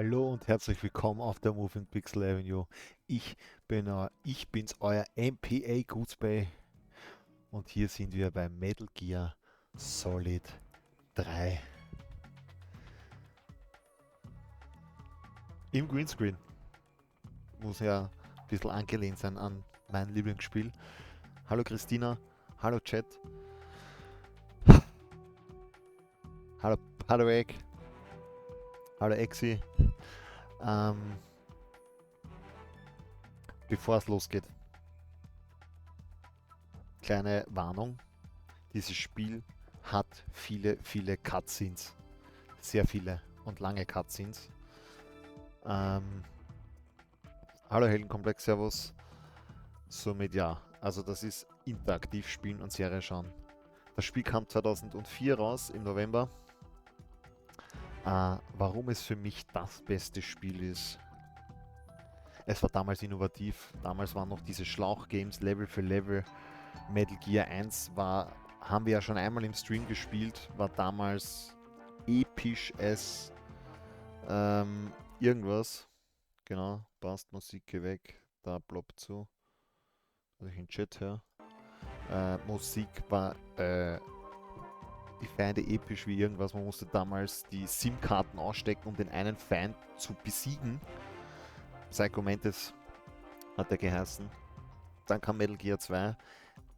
Hallo und herzlich willkommen auf der movingpixelavenue. Ich bin's, euer MPA Goose und hier sind wir bei Metal Gear Solid 3 im Greenscreen. Muss ja ein bisschen angelehnt sein an mein Lieblingsspiel. Hallo Christina, hallo Chat, hallo, hallo Egg, hallo Exi. Ähm, Bevor es losgeht, kleine Warnung. Dieses Spiel hat viele Cutscenes. Sehr viele und lange Cutscenes. Ähm, Hallo Heldenkomplex, Servus. Somit ja, also das ist interaktiv spielen und Serie schauen. Das Spiel kam 2004 raus, im November. Warum es für mich das beste Spiel ist? Es war damals innovativ. Damals waren noch diese Schlauch-Games, Level für Level. Metal Gear 1 haben wir ja schon einmal im Stream gespielt, war damals episch as irgendwas. Genau, passt, Musik geh weg, da ploppt zu, dass ich in den Chat höre. Musik war die Feinde episch wie irgendwas. Man musste damals die SIM-Karten ausstecken, um den einen Feind zu besiegen. Psycho Mantis hat er geheißen. Dann kam Metal Gear 2.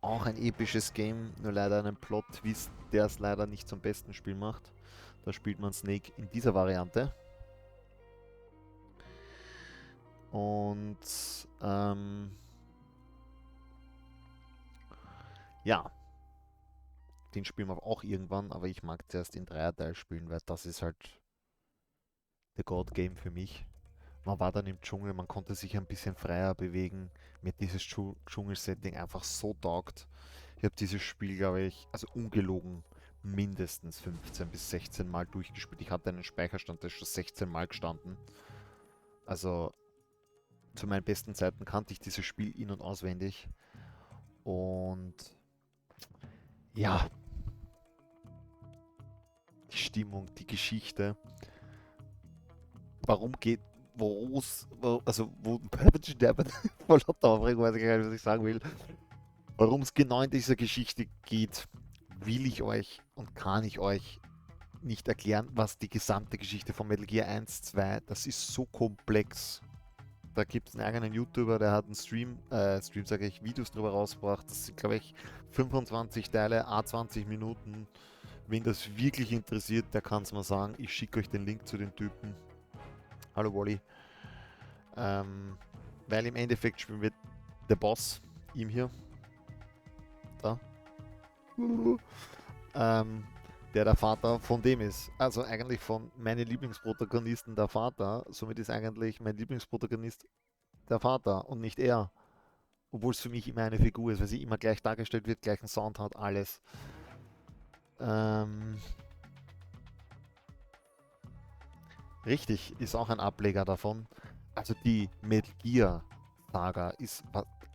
Auch ein episches Game, nur leider einen Plot-Twist, der es leider nicht zum besten Spiel macht. Da spielt man Snake in dieser Variante. Und ja, den spielen wir auch irgendwann, aber ich mag zuerst den Dreierteil spielen, weil das ist halt der God Game für mich. Man war dann im Dschungel, man konnte sich ein bisschen freier bewegen. Mir hat dieses Dschungel-Setting einfach so taugt. Ich habe dieses Spiel, glaube ich, also ungelogen, mindestens 15 bis 16 Mal durchgespielt. Ich hatte einen Speicherstand, der ist schon 16 Mal gestanden. Also zu meinen besten Zeiten kannte ich dieses Spiel in- und auswendig. Und ja, die Stimmung, die Geschichte, warum geht, also wo, voll lauter Aufregung, weiß ich gar nicht, was ich sagen will. Worum es genau in dieser Geschichte geht, will ich euch und kann ich euch nicht erklären, was die gesamte Geschichte von Metal Gear 1, 2, das ist so komplex. Da gibt es einen eigenen YouTuber, der hat einen Stream sage ich, Videos drüber rausgebracht. Das sind, glaube ich, 25 Teile, a 20 Minuten. Wen das wirklich interessiert, der kann es mal sagen. Ich schicke euch den Link zu den Typen. Hallo Wally. Weil im Endeffekt spielen wir der Boss, ihm hier, da, der Vater von dem ist. Also eigentlich von meinen Lieblingsprotagonisten der Vater. Somit ist eigentlich mein Lieblingsprotagonist der Vater und nicht er. Obwohl es für mich immer eine Figur ist, weil sie immer gleich dargestellt wird, gleichen Sound hat, alles. Ähm, richtig, ist auch ein Ableger davon. Also die Metal Gear Saga ist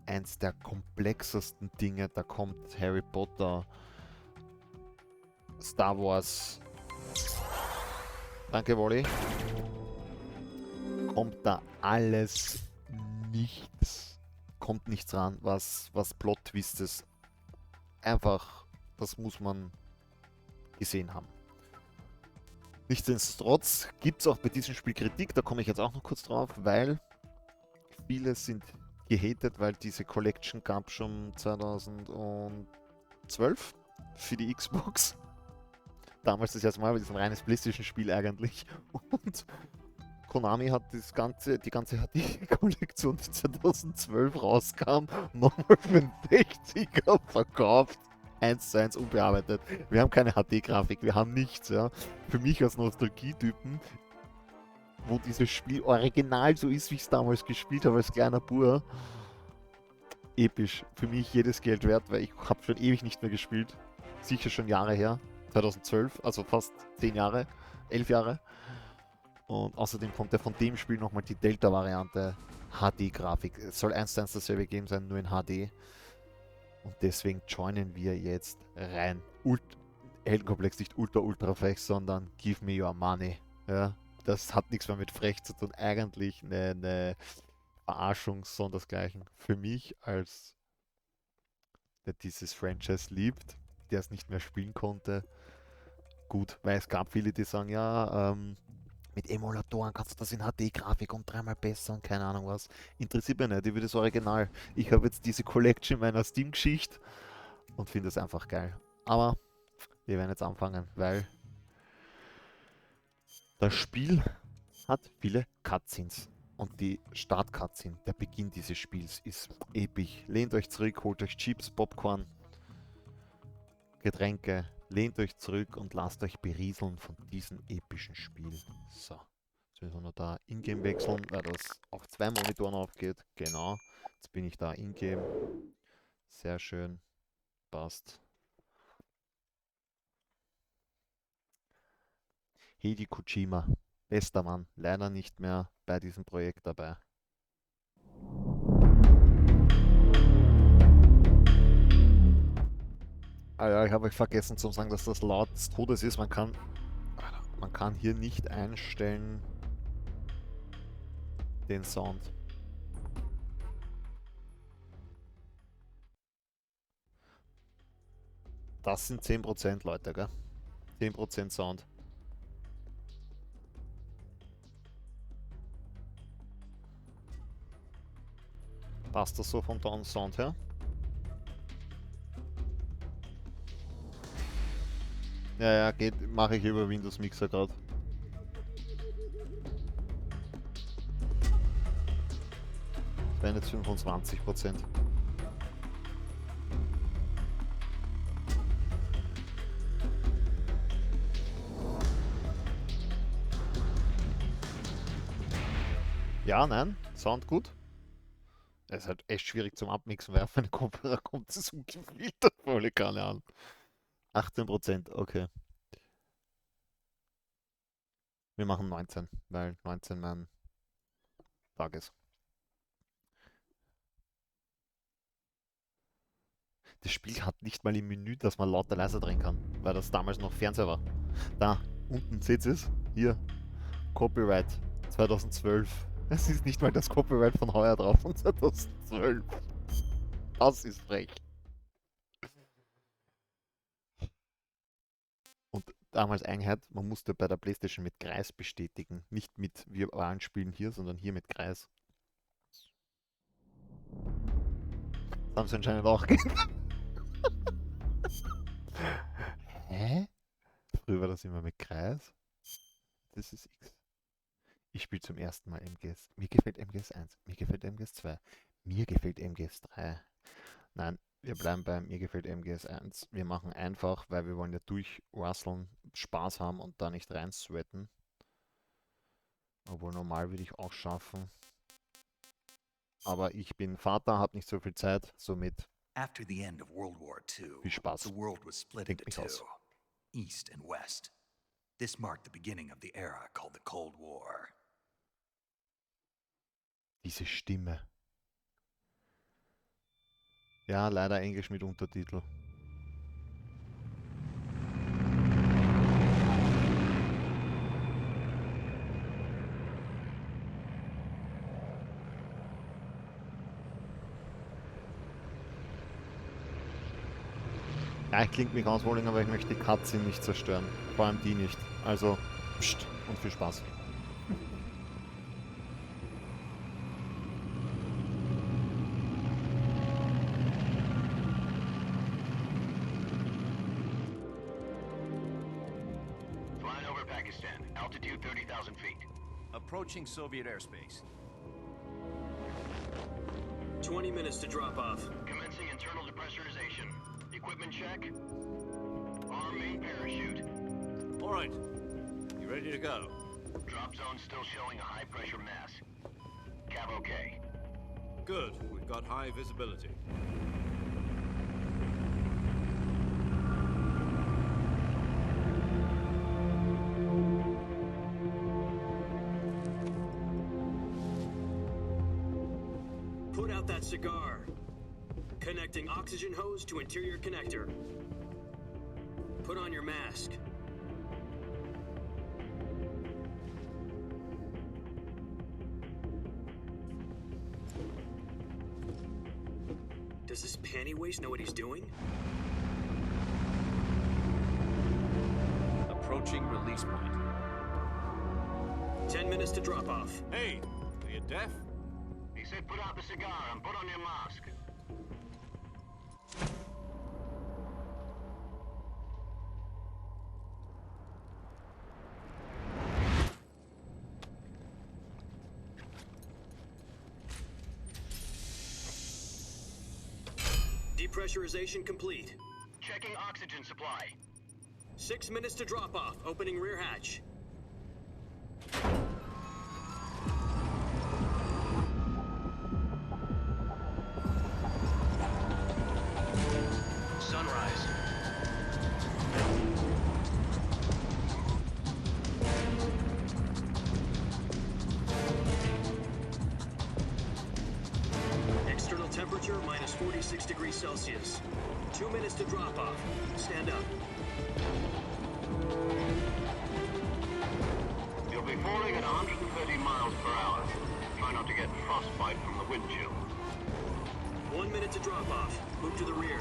eins der komplexesten Dinge. Da kommt Harry Potter, Star Wars. Danke, Wally. Kommt da alles nichts. Kommt nichts ran, was Plot-Twist ist. Einfach, das muss man gesehen haben. Nichtsdestotrotz gibt es auch bei diesem Spiel Kritik, da komme ich jetzt auch noch kurz drauf, weil viele sind gehatet, weil diese Collection gab schon 2012 für die Xbox. Damals das erste Mal, weil das ist ein reines PlayStation-Spiel eigentlich. Und Konami hat die ganze HD-Kollektion, die 2012 rauskam, nochmal für einen 60er verkauft. 1:1 unbearbeitet. Wir haben keine HD-Grafik, wir haben nichts, ja. Für mich als Nostalgie-Typen, wo dieses Spiel original so ist, wie ich es damals gespielt habe als kleiner Bur, episch. Für mich jedes Geld wert, weil ich habe schon ewig nicht mehr gespielt. Sicher schon Jahre her. 2012, also fast 10 Jahre, 11 Jahre. Und außerdem kommt ja von dem Spiel nochmal die Delta-Variante HD-Grafik. Es soll 1:1 dasselbe Game sein, nur in HD. Und deswegen joinen wir jetzt rein. Heldenkomplex nicht ultra frech, sondern give me your money. Ja, das hat nichts mehr mit frech zu tun. Eigentlich eine Verarschung sondersgleichen. Für mich, als der dieses Franchise liebt, der es nicht mehr spielen konnte, gut, weil es gab viele, die sagen, ja, mit Emulatoren kannst du das in HD-Grafik und dreimal besser und keine Ahnung was. Interessiert mich nicht, ich will das Original. Ich habe jetzt diese Collection in meiner Steam-Geschichte und finde es einfach geil. Aber wir werden jetzt anfangen, weil das Spiel hat viele Cutscenes. Und die Start-Cutscene, der Beginn dieses Spiels, ist episch. Lehnt euch zurück, holt euch Chips, Popcorn, Getränke, lehnt euch zurück und lasst euch berieseln von diesem epischen Spiel. So, jetzt müssen wir noch da Ingame wechseln, weil das auf 2 Monitoren aufgeht. Genau, jetzt bin ich da Ingame. Sehr schön, passt. Hideo Kojima, bester Mann, leider nicht mehr bei diesem Projekt dabei. Ah ja, ich habe euch vergessen zu sagen, dass das laut des Todes ist. Man kann hier nicht einstellen den Sound. Das sind 10% Leute, gell? 10% Sound. Passt das so vom Sound her? Ja, ja, geht, mache ich über Windows Mixer gerade. Das wären jetzt 25%. Ja, nein, Sound gut. Es ist halt echt schwierig zum Abmixen, weil auf eine Kopfhörer kommt es ungefiltert volle Kanne an. 18%, okay. Wir machen 19, weil 19 mein Tag ist. Das Spiel hat nicht mal im Menü, dass man lauter leiser drehen kann, weil das damals noch Fernseher war. Da, unten seht ihr es? Hier, Copyright 2012. Es ist nicht mal das Copyright von heuer drauf, von 2012. Das ist frech. Und damals Einheit, man musste bei der PlayStation mit Kreis bestätigen. Nicht mit wir spielen hier, sondern hier mit Kreis. Das haben sie anscheinend auch geändert. Hä? Früher war das immer mit Kreis. Das ist X. Ich spiele zum ersten Mal MGS. Mir gefällt MGS 1, mir gefällt MGS 2, mir gefällt MGS 3. Nein, wir bleiben bei mir gefällt MGS 1. Wir machen einfach, weil wir wollen ja durchrusseln, Spaß haben und da nicht rein sweaten. Obwohl normal würde ich auch schaffen. Aber ich bin Vater, habe nicht so viel Zeit, somit After the end of World War II, viel Spaß. the world was split Denkt into mich two, aus. East and West. This marked the beginning of the era called the Cold War. Diese Stimme. Ja, leider Englisch mit Untertitel. Ja, ich klinge mich ausholen, aber ich möchte die Cutscene nicht zerstören. Vor allem die nicht. Also, pst und viel Spaß. Flying over Pakistan, altitude 30,000 feet. Approaching Soviet airspace. 20 minutes to drop off. Commencing internal depressurization. Equipment check. Arm main parachute. All right. You ready to go? Drop zone still showing a high pressure mass. Cav okay. Good. We've got high visibility. Put out that cigar. Connecting oxygen hose to interior connector. Put on your mask. Does this panty waste know what he's doing? Approaching release point. 10 minutes to drop off. Hey, are you deaf? He said put out the cigar and put on your mask. Depressurization complete. Checking oxygen supply. 6 minutes to drop off. Opening rear hatch. Sunrise. External temperature minus 46 degrees Celsius. 2 minutes to drop off. Stand up. You'll be falling at 130 miles per hour. Try not to get frostbite from the wind chill. 1 minute to drop off. Move to the rear.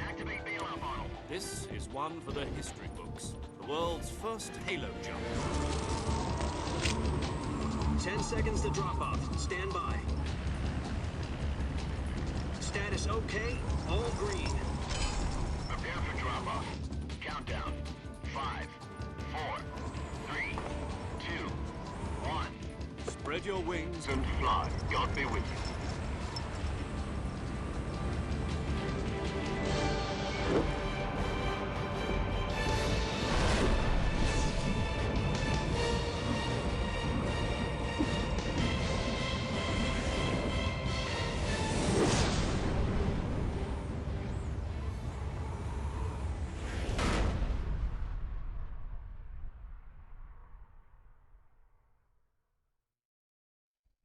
Activate bailout model. This is one for the history books. The world's first Halo jump. 10 seconds to drop off. Stand by. Status okay. All green. Prepare for drop-off. Countdown. 5, 4, 3, 2, 1. Spread your wings. And fly. God be with you.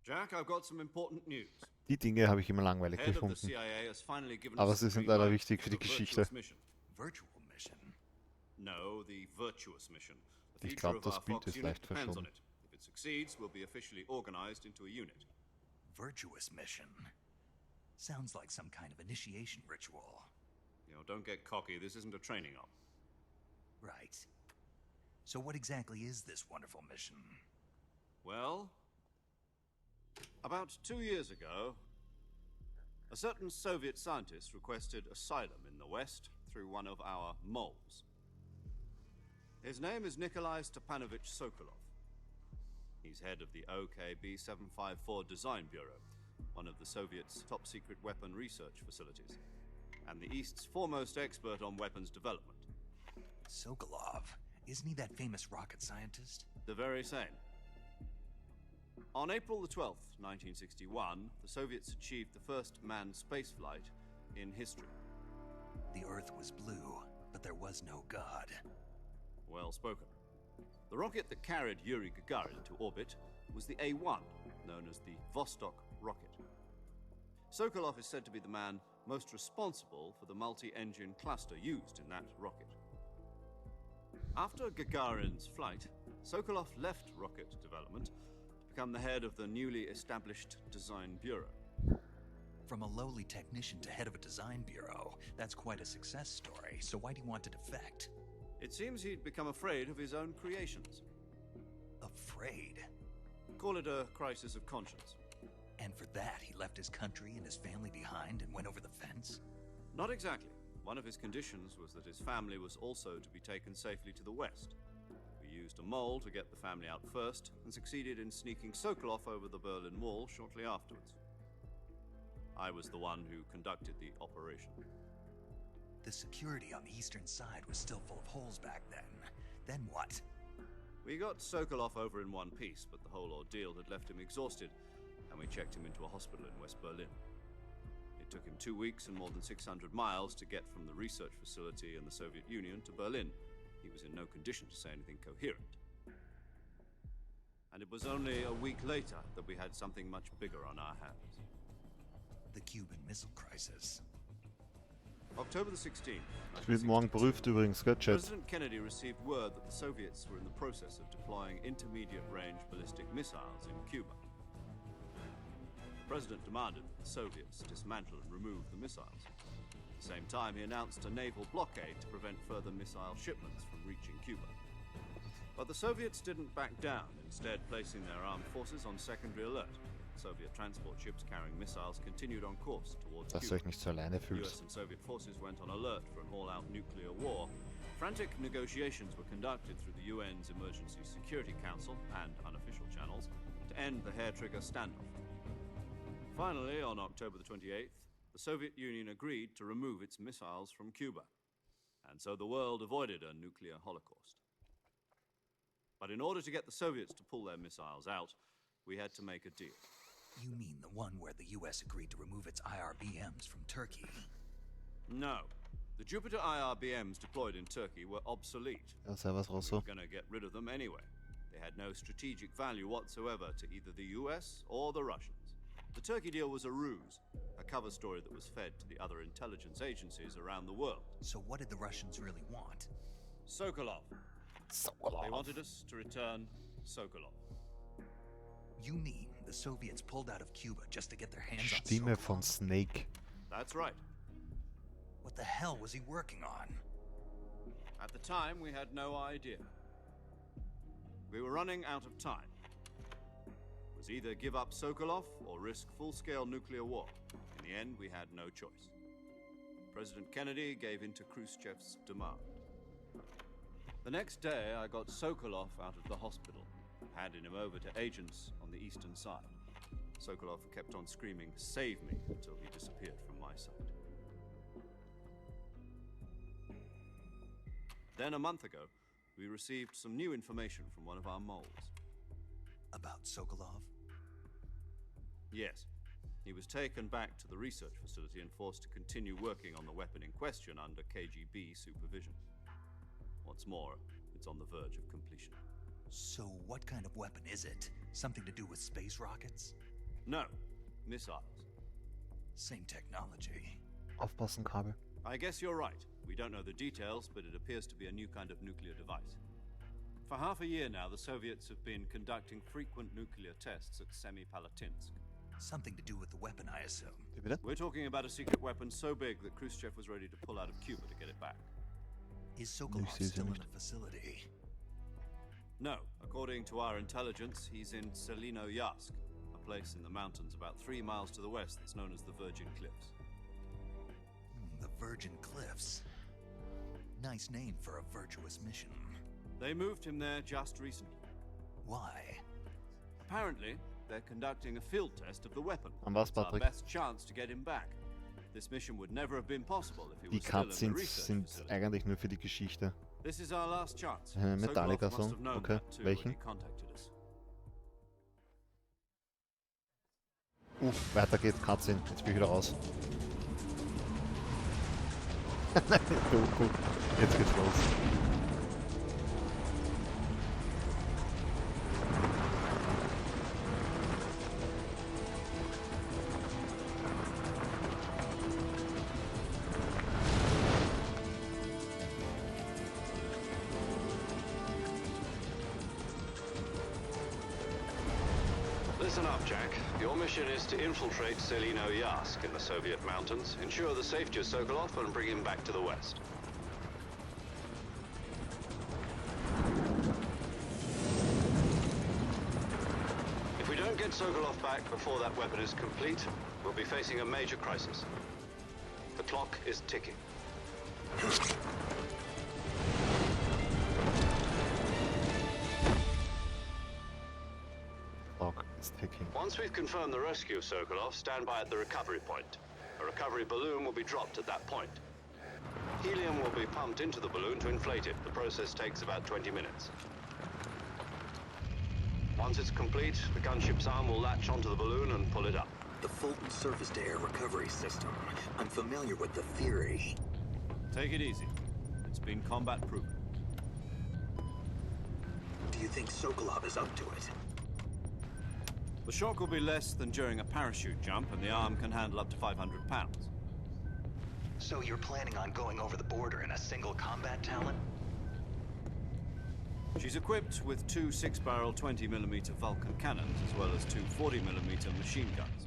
Jack, I've got some important news. Die Dinge habe ich immer langweilig Head of the gefunden. CIA has finally given Aber us sie the sind green leider light wichtig für for die the Geschichte. virtuous mission. Virtual mission? No, the virtuous mission. The Ich future glaube, of das our Bild Fox ist unit leicht depends on verschoben. it. If it succeeds, we'll be officially organized into a unit. Virtuous mission? Sounds like some kind of initiation ritual. You know, don't get cocky. This isn't a training op. Right. So what exactly is this wonderful mission? Well, about 2 years ago, a certain Soviet scientist requested asylum in the West through one of our moles. His name is Nikolai Stepanovich Sokolov. He's head of the OKB 754 Design Bureau, one of the Soviets' top-secret weapon research facilities, and the East's foremost expert on weapons development. Sokolov? Isn't he that famous rocket scientist? The very same. On April the 12th, 1961, the Soviets achieved the first manned spaceflight in history. The Earth was blue, but there was no God. Well spoken. The rocket that carried Yuri Gagarin to orbit was the A-1, known as the Vostok rocket. Sokolov is said to be the man most responsible for the multi-engine cluster used in that rocket. After Gagarin's flight, Sokolov left rocket development to become the head of the newly established Design Bureau. From a lowly technician to head of a design bureau, that's quite a success story, so why'd he want to defect? It seems he'd become afraid of his own creations. Afraid? Call it a crisis of conscience. And for that, he left his country and his family behind and went over the fence? Not exactly. One of his conditions was that his family was also to be taken safely to the west. We used a mole to get the family out first, and succeeded in sneaking Sokolov over the Berlin Wall shortly afterwards. I was the one who conducted the operation. The security on the eastern side was still full of holes back then. Then what? We got Sokolov over in one piece, but the whole ordeal had left him exhausted, and we checked him into a hospital in West Berlin. It took him 2 weeks and more than 600 miles to get from the research facility in the Soviet Union to Berlin. He was in no condition to say anything coherent. And it was only a week later that we had something much bigger on our hands. The Cuban Missile Crisis. October the 16th, Es wird morgen 1962. prüft übrigens, gell, Chat? President Kennedy received word that the Soviets were in the process of deploying intermediate-range ballistic missiles in Cuba. The President demanded that the Soviets dismantle and remove the missiles. At the same time, he announced a naval blockade to prevent further missile shipments from reaching Cuba. But the Soviets didn't back down, instead placing their armed forces on secondary alert. Soviet transport ships carrying missiles continued on course towards Dass du Cuba. euch nicht so alleine US fühlst. and Soviet forces went on alert for an all-out nuclear war. Frantic negotiations were conducted through the UN's Emergency Security Council and unofficial channels to end the hair-trigger standoff. Finally, on October the 28th, the Soviet Union agreed to remove its missiles from Cuba, and so the world avoided a nuclear holocaust. But in order to get the Soviets to pull their missiles out, we had to make a deal. You mean the one where the US agreed to remove its IRBMs from Turkey? No. The Jupiter IRBMs deployed in Turkey were obsolete. Ja, servus We were Rosso. going to get rid of them anyway. They had no strategic value whatsoever to either the US or the Russians. The Turkey deal was a ruse, a cover story that was fed to the other intelligence agencies around the world. So what did the Russians really want? Sokolov. They wanted us to return Sokolov. You mean the Soviets pulled out of Cuba just to get their hands on Stimme Sokolov? von Snake. That's right. What the hell was he working on? At the time, we had no idea. We were running out of time. It was either give up Sokolov or risk full-scale nuclear war. In the end, we had no choice. President Kennedy gave in to Khrushchev's demand. The next day, I got Sokolov out of the hospital, handing him over to agents on the eastern side. Sokolov kept on screaming, "Save me," until he disappeared from my sight. Then a month ago, we received some new information from one of our moles. About Sokolov? Yes. He was taken back to the research facility and forced to continue working on the weapon in question under KGB supervision. What's more, it's on the verge of completion. So what kind of weapon is it? Something to do with space rockets? No, missiles. Same technology. Aufpassen, Kabel. I guess you're right. We don't know the details, but it appears to be a new kind of nuclear device. For half a year now, the Soviets have been conducting frequent nuclear tests at Semipalatinsk. Something to do with the weapon, I assume. Wie bitte? We're talking about a secret weapon so big that Khrushchev was ready to pull out of Cuba to get it back. Is Sokolov sehe sie still in nicht. the facility? No, according to our intelligence, he's in Selino-Yarsk, a place in the mountains about 3 miles to the west that's known as the Virgin Cliffs. The Virgin Cliffs. Nice name for a virtuous mission. They moved him there just recently. Why? Apparently, they're conducting a field test of the weapon. An was, It's our Patrick? best chance to get him back. This mission would never have been possible if he Die was still in the Cutscenes research sind facility. eigentlich nur für die Geschichte. This is our last chance. Metallica Sokolov must Song, have known okay. that too when Welchen? he contacted us. Weiter geht's, Cutscene. Jetzt bin ich wieder raus. Doku. Jetzt geht's los. Listen up, Jack. Your mission is to infiltrate Selino-Yarsk in the Soviet mountains, ensure the safety of Sokolov, and bring him back to the West. If we don't get Sokolov back before that weapon is complete, we'll be facing a major crisis. The clock is ticking. Clock is ticking. Once we've confirmed the rescue of Sokolov, stand by at the recovery point. A recovery balloon will be dropped at that point. Helium will be pumped into the balloon to inflate it. The process takes about 20 minutes. Once it's complete, the gunship's arm will latch onto the balloon and pull it up. The Fulton surface-to-air recovery system. I'm familiar with the theory. Take it easy. It's been combat proven. Do you think Sokolov is up to it? The shock will be less than during a parachute jump, and the arm can handle up to 500 pounds. So you're planning on going over the border in a single combat talent? She's equipped with 2 6-barrel 20mm Vulcan cannons, as well as 2 40mm machine guns.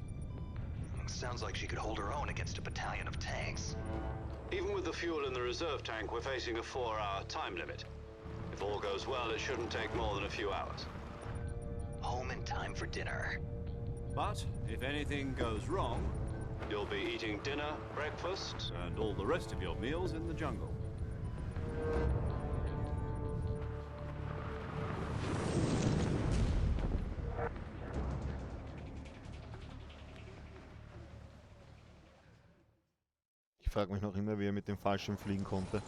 Sounds like she could hold her own against a battalion of tanks. Even with the fuel in the reserve tank, we're facing a 4-hour time limit. If all goes well, it shouldn't take more than a few hours. Home in time for dinner. But if anything goes wrong, You'll be eating dinner, breakfast. and all the rest of your meals in the jungle. Ich frage mich noch immer, wie er mit dem Fallschirm fliegen konnte.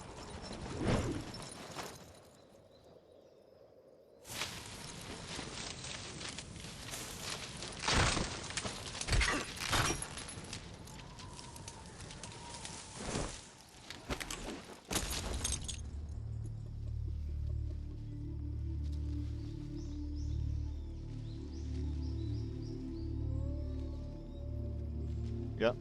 Ja.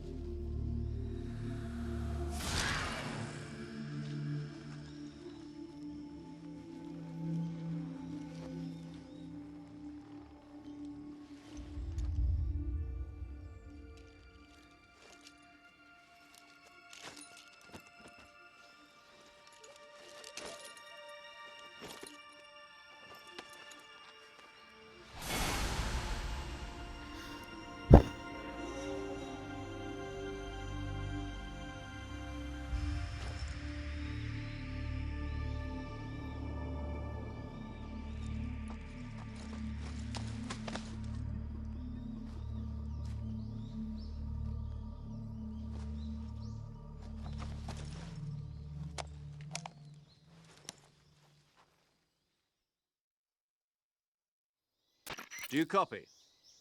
Do you copy?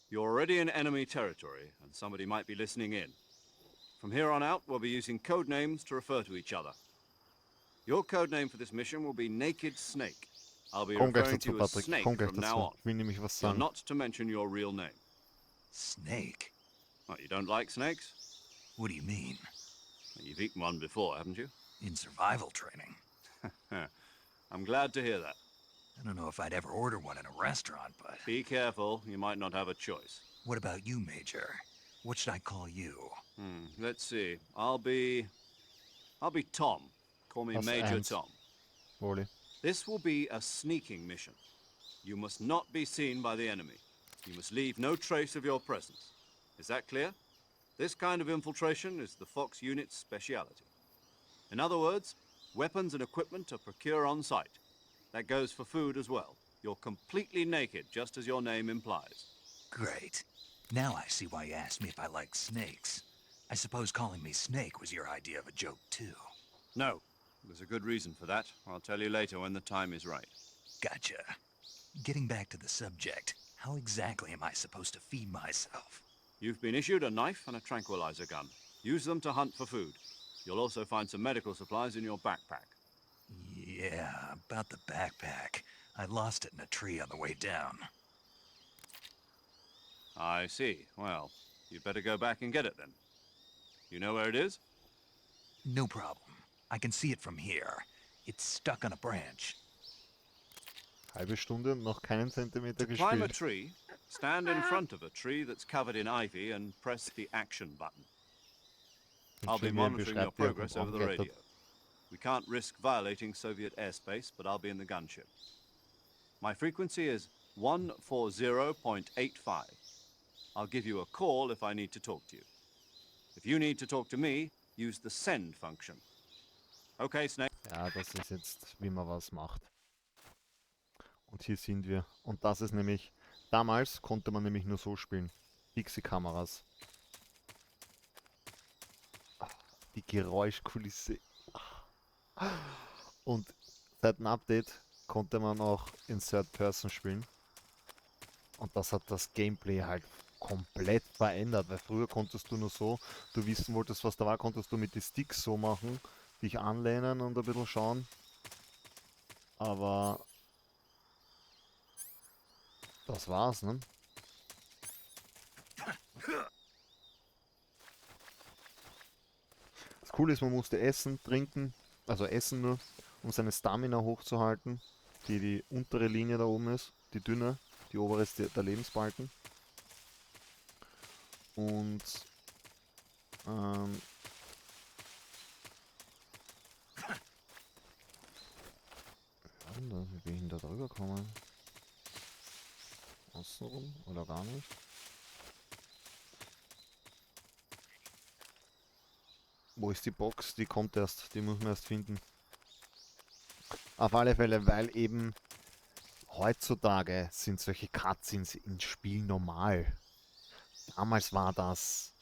You're already in enemy territory, and somebody might be listening in. From here on out, we'll be using code names to refer to each other. Your code name for this mission will be Naked Snake. I'll be Komm gleich referring to dazu, you as Patrick. Snake Komm gleich from now dazu. on. Ich will nämlich was You're sagen. not to mention your real name. Snake? What, you don't like snakes? What do you mean? You've eaten one before, haven't you? In survival training? I'm glad to hear that. I don't know if I'd ever order one in a restaurant, but... Be careful, you might not have a choice. What about you, Major? What should I call you? Let's see. I'll be Tom. Call me That's Major ants. Tom. Wally. This will be a sneaking mission. You must not be seen by the enemy. You must leave no trace of your presence. Is that clear? This kind of infiltration is the Fox unit's speciality. In other words, weapons and equipment are procured on site. That goes for food as well. You're completely naked, just as your name implies. Great. Now I see why you asked me if I like snakes. I suppose calling me Snake was your idea of a joke, too. No, there's a good reason for that. I'll tell you later when the time is right. Gotcha. Getting back to the subject, how exactly am I supposed to feed myself? You've been issued a knife and a tranquilizer gun. Use them to hunt for food. You'll also find some medical supplies in your backpack. Yeah, about the backpack. I lost it in a tree on the way down. I see. Well, you'd better go back and get it then. You know where it is? No problem. I can see it from here. It's stuck on a branch. Halbe Stunde, noch keinen Zentimeter To climb a gespielt. tree, stand in front of a tree that's covered in ivy and press the action button. I'll be Schön, wie er monitoring your beschreibt, wie er progress over the rumklettert. radio. We can't risk violating Soviet airspace, but I'll be in the gunship. My frequency is 140.85. I'll give you a call if I need to talk to you. If you need to talk to me, use the send function. Okay, Snake. Ja, das ist jetzt, wie man was macht. Und hier sind wir. Und das ist nämlich, damals konnte man nämlich nur so spielen. Pixie-Kameras. Die Geräuschkulisse. Und seit dem Update konnte man auch in Third Person spielen. Und das hat das Gameplay halt komplett verändert, weil früher konntest du nur so, du wissen wolltest, was da war, konntest du mit den Sticks so machen, dich anlehnen und ein bisschen schauen. Aber das war's, ne? Das Coole ist, man musste essen, trinken, also essen nur, um seine Stamina hochzuhalten, die untere Linie da oben ist, die dünne, die obere ist der Lebensbalken. Und Wie bin ich denn da drüber gekommen? Außenrum oder gar nicht? Wo ist die Box? Die kommt erst. Die muss man erst finden. Auf alle Fälle, weil eben heutzutage sind solche Cutscenes ins Spiel normal. Damals war das...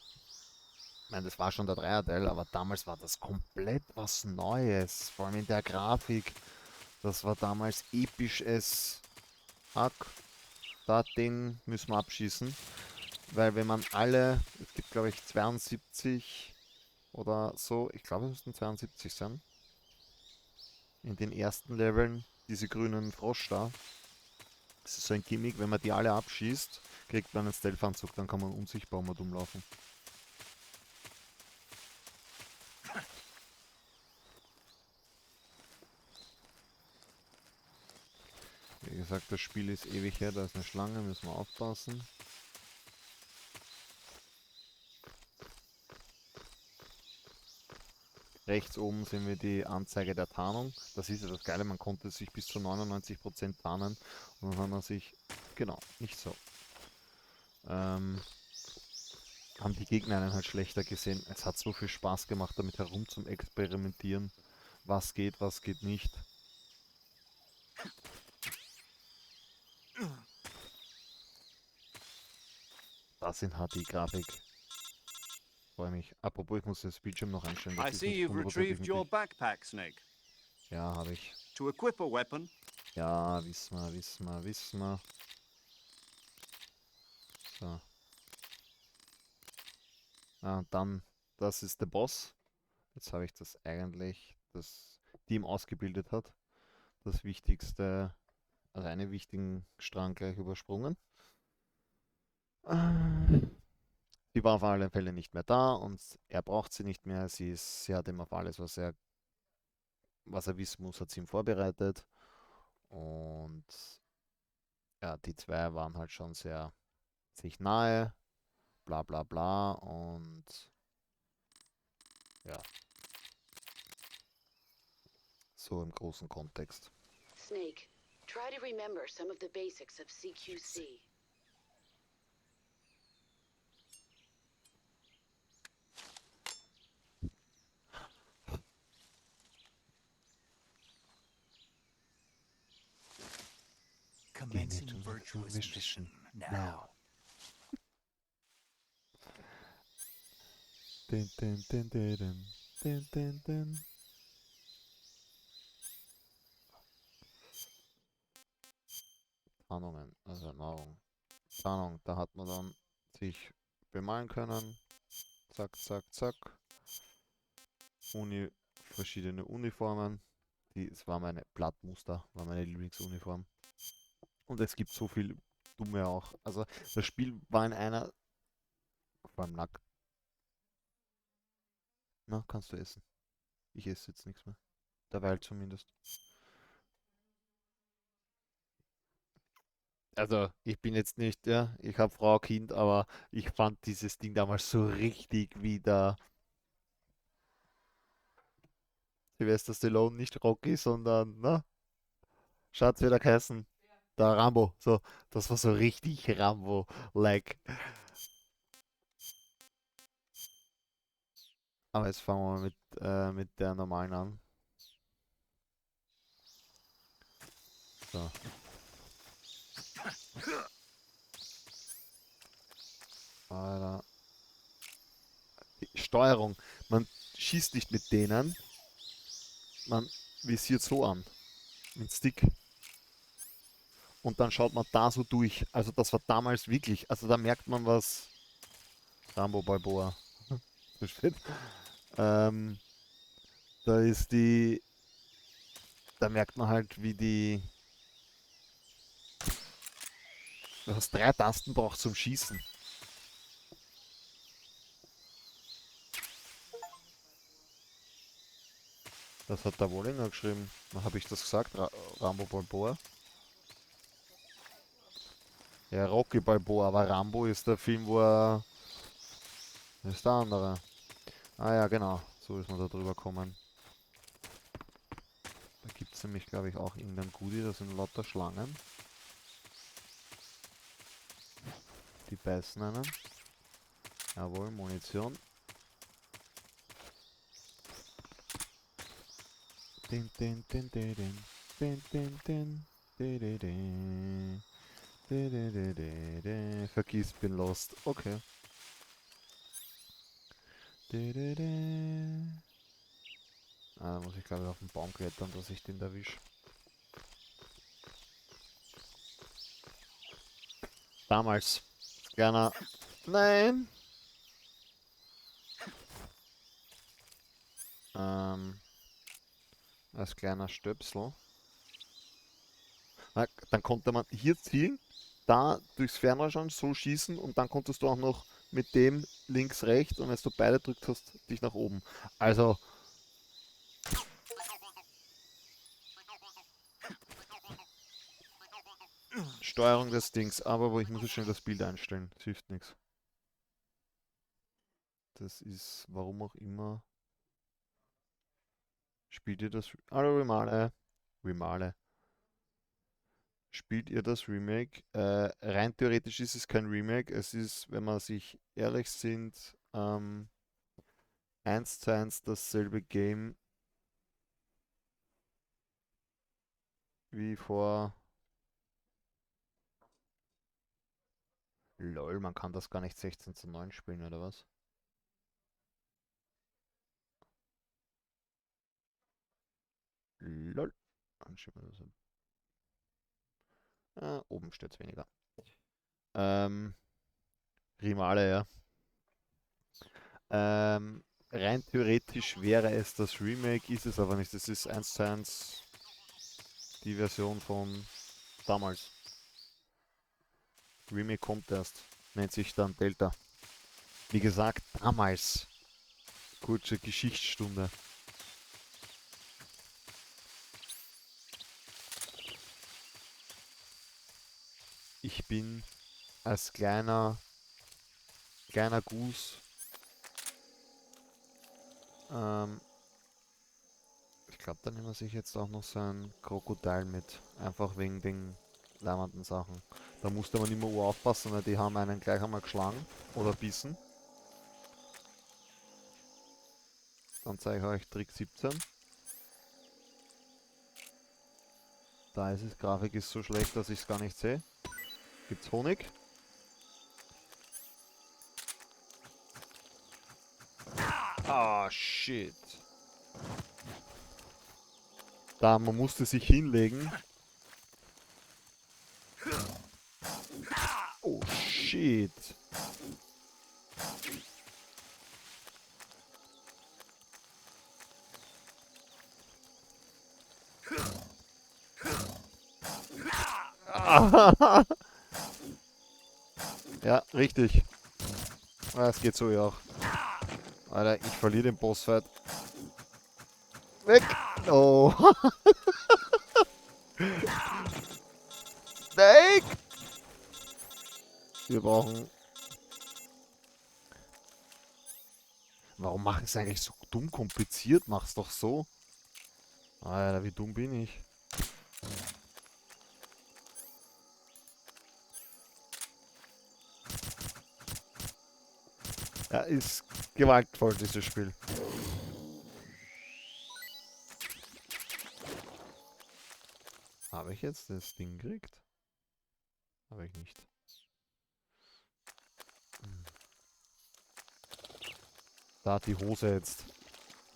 Ich meine, das war schon der Dreierteil, aber damals war das komplett was Neues. Vor allem in der Grafik. Das war damals episches Hack. Da den müssen wir abschießen. Weil wenn man alle, es gibt glaube ich 72 oder so, ich glaube es müssten 72 sein. In den ersten Leveln, diese grünen Frosch da. Das ist so ein Gimmick, wenn man die alle abschießt, kriegt man einen Stealth-Anzug, dann kann man unsichtbar rumlaufen. Wie gesagt, das Spiel ist ewig her, da ist eine Schlange, müssen wir aufpassen. Rechts oben sehen wir die Anzeige der Tarnung. Das ist ja das Geile, man konnte sich bis zu 99% tarnen und dann hat man sich, genau, nicht so. Haben die Gegner einen halt schlechter gesehen. Es hat so viel Spaß gemacht, damit herum zum Experimentieren. Was geht nicht. Das in HD-Grafik. Freue mich. Apropos, ich muss das Bildschirm noch einstellen. I see you've retrieved your backpack, Snake. Ja, habe ich. To equip a weapon. Ja, wissen wir. So. Ah, dann, das ist der Boss. Jetzt habe ich das eigentlich, das Team ausgebildet hat. Das wichtigste, also einen wichtigen Strang gleich übersprungen. Sie war auf alle Fälle nicht mehr da und er braucht sie nicht mehr. Sie hat ihm auf alles, was er wissen muss, hat sie ihm vorbereitet. Und ja, die zwei waren halt schon sehr sich nahe, bla bla bla und ja, so im großen Kontext. Snake, try to remember some of the basics of CQC. Commencing virtuous mission now. Din, din, din, din, din, din, din. Tarnungen, also Nahrung. Tarnung, da hat man dann sich bemalen können. Zack, zack, zack. Verschiedene Uniformen. Es war meine Blattmuster, war meine Lieblingsuniform. Und es gibt so viel Dumme auch. Also das Spiel war in einer... Vor allem nackt. Na, kannst du essen. Ich esse jetzt nichts mehr. Derweil zumindest. Also, ich bin jetzt nicht, ja, ich habe Frau, Kind, aber ich fand dieses Ding damals so richtig wie der Sylvester Stallone, nicht Rocky, sondern, na, Schatz, wie der geheißen? Der Rambo. So, das war so richtig Rambo-like. Aber jetzt fangen wir mit der normalen an. So. Alter. Die Steuerung. Man schießt nicht mit denen. Man visiert so an. Mit Stick. Und dann schaut man da so durch. Also das war damals wirklich. Also da merkt man was. Rambo Balboa. So steht. Da ist die. Da merkt man halt, wie die. Du hast 3 Tasten braucht zum Schießen. Das hat der Wollinger geschrieben. Habe ich das gesagt? Rambo Balboa? Ja, Rocky Balboa, aber Rambo ist der Film, wo er... Das ist der andere. Ah ja, genau. So ist man da drüber kommen. Da gibt es nämlich, glaube ich, auch irgendein Goodie. Da sind lauter Schlangen. Die beißen einen. Jawohl, Munition. Din, din, din, din, din. Din, din, din. Din, din, din. Din, din, din, din, din. Vergiss, bin lost. Okay. Din, din, din. Da muss ich glaube ich auf den Baum klettern, dass ich den erwische. Damals. Kleiner. Nein! Als kleiner Stöpsel. Dann konnte man hier ziehen, da durchs Fernrohr so schießen und dann konntest du auch noch mit dem links, rechts und wenn du beide drückt hast, dich nach oben. Also Steuerung des Dings, aber ich muss jetzt schnell das Bild einstellen. Das hilft nichts. Das ist, warum auch immer. Spielt ihr das? Hallo Remale. Remale. Spielt ihr das Remake? Rein theoretisch ist es kein Remake. Es ist, wenn wir sich ehrlich sind, 1:1 dasselbe Game wie vor. Lol, man kann das gar nicht 16:9 spielen, oder was? Lol. Dann schieben wir das hin. Oben steht es weniger. Ähm, Rimale, ja. Rein theoretisch wäre es das Remake, ist es aber nicht. Das ist 1:1 die Version von damals. Remake kommt erst. Nennt sich dann Delta. Wie gesagt, damals. Kurze Geschichtsstunde. Ich bin als kleiner Goose ich glaube, da nehmen wir sich jetzt auch noch so ein Krokodil mit. Einfach wegen den leimenden Sachen. Da musste man immer aufpassen, weil die haben einen gleich einmal geschlagen oder bissen. Dann zeige ich euch Trick 17. Da ist es, Grafik ist so schlecht, dass ich es gar nicht sehe. Gibt's Honig? Ah, shit. Da, man musste sich hinlegen. Oh, shit. Ja, richtig. Es geht so ja auch. Alter, ich verliere den Bossfight. Weg! Oh! Nein! Wir brauchen... Warum machen es eigentlich so dumm kompliziert? Mach's doch so. Alter, wie dumm bin ich? Ja, ist gewaltvoll, dieses Spiel. Habe ich jetzt das Ding gekriegt? Habe ich nicht. Da hat die Hose jetzt.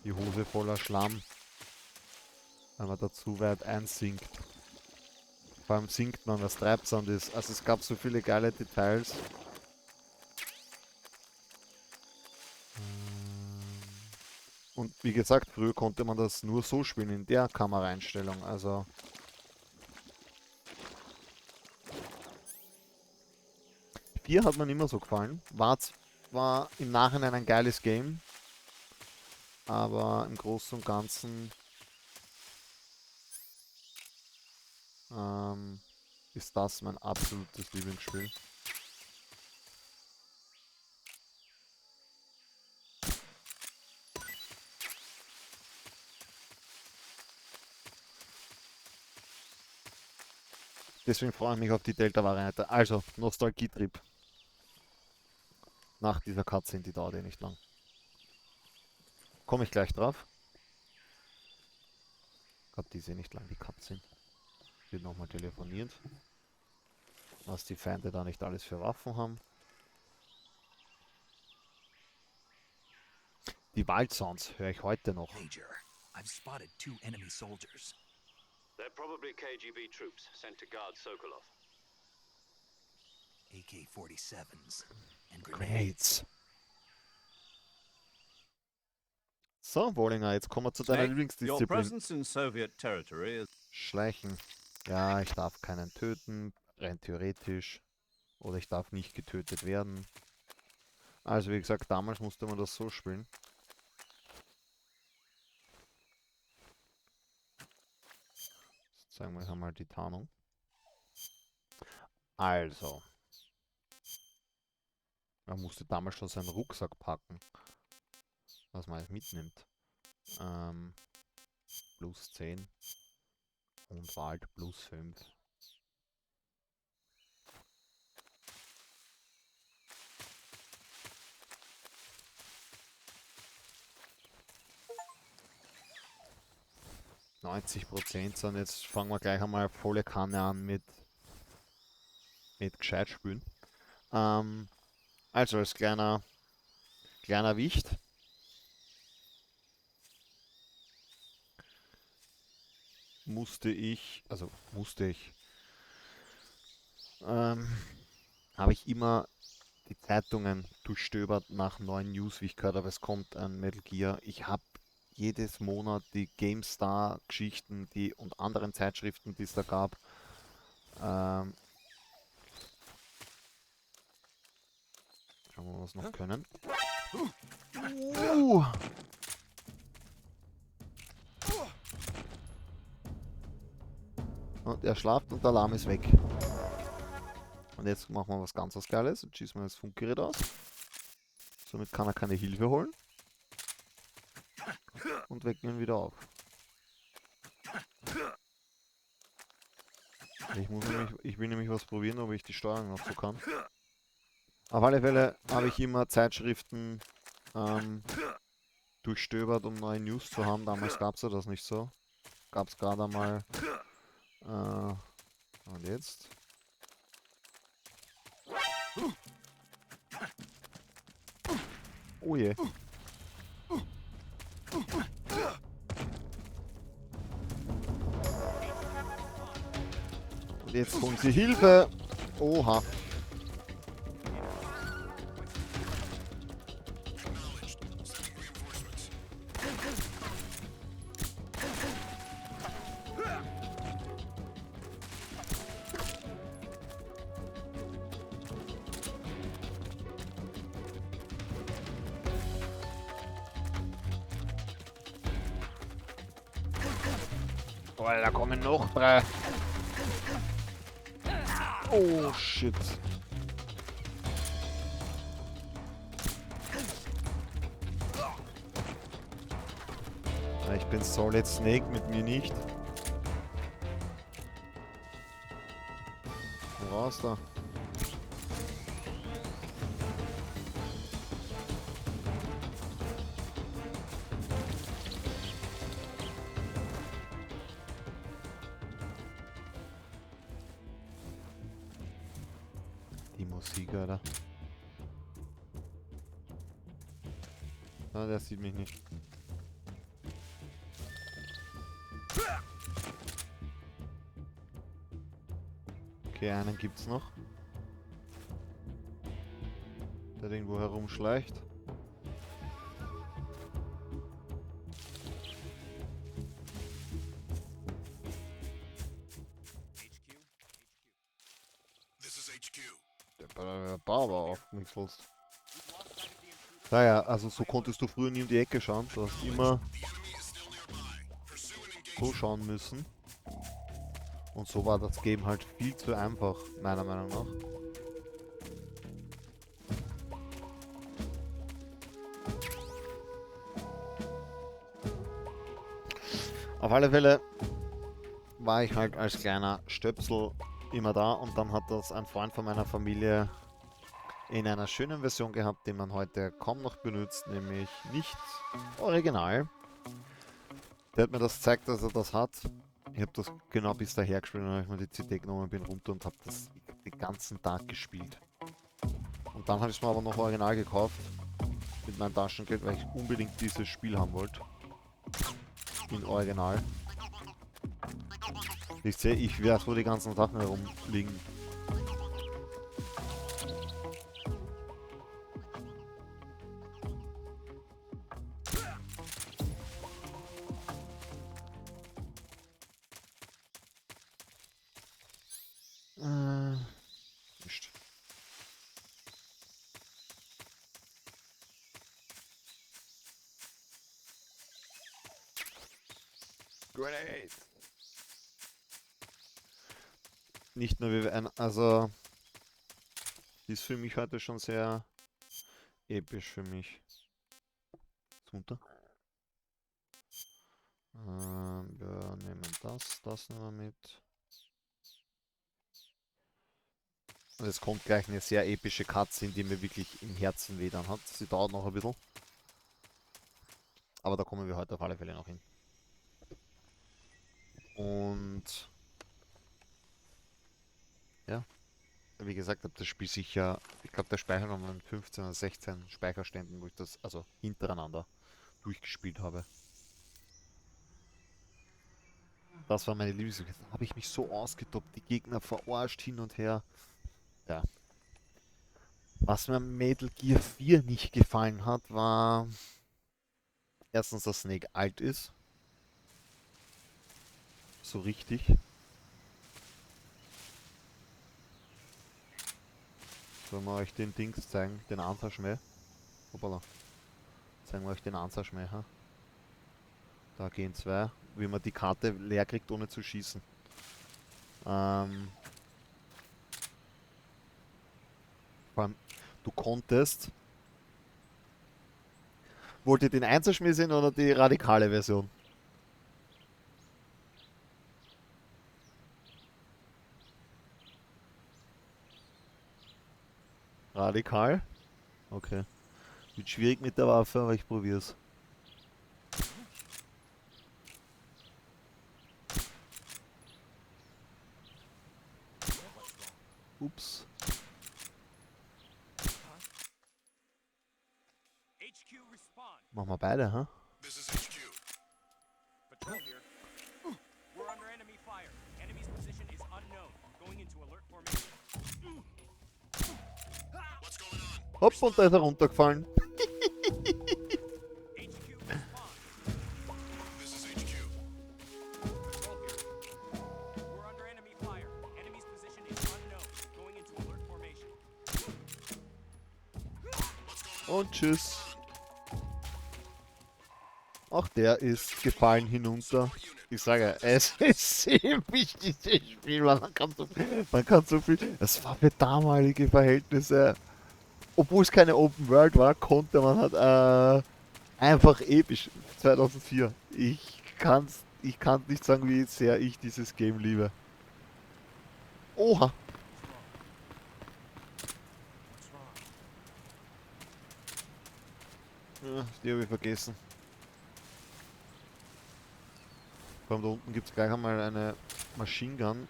Die Hose voller Schlamm. Wenn man dazu weit einsinkt. Vor allem sinkt man, was Treibsand ist. Also es gab so viele geile Details. Und wie gesagt, früher konnte man das nur so spielen, in der Kameraeinstellung. Also... Vier hat mir immer so gefallen. War im Nachhinein ein geiles Game. Aber im Großen und Ganzen ist das mein absolutes Lieblingsspiel. Deswegen freue ich mich auf die Delta-Variante. Also, Nostalgietrip. Nach dieser Cutscene, die dauert eh nicht lang. Komme ich gleich drauf. Ich glaube, die ist eh nicht lang, die Cutscene. Wird nochmal telefoniert. Was die Feinde da nicht alles für Waffen haben. Die Waldsounds höre ich heute noch. Major, I've spotted 2 enemy soldiers. They're probably KGB troops sent to guard Sokolov. AK-47s and grenades. Grenades. So, Wollinger, jetzt kommen wir zu deiner Your Lieblingsdisziplin. presence in Soviet territory is Schleichen. Ja, ich darf keinen töten, rein theoretisch. Oder ich darf nicht getötet werden. Also wie gesagt, damals musste man das so spielen. Jetzt zeigen wir euch einmal die Tarnung. Also. Man musste damals schon seinen Rucksack packen. Was man jetzt mitnimmt. Plus 10. Und Wald plus 5. %, sind jetzt fangen wir gleich einmal volle Kanne an mit gescheit spielen. Also als kleiner Wicht. Habe ich immer die Zeitungen durchstöbert nach neuen News, wie ich gehört habe, es kommt ein Metal Gear. Ich habe jedes Monat die GameStar-Geschichten und anderen Zeitschriften, die es da gab. Schauen wir, was wir noch können. Und er schlaft und der Alarm ist weg. Und jetzt machen wir was ganz Geiles und schießen wir das Funkgerät aus. Somit kann er keine Hilfe holen. Und wecken ihn wieder auf. Ich will nämlich was probieren, ob ich die Steuerung noch so kann. Auf alle Fälle habe ich immer Zeitschriften durchstöbert, um neue News zu haben. Damals gab es ja das nicht so. Gab es gerade einmal. Und jetzt? Oh je. Und jetzt holen sie Hilfe. Oha. Boah, da kommen noch 3. Oh shit. Ich bin Solid Snake, mit mir nicht. Wo war's da? Die Musik, oder? Ah, der sieht mich nicht. Okay, einen gibt's noch. Der irgendwo herumschleicht. Der Barber auf nichts los. Naja, also so konntest du früher nie um die Ecke schauen. Du hast immer so schauen müssen. Und so war das Game halt viel zu einfach, meiner Meinung nach. Auf alle Fälle war ich halt als kleiner Stöpsel immer da. Und dann hat das ein Freund von meiner Familie in einer schönen Version gehabt, die man heute kaum noch benutzt, nämlich nicht original. Der hat mir das gezeigt, dass er das hat. Ich habe das genau bis daher gespielt, dann habe ich mir die CD genommen, bin runter und habe das den ganzen Tag gespielt. Und dann habe ich es mir aber noch original gekauft, mit meinem Taschengeld, weil ich unbedingt dieses Spiel haben wollte. In Original. Ich sehe, ich werde wo die ganzen Sachen herumliegen. Nicht. Grenade! Nicht nur wie ein, also ist für mich heute schon sehr episch für mich. Ist runter. Wir nehmen das nehmen wir mit. Und es kommt gleich eine sehr epische Cutscene, die mir wirklich im Herzen wehdan hat. Sie dauert noch ein bisschen. Aber da kommen wir heute auf alle Fälle noch hin. Und ja, wie gesagt, habe das Spiel sicher, ich glaube, der Speicher noch mal 15 oder 16 Speicherständen, wo ich das also hintereinander durchgespielt habe. Das war meine Lieblingsgeschichte. Da habe ich mich so ausgetobt, die Gegner verarscht hin und her. Ja. Was mir am Metal Gear 4 nicht gefallen hat, war erstens, dass Snake alt ist. So richtig. Sollen wir euch den Dings zeigen, den Ansatzschmäh? Hoppala. Zeigen wir euch den Ansatzschmäh, ha? Da gehen zwei, wie man die Karte leer kriegt, ohne zu schießen. Vor allem, du konntest... Wollt ihr den Einzelschmäh sehen oder die radikale Version? Radikal? Okay. Wird schwierig mit der Waffe, aber ich probier's. Ups. Machen wir beide, ha? This is HQ. Patrol here. We're under enemy fire. Enemy's position is unknown. Going into alert formation. What's going on? Hopp, und da ist er runtergefallen. HQ respond. This is HQ. Patrol here. We're under enemy fire. Enemy's position is unknown. Going into alert formation. Und tschüss. Auch der ist gefallen hinunter. Ich sage, es ist sehr wichtig, dieses Spiel, weil man kann so viel. Es war für damalige Verhältnisse, obwohl es keine Open World war, konnte man halt einfach episch. 2004. Ich kann nicht sagen, wie sehr ich dieses Game liebe. Oha. Ja, die habe ich vergessen. Vor allem da unten gibt es gleich einmal eine Machine Gun.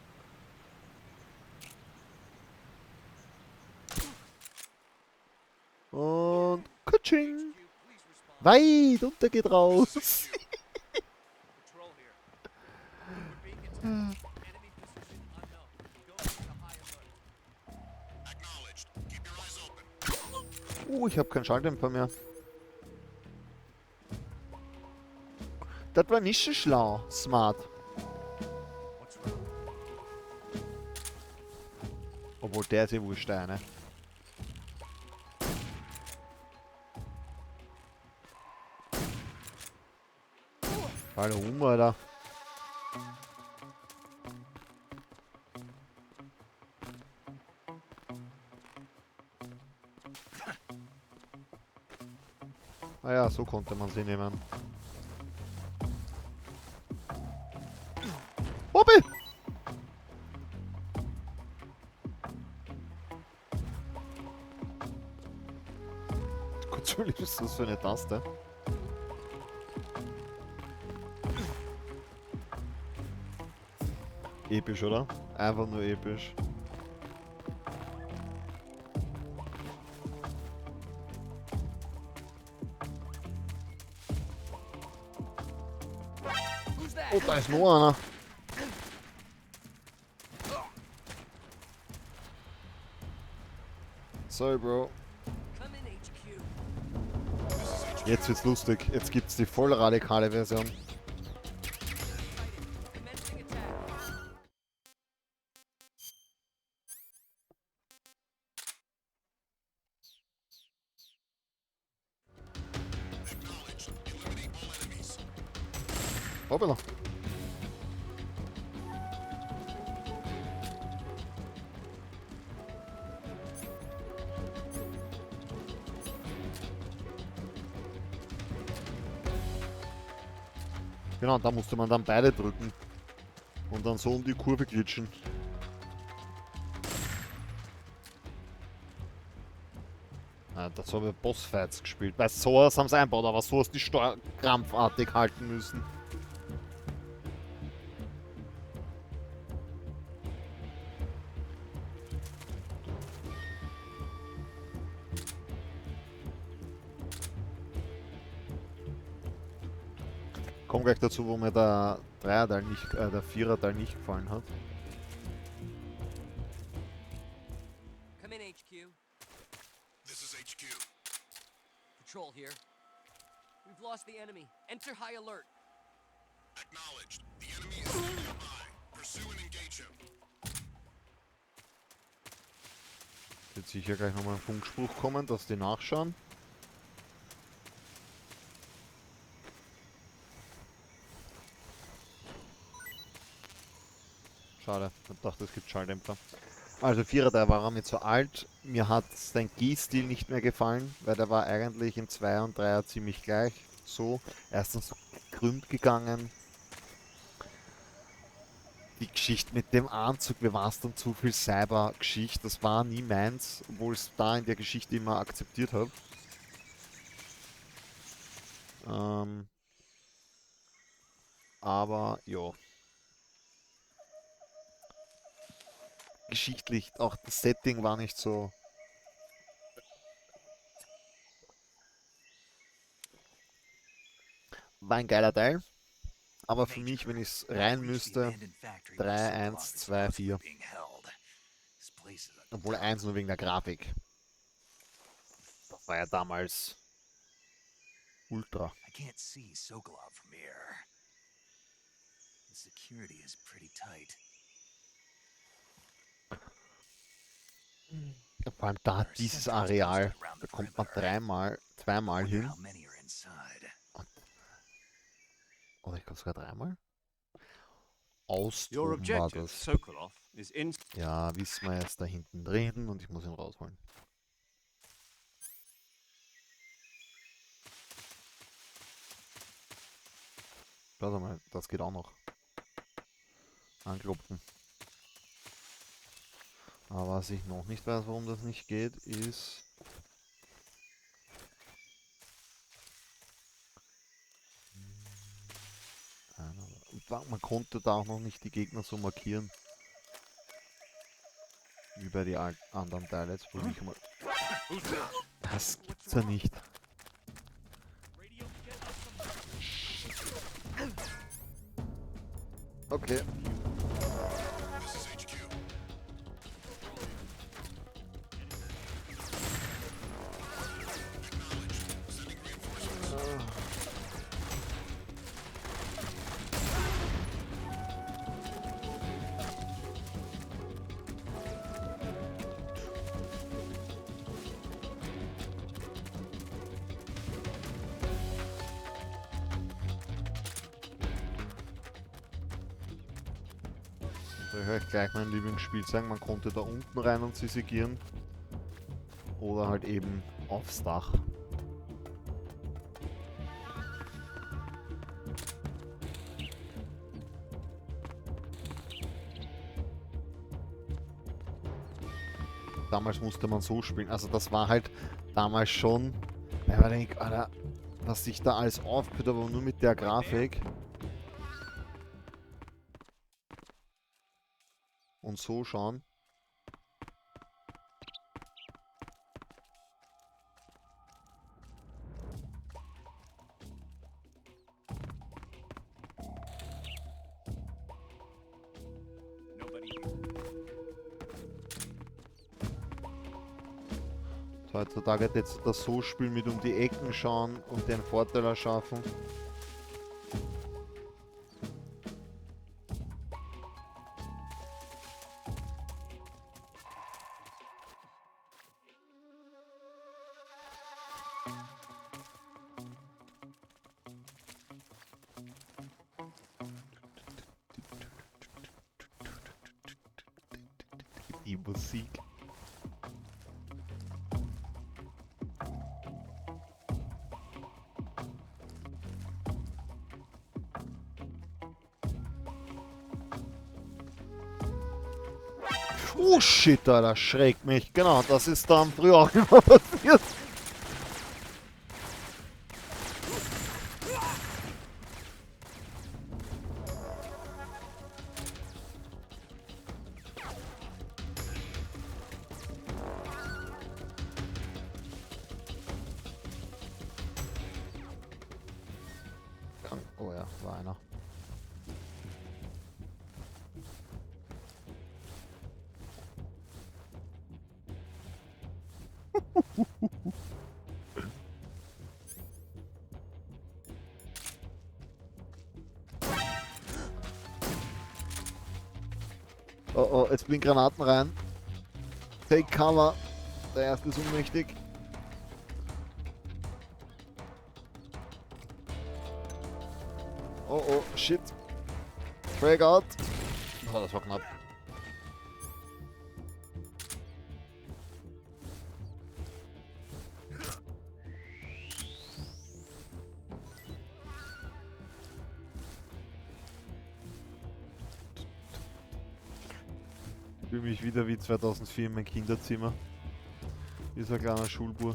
Und Kutsching! Weit unter geht raus! Patrol here. We're being attacked. Enemy position unknown. Go into high alert. Acknowledged. Keep your eyes open. Ich habe keinen Schalldämpfer mehr. Das war nicht so schlau. Smart. What's wrong? Obwohl der ist ja wurscht, der eine. Hallo, Alter. Ah ja, so konnte man sie nehmen. Hobby! ist das für eine Taste? Episch, oder? Einfach nur episch. Oh, da ist noch einer. Sorry, Bro. Jetzt wird's lustig. Jetzt gibt's die voll radikale Version. Hoppala. Genau, da musste man dann beide drücken. Und dann so um die Kurve glitschen. Ah, das habe ich Bossfights gespielt. Bei sowas haben sie einbaut, aber so hast die Steuer krampfartig halten müssen. Komm gleich dazu, wo mir der Dreierteil nicht, der Viererteil nicht gefallen hat. Come in, HQ. This is HQ. Patrol here. We've lost the enemy. Enter high alert. Acknowledged. The enemy is nearby. Pursue and engage him. Wird sicher gleich nochmal ein Funkspruch kommen, dass die nachschauen. Schade, ich dachte, es gibt Schalldämpfer. Also Vierer, der war mir zu alt. Mir hat sein G-Stil nicht mehr gefallen, weil der war eigentlich im 2er und 3er ziemlich gleich. So, erstens gekrümmt gegangen. Die Geschichte mit dem Anzug, mir war es dann zu viel Cyber-Geschichte. Das war nie meins, obwohl ich es da in der Geschichte immer akzeptiert habe. Aber, ja. Geschichtlich, auch das Setting war nicht so. War ein geiler Teil. Aber für mich, wenn ich es rein müsste, 3, 1, 2, 4. Obwohl 1 nur wegen der Grafik. Das war ja damals Ultra. I can't see Sokolov from here. The security is pretty tight. Vor allem da dieses Areal, da kommt man zweimal hin. How many are inside? Oder ich glaube sogar dreimal. Your Austoben war objective, das. Sokolov, is in. Ja, wissen wir jetzt da hinten drin und ich muss ihn rausholen. Schau mal, das geht auch noch. Anklopfen. Aber was ich noch nicht weiß, warum das nicht geht, ist... Man konnte da auch noch nicht die Gegner so markieren. Wie bei den anderen Teilen. Jetzt probiere ich mal. Das gibt's ja nicht. Okay. This is HQ. Acknowledged. Sending reinforcements. Soll ich euch gleich mein Lieblingsspiel sagen? Man konnte da unten rein und sisigieren. Oder halt eben aufs Dach. Damals musste man so spielen. Also das war halt damals schon, Ja, ich denke, Alter, was sich da alles aufbaut, aber nur mit der Grafik. Und so schauen. Heutzutage jetzt das so spielen mit um die Ecken schauen und den Vorteil erschaffen. Die Musik. Oh shit, Alter, schrägt mich. Genau, das ist dann früher auch immer passiert. Oh ja, war einer. Oh oh, jetzt blinken Granaten rein. Take cover. Der erste ist ohnmächtig. Oh oh, shit. Frag out. Oh, das war knapp. Ich fühle mich wieder wie 2004 in mein Kinderzimmer. Wie so ein kleiner Schulbur.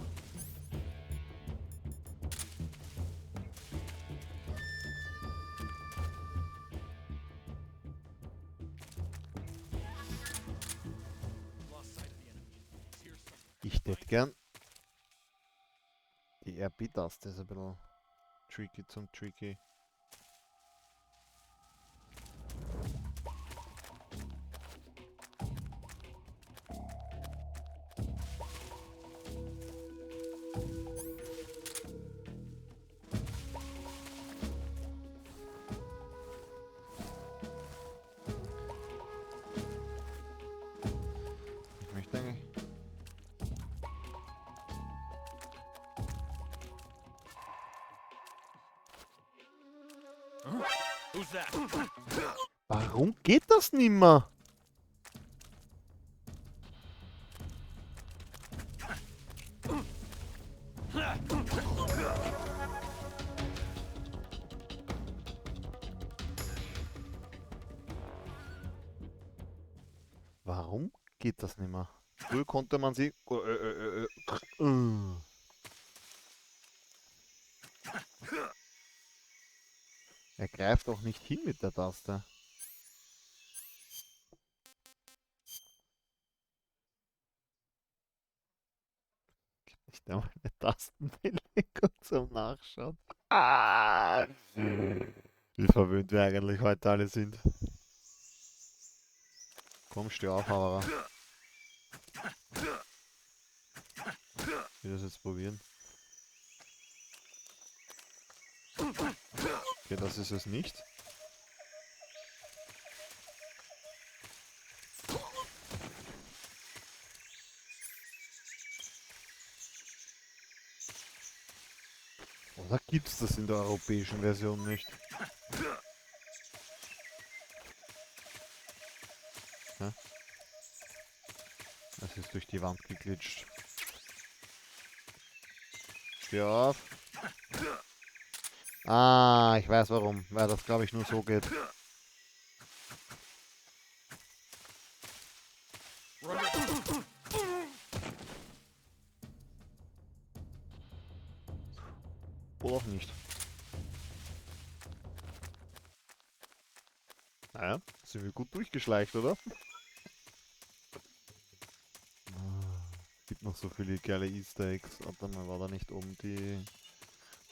Ich hätte gern die RB-Taste, ist ein bisschen tricky zum tricky. Ich möchte eigentlich. Who's that? Warum geht das nimmer? Warum geht das nimmer? Früher konnte man sie. Er greift auch nicht hin mit der Taste. Gibt nicht einmal eine Tastenbelegung zum Nachschauen. Ah! Wie verwöhnt wir eigentlich heute alle sind. Komm, steh auf, Hauerer. Ich will das jetzt probieren. Okay, das ist es nicht. Oder gibt's das in der europäischen Version nicht? Ja? Das ist durch die Wand geglitscht. Steh auf. Ah, ich weiß warum. Weil das, glaube ich, nur so geht. Oder auch nicht. Naja, sind wir gut durchgeschleicht, oder? Gibt noch so viele geile Easter Eggs. Warte mal, war da nicht oben die...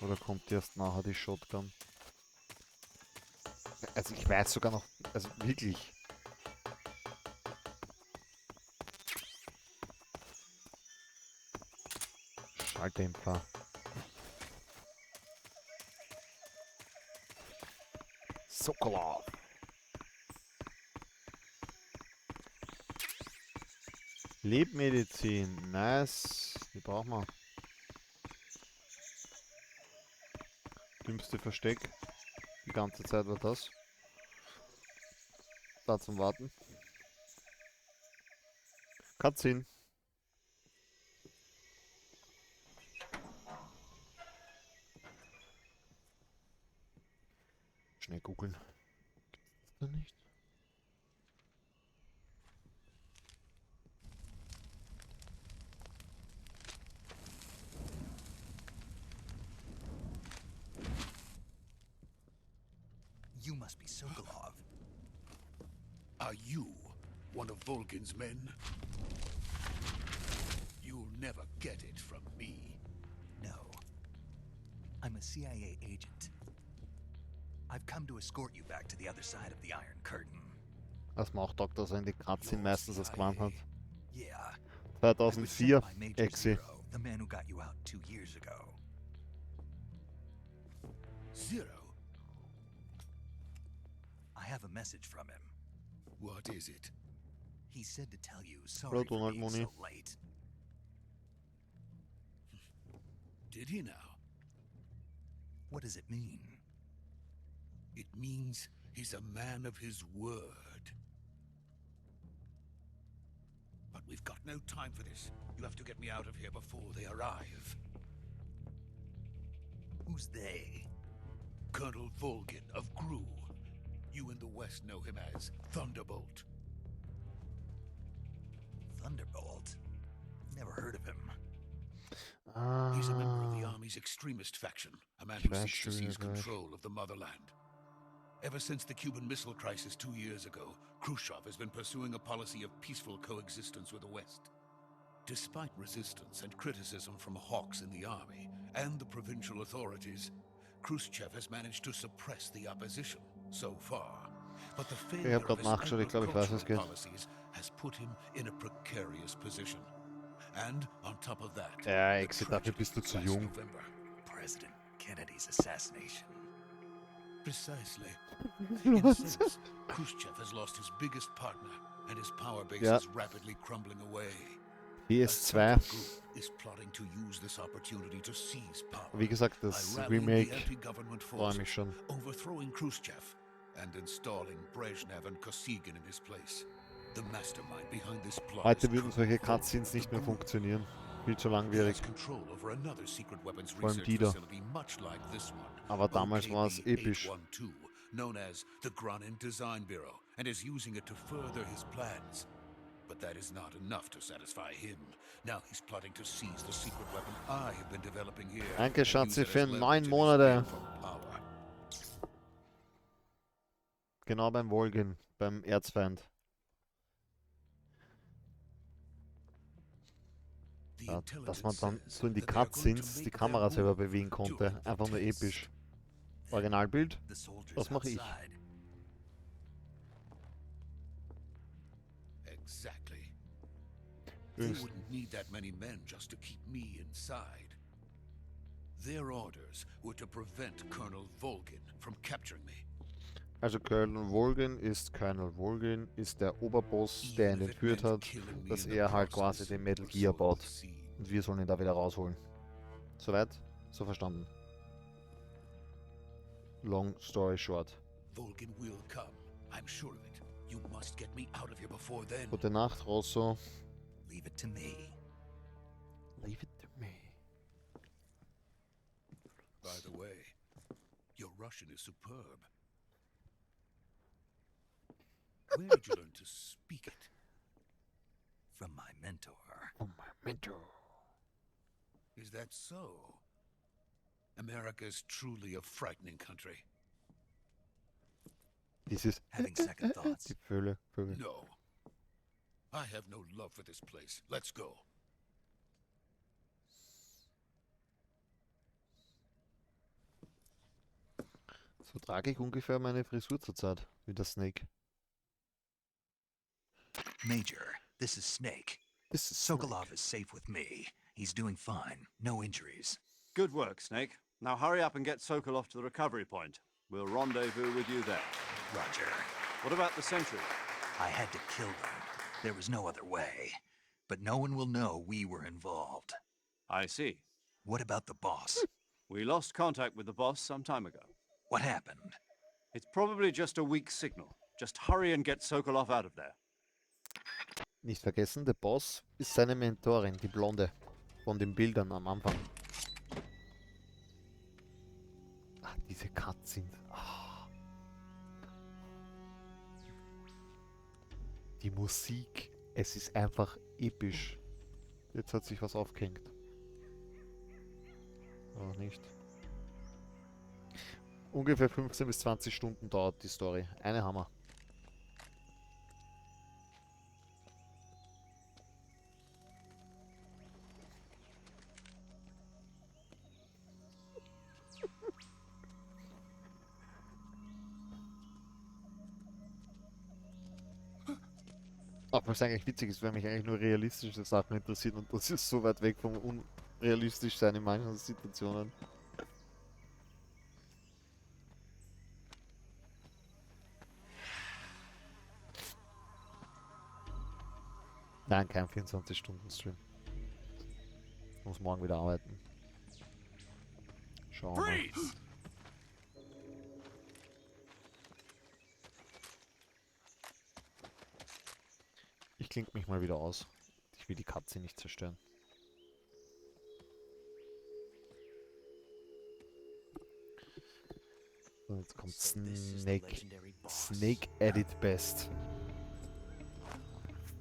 Oder kommt erst nachher die Shotgun? Also ich weiß sogar noch... Also wirklich... Schalldämpfer. Sokolov. Lebmedizin, nice. Die brauchen wir. Dümmste Versteck. Die ganze Zeit war das. Da zum Warten. Cutscene. Schnell googeln. Gibt's das da nicht? You must be Sokolov. Are you one of Volgin's men? You'll never get it from me. No. I'm a CIA agent. I've come to escort you back to the other side of the Iron Curtain. Das macht Dr. so in die Cutscene meistens das gemeint hat. Yeah. 2004, by Major Exi. Zero, the man who got you out 2 years ago. Zero? I have a message from him. What is it? He said to tell you sorry Hello, for Donald being Mooney. so late. Did he now? What does it mean? It means he's a man of his word. But we've got no time for this. You have to get me out of here before they arrive. Who's they? Colonel Volgin of Gru. You in the West know him as Thunderbolt. Thunderbolt? Never heard of him. He's a member of the Ah, Army's extremist faction, a man who Flash seeks to seize Reverse. control of the motherland. Ever since the Cuban Missile Crisis 2 years ago, Khrushchev has been pursuing a policy of peaceful coexistence with the West. Despite resistance and criticism from hawks in the army and the provincial authorities, Khrushchev has managed to suppress the opposition so far. But the failure grad of his nachgeschaut, ich glaube, ich weiß, was agricultural geht. policies has put him in a precarious position. And on top of that, Ja, the Exi, dafür tragedy bist du zu last jung. November. President Kennedy's assassination. Precisely. In a sense, Khrushchev has lost his biggest partner, and his power base Ja. is rapidly crumbling away. A PS2. certain group is plotting to use this opportunity to seize power. Wie gesagt, by das rallying the Remake anti-government freue forces, mich schon. overthrowing Khrushchev, and installing Brezhnev and Kosygin in his place. The mastermind behind this plot Heute is würden Colonel solche Volgin Cutscenes of nicht the mehr Gru. funktionieren. Viel zu He langwierig. has control over another secret weapons Vor allem research die da. facility much like this one. Aber damals war es episch. OKB-812, known as the Granin Design Bureau, and is using it to further his plans. But that is not enough to satisfy him. Now he's plotting to seize the secret weapon I have been developing here. Danke, and Schatzi, use it as für leverage 9 in his Monate. bid for power. Genau beim Volgin, beim Erzfeind. The Ja, dass man intelligence dann says so in die that they are going to Cutscenes die make their Kamera selber move bewegen konnte. during the Einfach nur test. episch. Originalbild? The soldiers Das mache ich. outside. Exactly. They Übrigens, wouldn't need that many men just to keep me inside. Their orders were to prevent Colonel Volgin from capturing me. also Colonel Volgin ist der Oberboss, der ihn Even if it entführt meant hat, killing me dass in the er halt quasi process, den Metal or Gear so it baut. seemed. Und wir sollen ihn da wieder rausholen. Soweit? So verstanden. Long story short. Volgin will come. I'm sure of it. You must get me out of here before then. Gute Nacht, Rosso. Leave it to me. Leave it to me. By the way, your Russian is superb. Where did you learn to speak it? From my mentor. Oh, my mentor. Is that so? America's truly a frightening country. Dieses Having second thoughts. die Vögel. No. I have no love for this place. Let's go. So trage ich ungefähr meine Frisur zurzeit, wie der Snake. Major, this is Snake. Das ist Sokolov is safe with me. He's doing fine. No injuries. Good work, Snake. Now hurry up and get Sokolov to the recovery point. We'll rendezvous with you there. Roger. What about the sentry? I had to kill them. There was no other way. But no one will know we were involved. I see. What about the boss? We lost contact with the boss some time ago. What happened? It's probably just a weak signal. Just hurry and get Sokolov out of there. Nicht vergessen, der Boss ist seine Mentorin, die Blonde. Von den Bildern am Anfang. Ah, diese Cutscenes. Ah. Die Musik. Es ist einfach episch. Jetzt hat sich was aufgehängt. Auch nicht. Ungefähr 15 bis 20 Stunden dauert die Story. Eine Hammer. Auch was eigentlich witzig ist, weil mich eigentlich nur realistische Sachen interessieren und das ist so weit weg vom unrealistisch sein in manchen Situationen. Nein, kein 24-Stunden-Stream. Muss morgen wieder arbeiten. Schauen wir mal. Ich klinge mich mal wieder aus. Ich will die Katze nicht zerstören. So, jetzt kommt Snake Edit Best.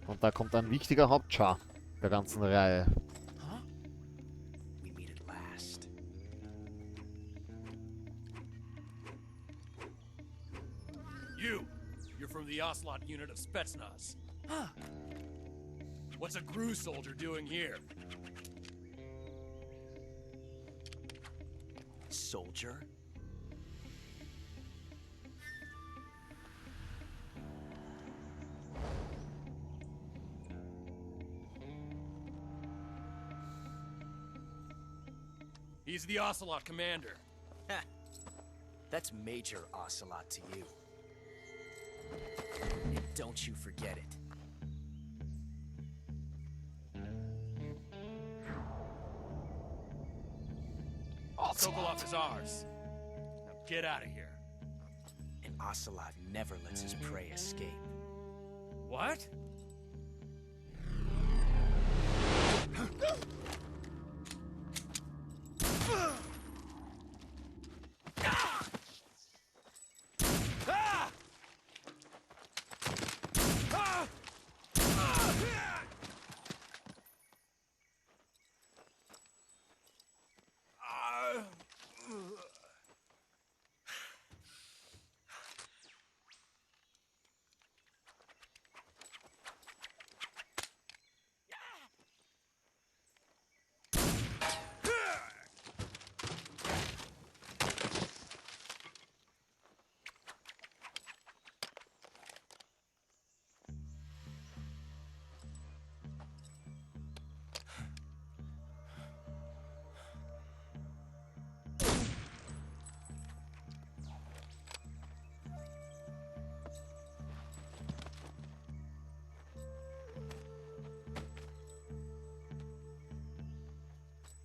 Und da kommt ein wichtiger Hauptchar der ganzen Reihe. We meet at last. You're from the Ocelot unit of Spetsnaz. Huh. What's a Goose soldier doing here? Soldier? He's the Ocelot commander. Ha! That's Major Ocelot to you. And don't you forget it. Sokolov is ours. Now get out of here. And Ocelot never lets his prey escape. What?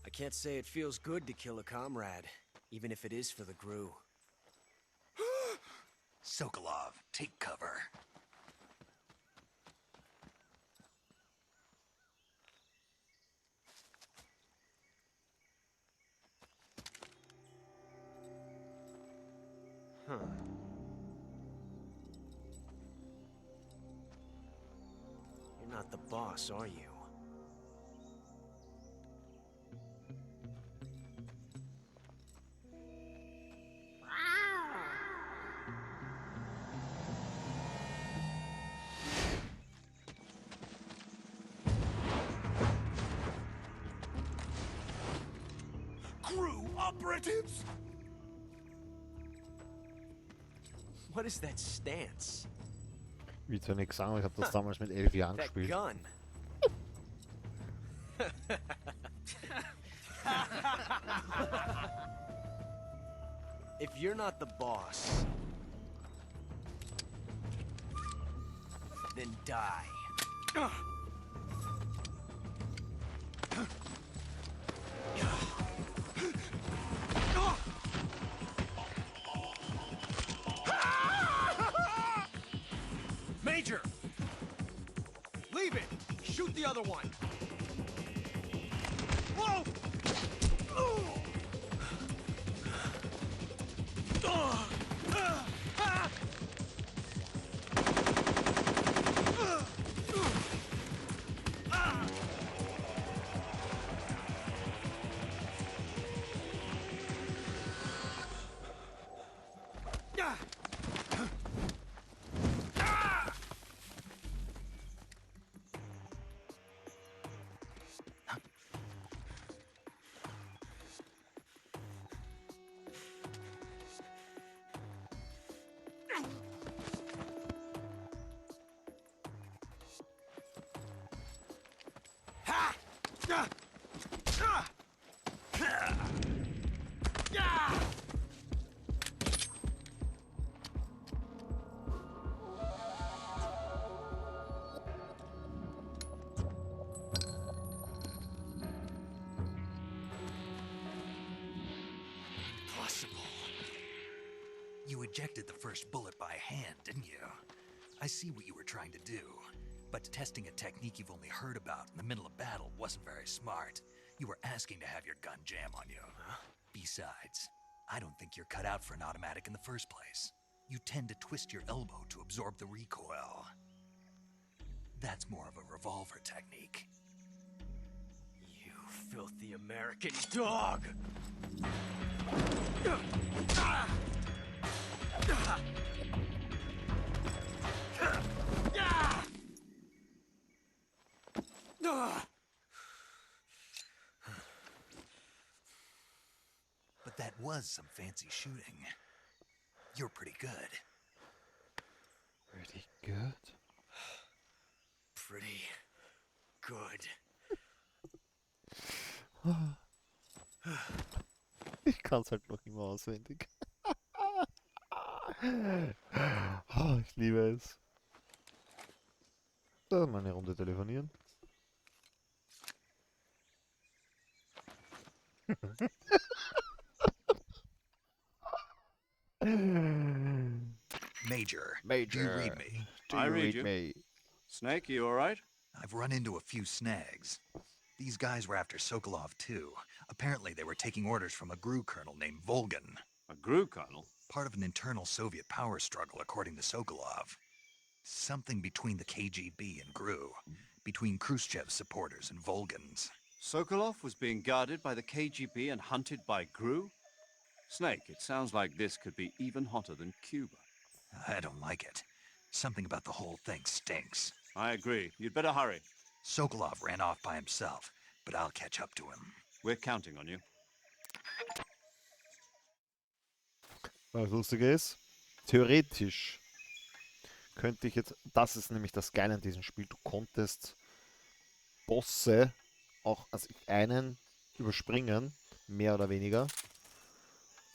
I can't say it feels good to kill a comrade, even if it is for the GRU. Sokolov, take cover. Huh. You're not the boss, are you? operatives! What is that stance? Wie soll ich sagen, ich habe das damals mit 11 Jahren That gespielt. gun. If you're not the boss, then die. Major! Leave it! Shoot the other one! Whoa! You ejected the first bullet by hand, didn't you? I see what you were trying to do. But testing a technique you've only heard about in the middle of battle wasn't very smart. You were asking to have your gun jam on you. Besides, I don't think you're cut out for an automatic in the first place. You tend to twist your elbow to absorb the recoil. That's more of a revolver technique. You filthy American dog! But that was some fancy shooting. You're pretty good. Pretty good? Pretty good. Ich kann es halt noch immer auswendig. Oh, ich liebe es. So, mal eine Runde telefonieren. Major, Major, do you read me? Do I you read read you. me? Snake, you alright? I've run into a few snags. These guys were after Sokolov too. Apparently they were taking orders from a GRU colonel named Volgan. A GRU colonel? Part of an internal Soviet power struggle, according to Sokolov. Something between the KGB and GRU. Between Khrushchev's supporters and Volgan's. Sokolov was being guarded by the KGB and hunted by GRU? Snake, it sounds like this could be even hotter than Cuba. I don't like it. Something about the whole thing stinks. I agree. You'd better hurry. Sokolov ran off by himself, but I'll catch up to him. We're counting on you. Was Lustige ist, theoretisch könnte ich jetzt, das ist nämlich das Geile an diesem Spiel, du konntest Bosse auch als einen überspringen, mehr oder weniger,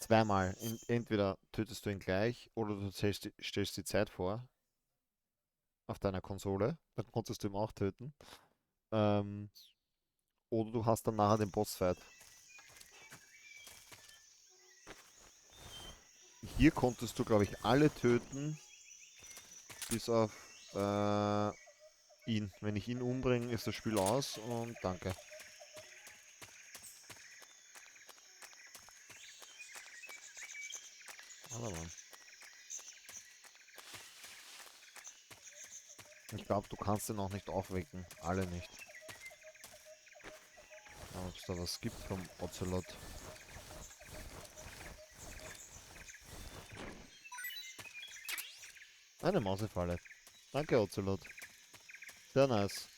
zweimal. Entweder tötest du ihn gleich oder du stellst die Zeit vor auf deiner Konsole, dann konntest du ihn auch töten. Oder du hast dann nachher den Bossfight. Hier konntest du, glaube ich, alle töten, bis auf ihn. Wenn ich ihn umbringe, ist das Spiel aus und danke. Aber Mann. Ich glaube, du kannst den auch nicht aufwecken. Alle nicht. Ob es da was gibt vom Ocelot. Eine Mausefalle. Danke, Ocelot. Sehr nice.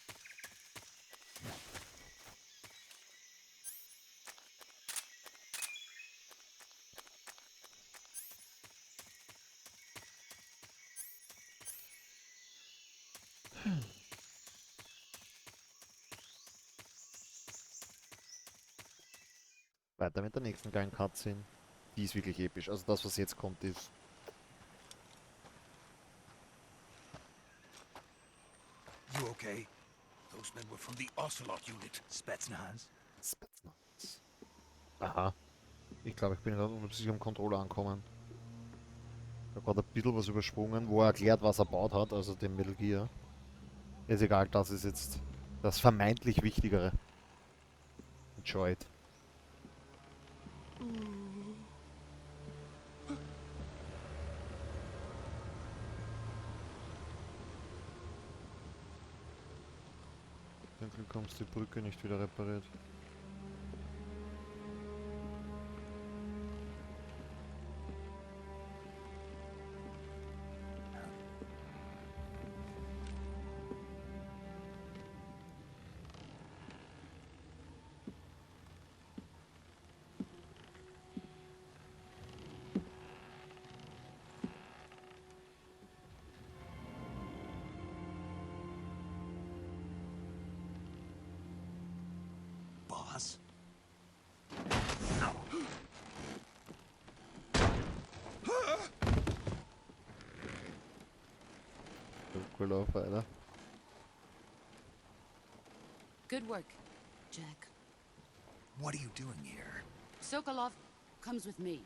Weiter mit der nächsten geilen Cutscene. Die ist wirklich episch. Also das, was jetzt kommt, ist... You okay? Those men were from the Ocelot unit. Spetsnaz? Spetsnaz. Aha. Ich glaube, ich bin gerade unter sich am Controller angekommen. Ich habe gerade ein bisschen was übersprungen, wo er erklärt, was er baut hat, also den Metal Gear. Ist egal, das ist jetzt das vermeintlich Wichtigere. Enjoy it. Dann bekommst du die Brücke nicht wieder repariert. Boss? Cool auf, Alter. Good work, Jack. What are you doing here? Sokolov comes with me.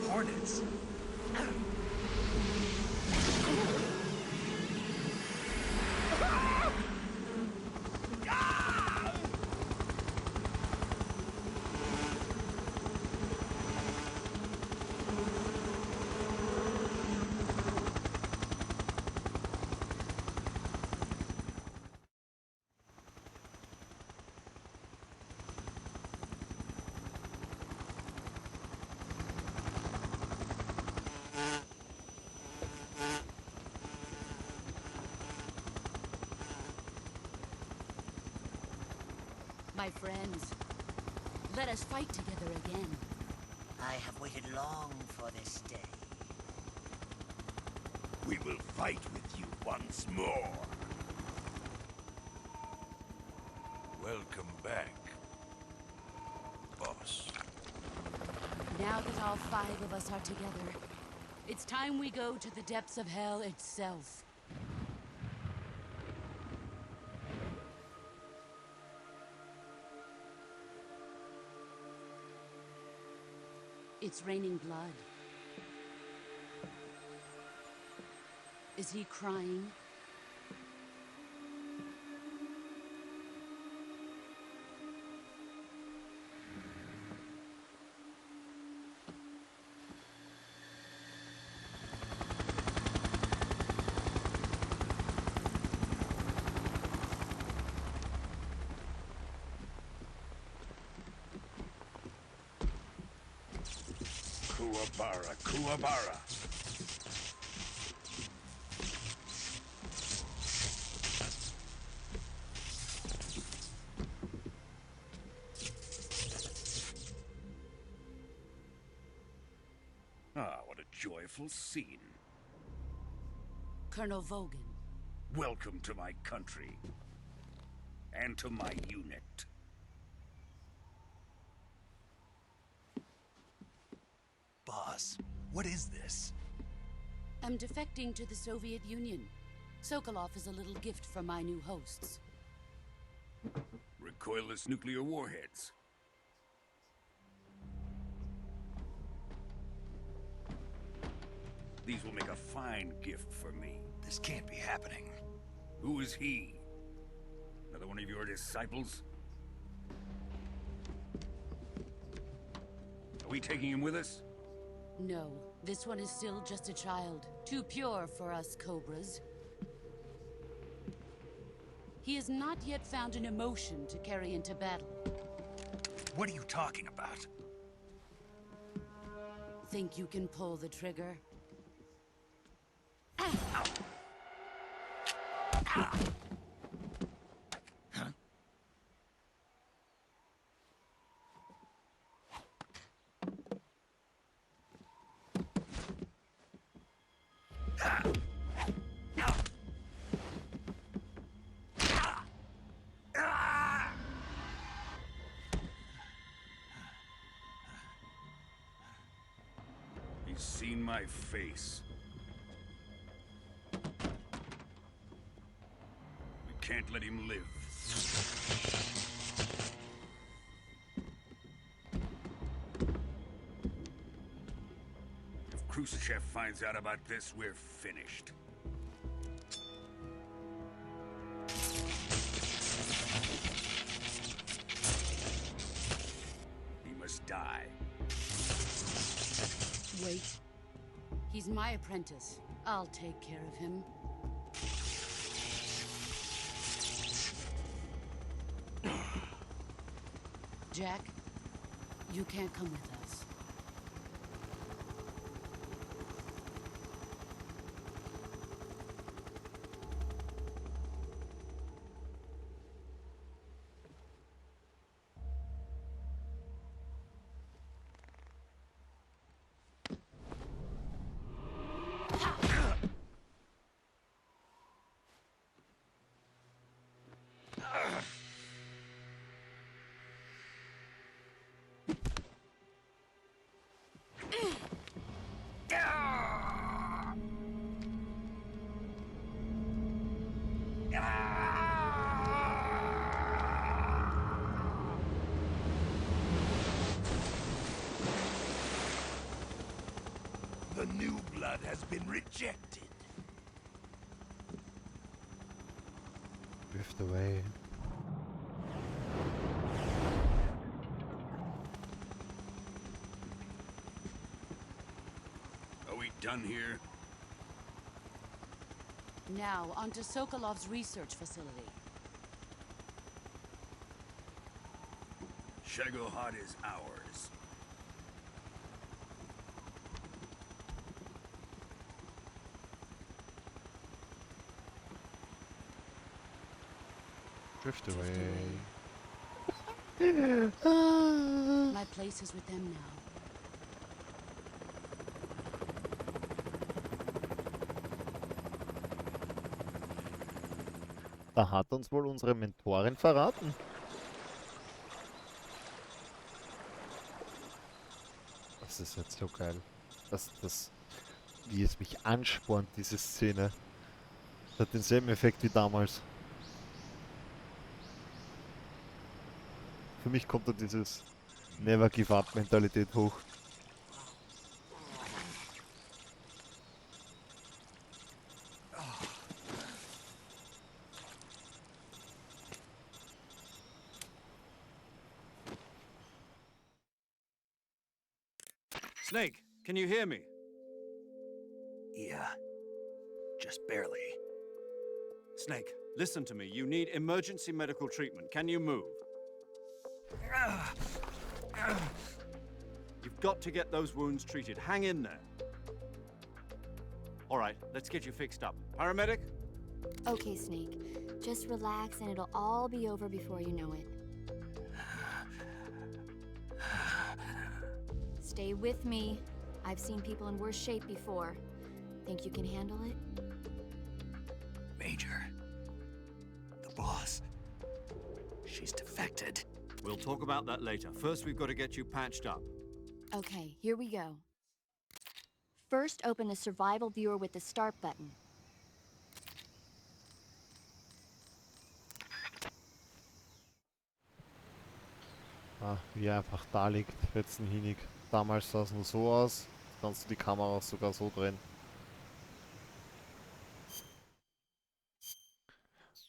Hornets? My friends, let us fight together again. I have waited long for this day. We will fight with you once more. Welcome back, boss. Now that all 5 of us are together, it's time we go to the depths of hell itself. It's raining blood. Is he crying? Kuwabara, Kuwabara. Ah, what a joyful scene. Colonel Vogan. Welcome to my country. And to my unit. Boss, what is this? I'm defecting to the Soviet Union. Sokolov is a little gift from my new hosts. Recoilless nuclear warheads. These will make a fine gift for me. This can't be happening. Who is he? Another one of your disciples? Are we taking him with us? No, this one is still just a child. Too pure for us Cobras. He has not yet found an emotion to carry into battle. What are you talking about? Think you can pull the trigger? He's seen my face. We can't let him live. If Khrushchev finds out about this, we're finished. He must die. Wait. He's my apprentice. I'll take care of him. Jack, you can't come with us. The new blood has been rejected. Drift away. Are we done here? Now, onto Sokolov's research facility. Shagohod is ours. Drift away. My place is with them now. Da hat uns wohl unsere Mentorin verraten. Das ist jetzt so geil. Wie es mich anspornt, diese Szene. Das hat denselben Effekt wie damals. Für mich kommt da dieses Never Give Up Mentalität hoch. Snake, can you hear me? Yeah. Just barely. Snake, listen to me. You need emergency medical treatment. Can you move? You've got to get those wounds treated. Hang in there. All right, let's get you fixed up. Paramedic? Okay, Snake. Just relax and it'll all be over before you know it. Stay with me. I've seen people in worse shape before. Think you can handle it? Major. The boss. She's defected. We'll talk about that later. First, we've got to get you patched up. Okay, here we go. First, open the survival viewer with the start button. Ah, wie er einfach da liegt, letzten Hinig. Damals sah es nur so aus. Jetzt kannst du die Kamera auch sogar so drehen.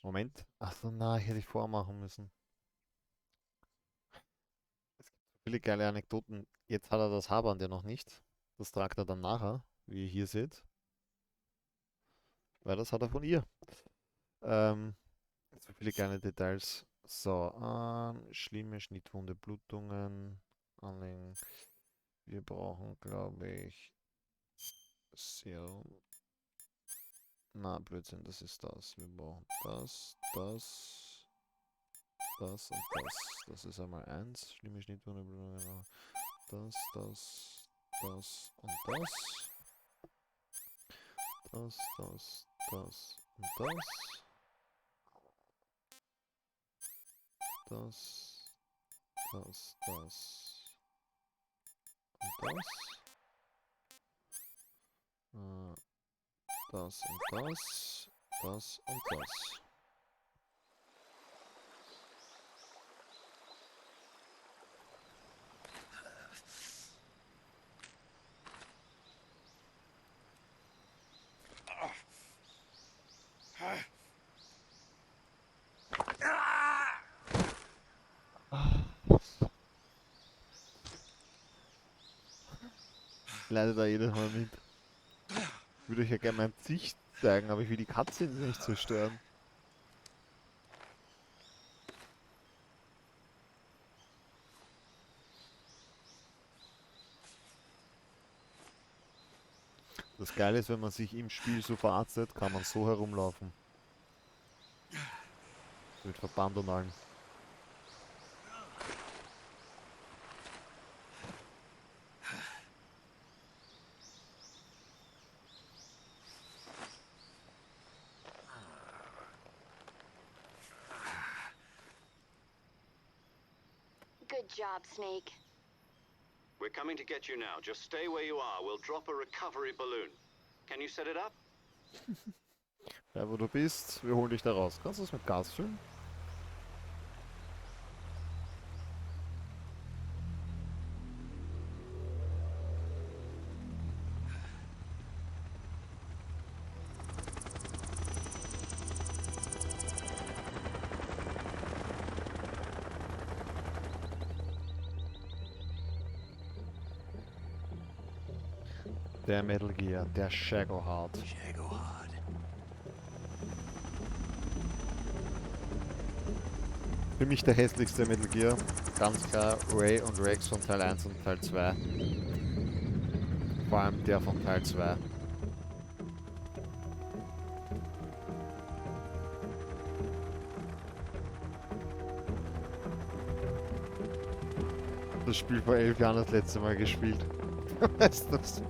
Moment. Achso, na, hätte ich vormachen müssen. Es gibt so viele geile Anekdoten. Jetzt hat er das Haarband ja noch nicht. Das tragt er dann nachher, wie ihr hier seht. Weil das hat er von ihr. So viele kleine Details. So, schlimme Schnittwunde, Blutungen, anlegen. Wir brauchen, glaube ich, Serum. Na, Blödsinn, das ist das. Wir brauchen das, das, das und das. Das ist einmal 1. Schlimme Schnittwunde, genau. Das, das, das und das. Das, das, das und das. Das, das, das und das. Das und das. Das und das. Ich leide da jedes Mal mit. Ich würde euch ja gerne mein Gesicht zeigen, aber ich will die Cutscenes nicht zerstören. Das Geile ist, wenn man sich im Spiel so verarztet, kann man so herumlaufen. Mit Verband und allem. Good job, Snake. We're coming to get you now. Just stay where you are. We'll drop a recovery balloon. Can you set it up? Ja, wo du bist, wir holen dich da raus. Kannst du es mit Gas füllen? Der Metal Gear, der Shagohard. Für mich der hässlichste Metal Gear. Ganz klar Ray und Rex von Teil 1 und Teil 2. Vor allem der von Teil 2. Das Spiel vor 11 Jahren das letzte Mal gespielt. Weißt du das?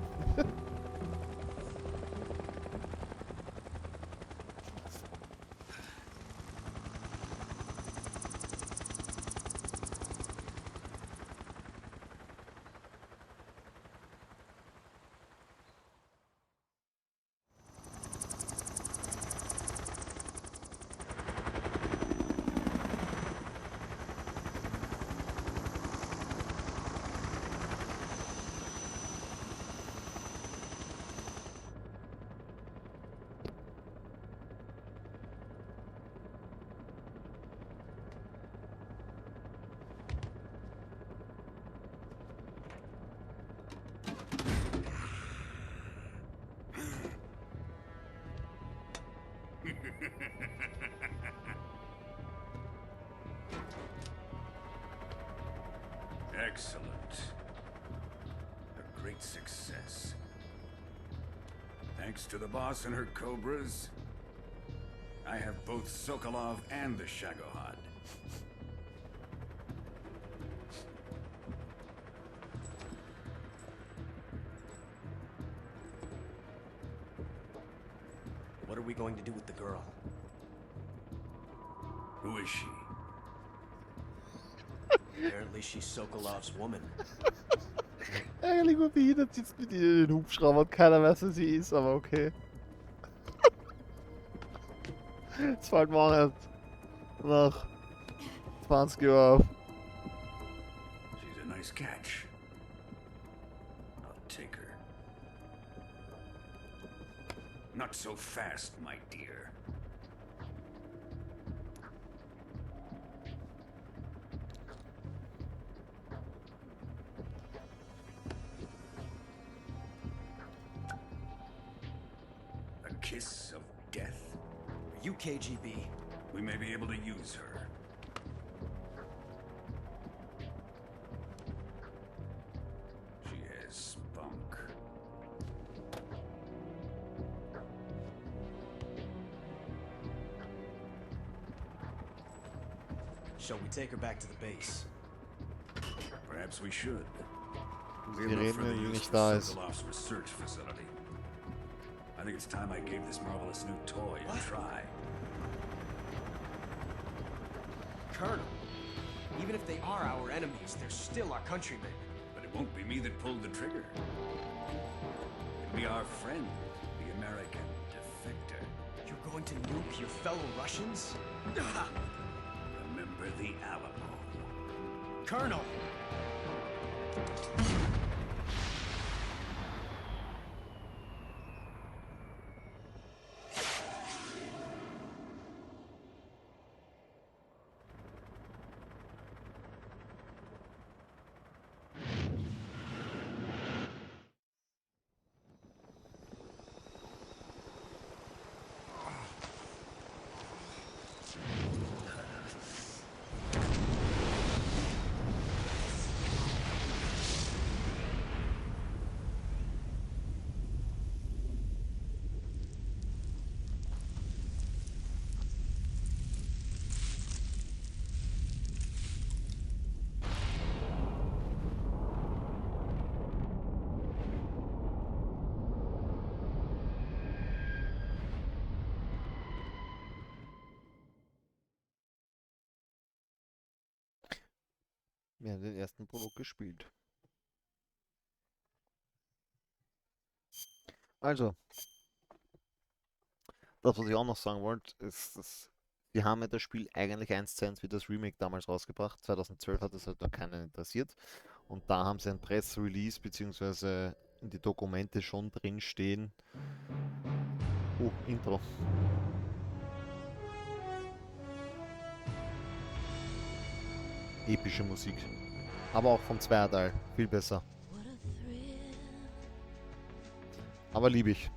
Excellent. A great success. Thanks to the boss and her cobras, I have both Sokolov and the Shagohod. What are we going to do with the girl? Who is she? Apparently she's Sokolov's woman. Eigentlich nur behindert sitzt mit ihr in den Hubschrauber und keiner weiß, wer sie ist, aber okay. Das fällt mir auch nicht nach 20 Jahren auf. She's a nice catch. I'll take her. Not so fast, my dear. A kiss of death. Are you KGB? We may be able to use her. She has spunk. Shall we take her back to the base? Perhaps we should. Die reden, wenn die nicht da ist. Sokolov's research facility. I think it's time I gave this marvelous new toy a try. Colonel, even if they are our enemies, they're still our countrymen. But it won't be me that pulled the trigger. It'll be our friend, the American defector. You're going to nuke your fellow Russians? Remember the Alamo. Colonel! Wir haben den ersten Prolog gespielt. Also, das, was ich auch noch sagen wollte, ist, dass wir haben ja das Spiel eigentlich 1:1 wie das Remake damals rausgebracht. 2012 hat es halt noch keinen interessiert. Und da haben sie ein Press-Release bzw. in die Dokumente schon drin stehen. Oh, Intro. Epische Musik. Aber auch vom Zweierteil. Viel besser. Aber liebe ich.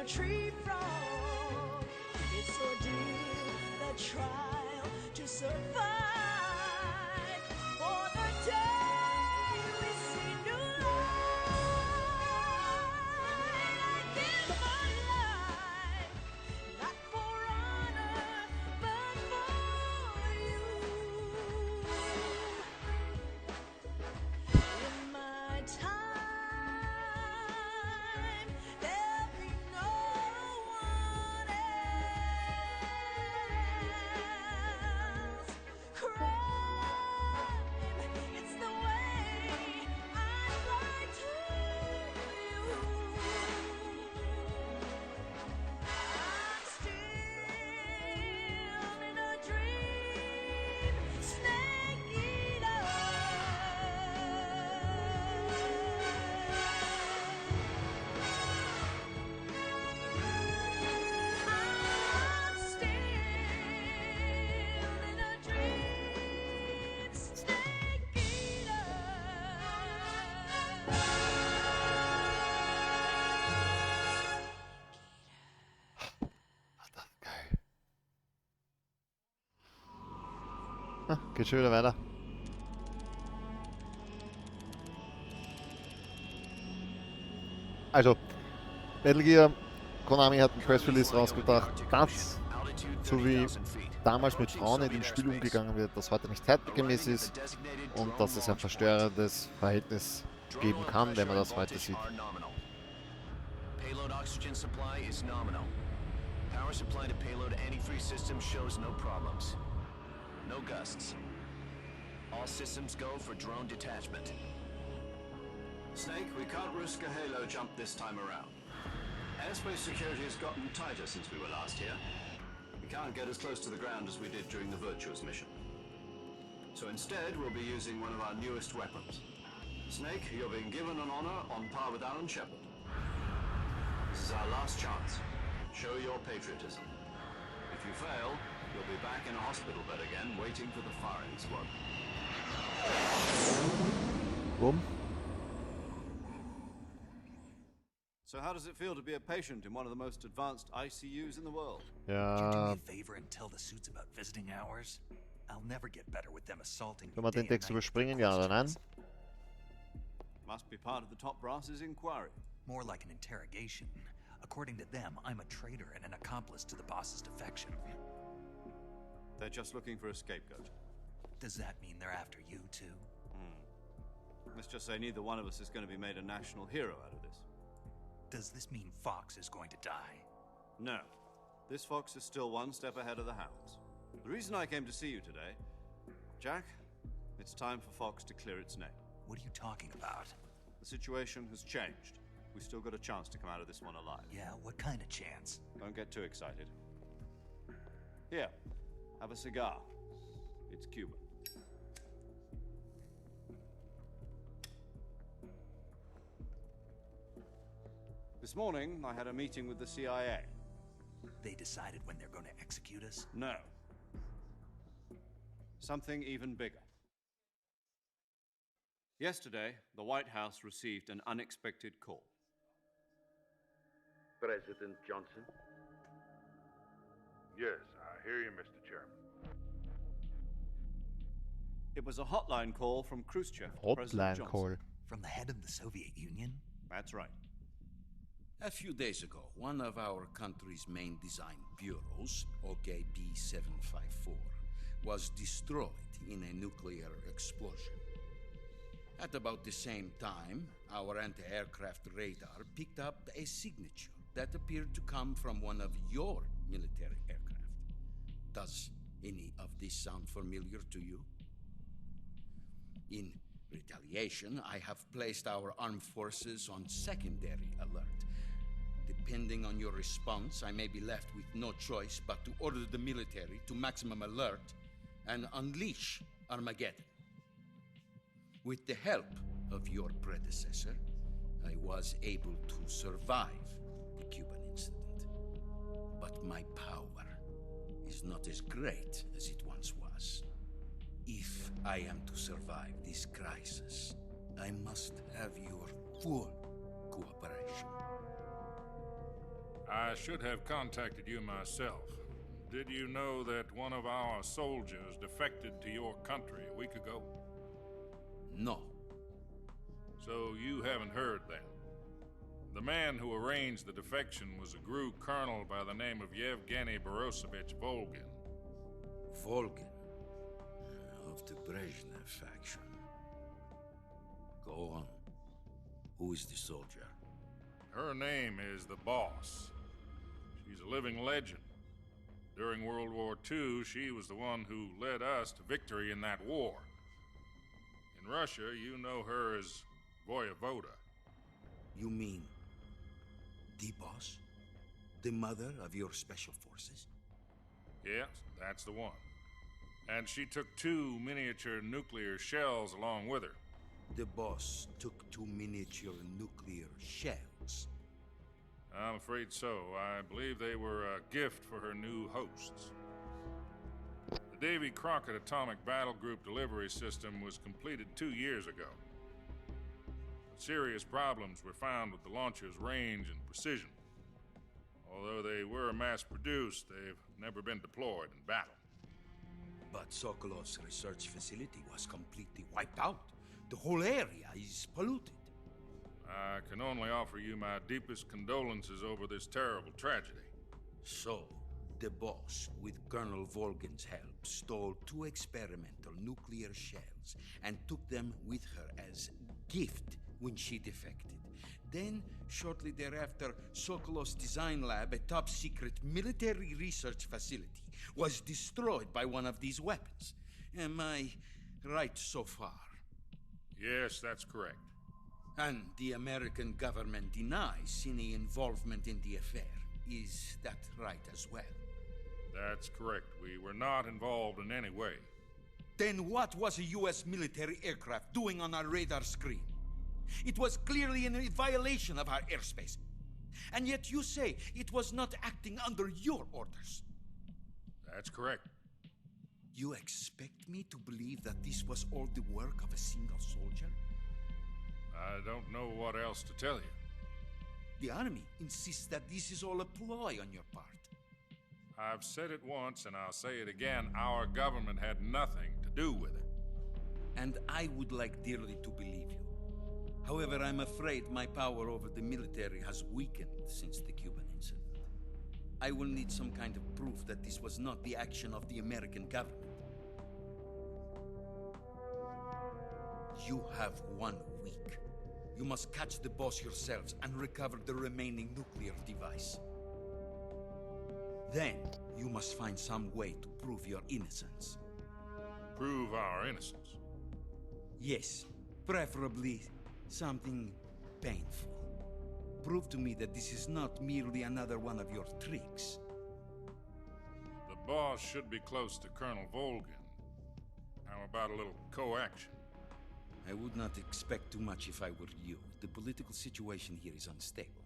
a tree frog. It's ordeal, the trial to survive. For the day we see new light. I give my life, not for honor, but for you. In my time, there'll be no one else. Crime, it's the way I fly to you. I'm still in a dream, snake eater. I'm still in a dream, snake eater. Geil. Geht schon wieder weiter. Also, Metal Gear, Konami hat ein Press Release rausgebracht, das so wie damals mit Frauen in dem Spiel umgegangen wird, das heute nicht zeitgemäß ist und dass es ein verstörendes Verhältnis geben kann, wenn man das heute sieht. Payload oxygen supply is nominal. Power supply to payload antifreeze system shows no problems. No gusts. All systems go for drone detachment. Snake, we can't risk a Halo jump this time around. Airspace security has gotten tighter since we were last here. We can't get as close to the ground as we did during the Virtuous mission. So instead, we'll be using one of our newest weapons. Snake, you're being given an honor on par with Alan Shepard. This is our last chance. Show your patriotism. If you fail, you'll be back in a hospital bed again, waiting for the firing squad. Boom. So how does it feel to be a patient in one of the most advanced ICUs in the world? Could you do Ja, me a favor and tell the suits about visiting hours? I'll never get better with them assaulting können me wir day den and Text night with their überspringen, ja oder nein? questions. Must be part of the top brass's inquiry. More like an interrogation. According to them, I'm a traitor and an accomplice to the boss's defection. They're just looking for a scapegoat. Does that mean they're after you too? Let's just say neither one of us is going to be made a national hero out of this. Does this mean Fox is going to die? No. This fox is still one step ahead of the hounds. The reason I came to see you today, Jack, it's time for Fox to clear its name. What are you talking about? The situation has changed. We've still got a chance to come out of this one alive. Yeah, what kind of chance? Don't get too excited. Here, have a cigar. It's Cuban. This morning, I had a meeting with the CIA. They decided when they're going to execute us? No. Something even bigger. Yesterday, the White House received an unexpected call. President Johnson? Yes, I hear you, Mr. Chairman. It was a hotline call from Khrushchev. Hotline call. From the head of the Soviet Union? That's right. A few days ago, one of our country's main design bureaus, OKB 754, was destroyed in a nuclear explosion. At about the same time, our anti-aircraft radar picked up a signature that appeared to come from one of your military aircraft. Does any of this sound familiar to you? In retaliation, I have placed our armed forces on secondary alert. Depending on your response, I may be left with no choice but to order the military to maximum alert and unleash Armageddon. With the help of your predecessor, I was able to survive the Cuban incident. But my power is not as great as it once was. If I am to survive this crisis, I must have your full cooperation. I should have contacted you myself. Did you know that one of our soldiers defected to your country a week ago? No. So you haven't heard then. The man who arranged the defection was a GRU colonel by the name of Yevgeny Borosovich Volgin. Volgin? Of the Brezhnev faction. Go on. Who is the soldier? Her name is the Boss. She's a living legend. During World War II, she was the one who led us to victory in that war. In Russia, you know her as Voyevoda. You mean the Boss? The mother of your special forces? Yes, that's the one. And she took 2 miniature nuclear shells along with her. The Boss took 2 miniature nuclear shells? I'm afraid so. I believe they were a gift for her new hosts. The Davy Crockett Atomic Battle Group delivery system was completed 2 years ago. But serious problems were found with the launcher's range and precision. Although they were mass-produced, they've never been deployed in battle. But Sokolov's research facility was completely wiped out. The whole area is polluted. I can only offer you my deepest condolences over this terrible tragedy. So, The boss, with Colonel Volgin's help, stole 2 experimental nuclear shells and took them with her as gift when she defected. Then, shortly thereafter, Sokolov's design lab, a top-secret military research facility, was destroyed by one of these weapons. Am I right so far? Yes, that's correct. And the American government denies any involvement in the affair. Is that right as well? That's correct. We were not involved in any way. Then what was a U.S. military aircraft doing on our radar screen? It was clearly in a violation of our airspace. And yet you say it was not acting under your orders. That's correct. You expect me to believe that this was all the work of a single soldier? I don't know what else to tell you. The Army insists that this is all a ploy on your part. I've said it once, and I'll say it again. Our government had nothing to do with it. And I would like dearly to believe you. However, I'm afraid my power over the military has weakened since the Cuban incident. I will need some kind of proof that this was not the action of the American government. You have 1 week. You must catch the boss yourselves and recover the remaining nuclear device. Then, you must find some way to prove your innocence. Prove our innocence? Yes, preferably something painful. Prove to me that this is not merely another one of your tricks. The boss should be close to Colonel Volgin. How about a little co-action? I would not expect too much if I were you. The political situation here is unstable.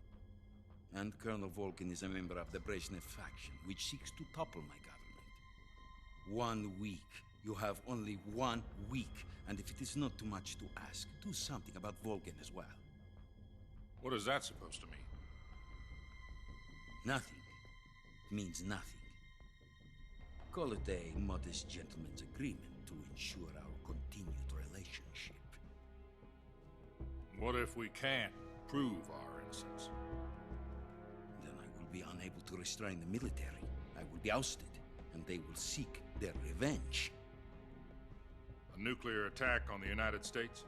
And Colonel Volgin is a member of the Brezhnev faction, which seeks to topple my government. 1 week. You have only 1 week. And if it is not too much to ask, do something about Volgin as well. What is that supposed to mean? Nothing. Means nothing. Call it a modest gentleman's agreement to ensure our continued relationship. What if we can't prove our innocence? Then I will be unable to restrain the military. I will be ousted, and they will seek their revenge. A nuclear attack on the United States?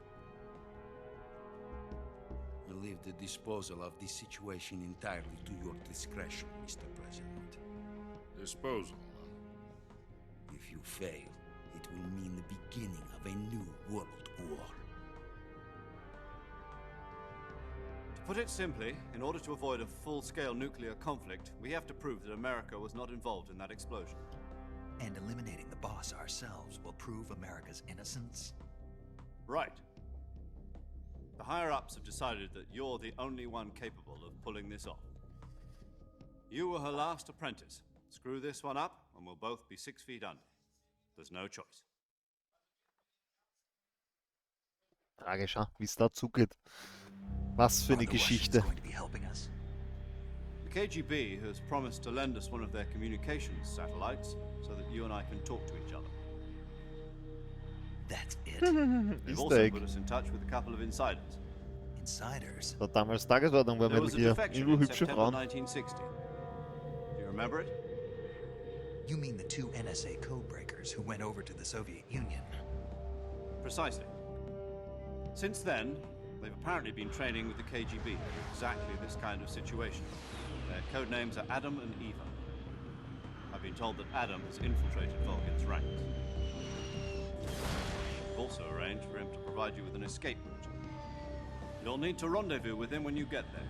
I leave the disposal of this situation entirely to your discretion, Mr. President. Disposal? If you fail, it will mean the beginning of a new world war. To put it simply, in order to avoid a full-scale nuclear conflict, we have to prove that America was not involved in that explosion. And eliminating the boss ourselves will prove America's innocence? Right. The higher-ups have decided that you're the only one capable of pulling this off. You were her last apprentice. Screw this one up, and we'll both be 6 feet under. There's no choice. Tragisch, wie es da zugeht. Was für eine Geschichte. The KGB has promised to lend us one of their communications satellites so that you and I can talk to each other. That's it? They've also put us in touch with a couple of insiders. Insiders? So, damals Tagesordnung war There mit was a hier defection nur in hübsche September Frauen. 1960. Do you remember it? You mean the 2 NSA codebreakers who went over to the Soviet Union? Precisely. Since then, they've apparently been training with the KGB for exactly this kind of situation. Their code names are Adam and Eva. I've been told that Adam has infiltrated Volgin's ranks. I've also arranged for him to provide you with an escape route. You'll need to rendezvous with him when you get there.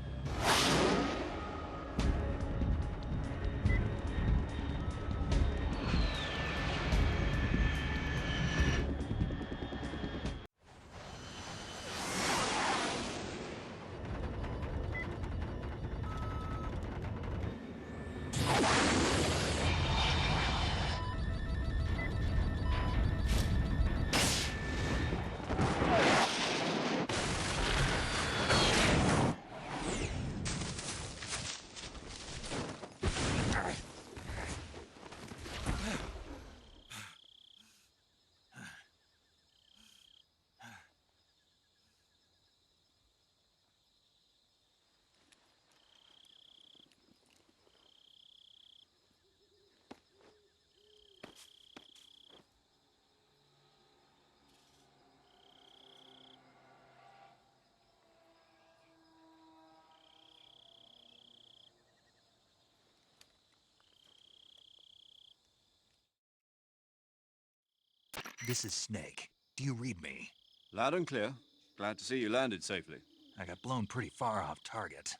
This is Snake. Do you read me? Loud and clear. Glad to see you landed safely. I got blown pretty far off target.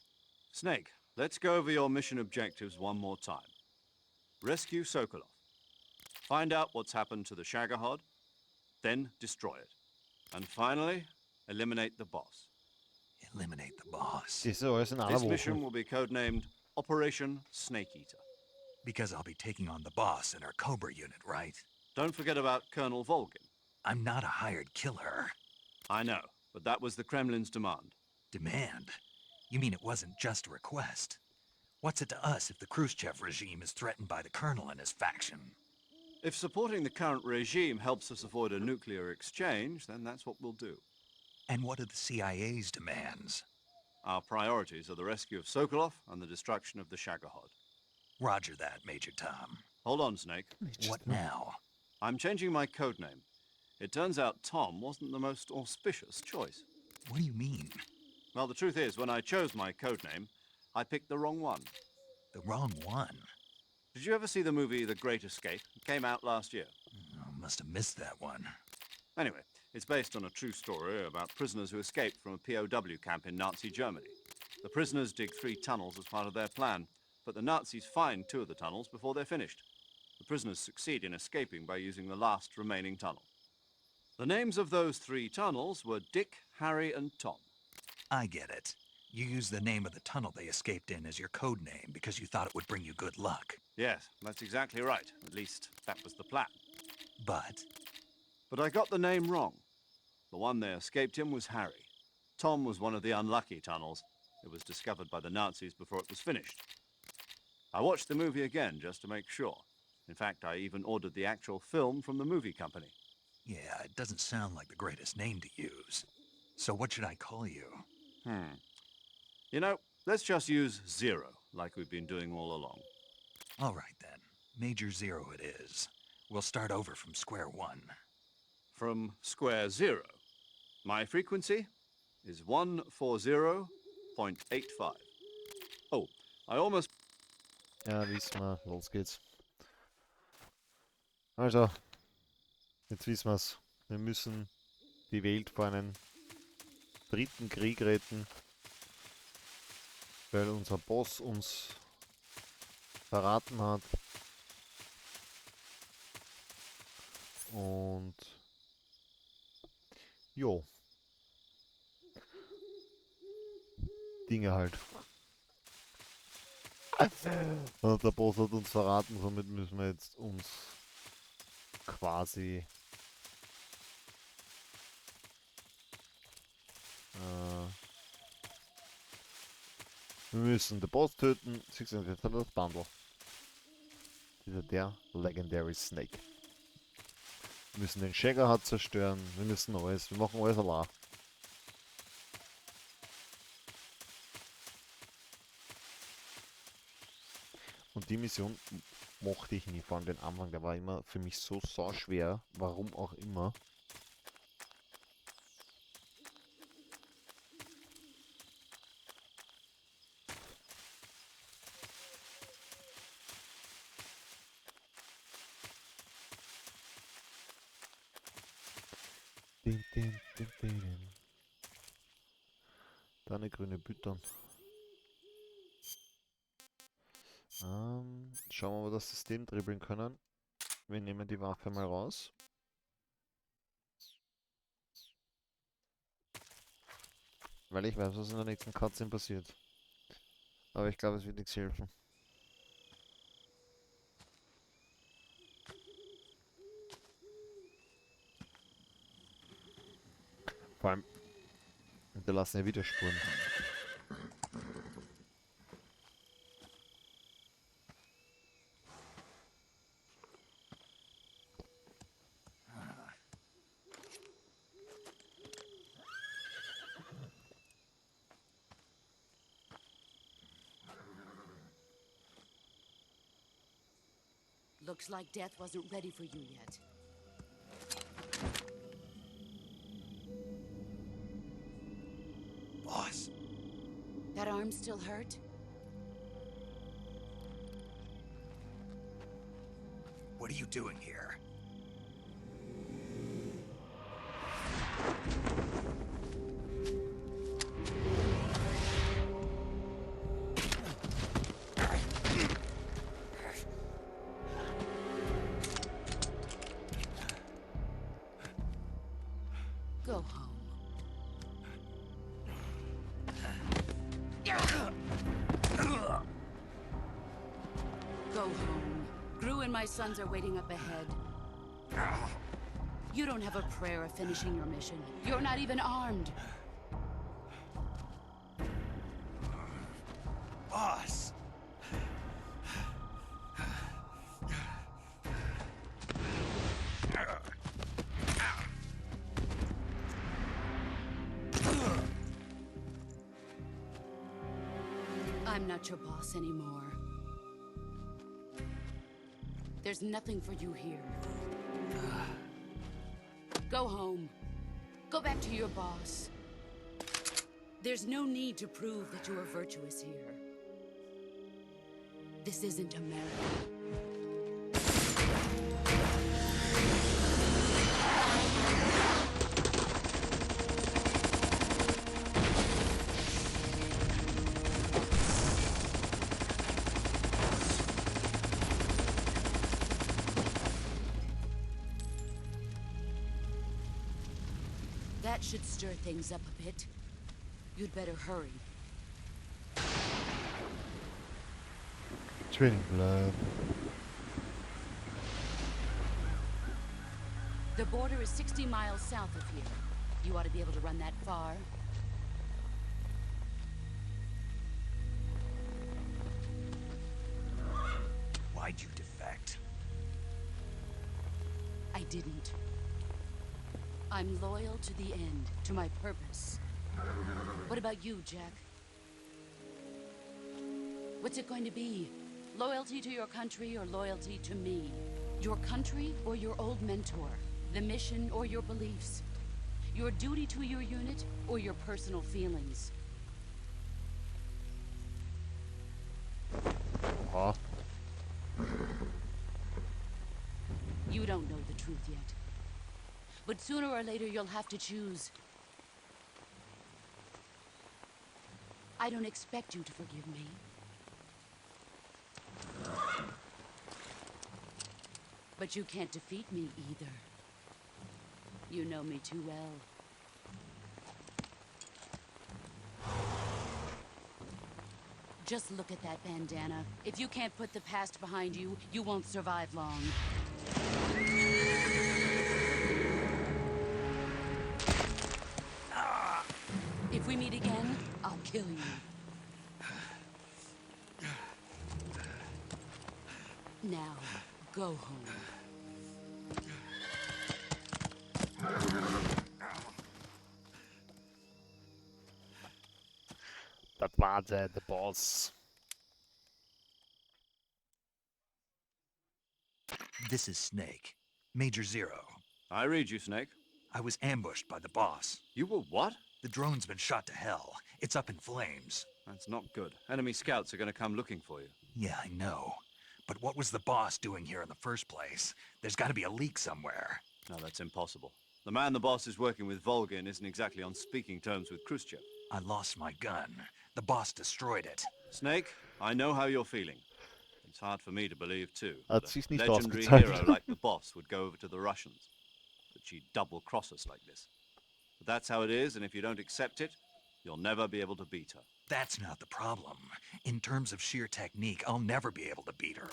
Snake, let's go over your mission objectives one more time. Rescue Sokolov. Find out what's happened to the Shagohod, then destroy it. And finally, eliminate the boss. Eliminate the boss. This mission will be codenamed Operation Snake Eater. Because I'll be taking on the boss in our Cobra unit, right? Don't forget about Colonel Volgin. I'm not a hired killer. I know, but that was the Kremlin's demand. Demand? You mean it wasn't just a request? What's it to us if the Khrushchev regime is threatened by the Colonel and his faction? If supporting the current regime helps us avoid a nuclear exchange, then that's what we'll do. And what are the CIA's demands? Our priorities are the rescue of Sokolov and the destruction of the Shagohod. Roger that, Major Tom. Hold on, Snake. What now? I'm changing my codename. It turns out Tom wasn't the most auspicious choice. What do you mean? Well, the truth is, when I chose my codename, I picked the wrong one. The wrong one? Did you ever see the movie The Great Escape? It came out last year. Oh, must have missed that one. Anyway, it's based on a true story about prisoners who escaped from a POW camp in Nazi Germany. The prisoners dig 3 tunnels as part of their plan, but the Nazis find 2 of the tunnels before they're finished. The prisoners succeed in escaping by using the last remaining tunnel. The names of those 3 tunnels were Dick, Harry, and Tom. I get it. You used the name of the tunnel they escaped in as your code name because you thought it would bring you good luck. Yes, that's exactly right. At least, that was the plan. But I got the name wrong. The one they escaped in was Harry. Tom was one of the unlucky tunnels. It was discovered by the Nazis before it was finished. I watched the movie again just to make sure. In fact, I even ordered the actual film from the movie company. yeah, it doesn't sound like the greatest name to use. So what should I call you? You know, let's just use Zero, like we've been doing all along. All right, then. Major Zero it is. We'll start over from square one. From square zero. My frequency is 140.85. Oh, I almost... Ja, wissen wir. Los geht's. Also, jetzt wissen wir's. Wir müssen die Welt vor einen dritten Krieg retten, weil unser Boss uns verraten hat. Und jo. Dinge halt. Und der Boss hat uns verraten, somit müssen wir jetzt uns quasi wir müssen den Boss töten. Siehst du, jetzt hat er das Bundle. Der Legendary Snake. Wir müssen den Shaggerhut zerstören. Wir müssen alles. Wir machen alles allein. Und die Mission mochte ich nie, vor allem den Anfang. Der war immer für mich so schwer. Warum auch immer. Da eine grüne Büttern. Schauen wir, ob wir das System dribbeln können. Wir nehmen die Waffe mal raus. Weil ich weiß, was in der nächsten Cutscene passiert. Aber ich glaube, es wird nichts helfen. Vor allem hinterlassen ja wieder Spuren. Looks like death wasn't ready for you yet. Boss. That arm still hurt? What are you doing here? and my sons are waiting up ahead. You don't have a prayer of finishing your mission. You're not even armed. Boss! I'm not your boss anymore. There's nothing for you here. Go home. Go back to your boss. There's no need to prove that you are virtuous here. This isn't America. That should stir things up a bit. You'd better hurry. Training blood. The border is 60 miles south of here. You ought to be able to run that far. Why'd you defect? I didn't. I'm loyal to the end, to my purpose. What about you, Jack? What's it going to be? Loyalty to your country or loyalty to me? Your country or your old mentor? The mission or your beliefs? Your duty to your unit or your personal feelings? Huh? You don't know the truth yet. But sooner or later you'll have to choose. I don't expect you to forgive me. But you can't defeat me either. You know me too well. Just look at that bandana. If you can't put the past behind you, you won't survive long. If we meet again, I'll kill you. Now, go home. Dat war der Boss. This is Snake. Major Zero. I read you, Snake. I was ambushed by the boss. You were what? The drone's been shot to hell. It's up in flames. That's not good. Enemy scouts are going to come looking for you. Yeah, I know. But what was the boss doing here in the first place? There's got to be a leak somewhere. No, that's impossible. The man the boss is working with, Volgin, isn't exactly on speaking terms with Khrushchev. I lost my gun. The boss destroyed it. Snake, I know how you're feeling. It's hard for me to believe, too. Hat that sie's a nicht legendary ausgezahlt. hero like the boss would go over to the Russians. That she'd double-cross us like this. But that's how it is, and if you don't accept it, you'll never be able to beat her. That's not the problem. In terms of sheer technique, I'll never be able to beat her.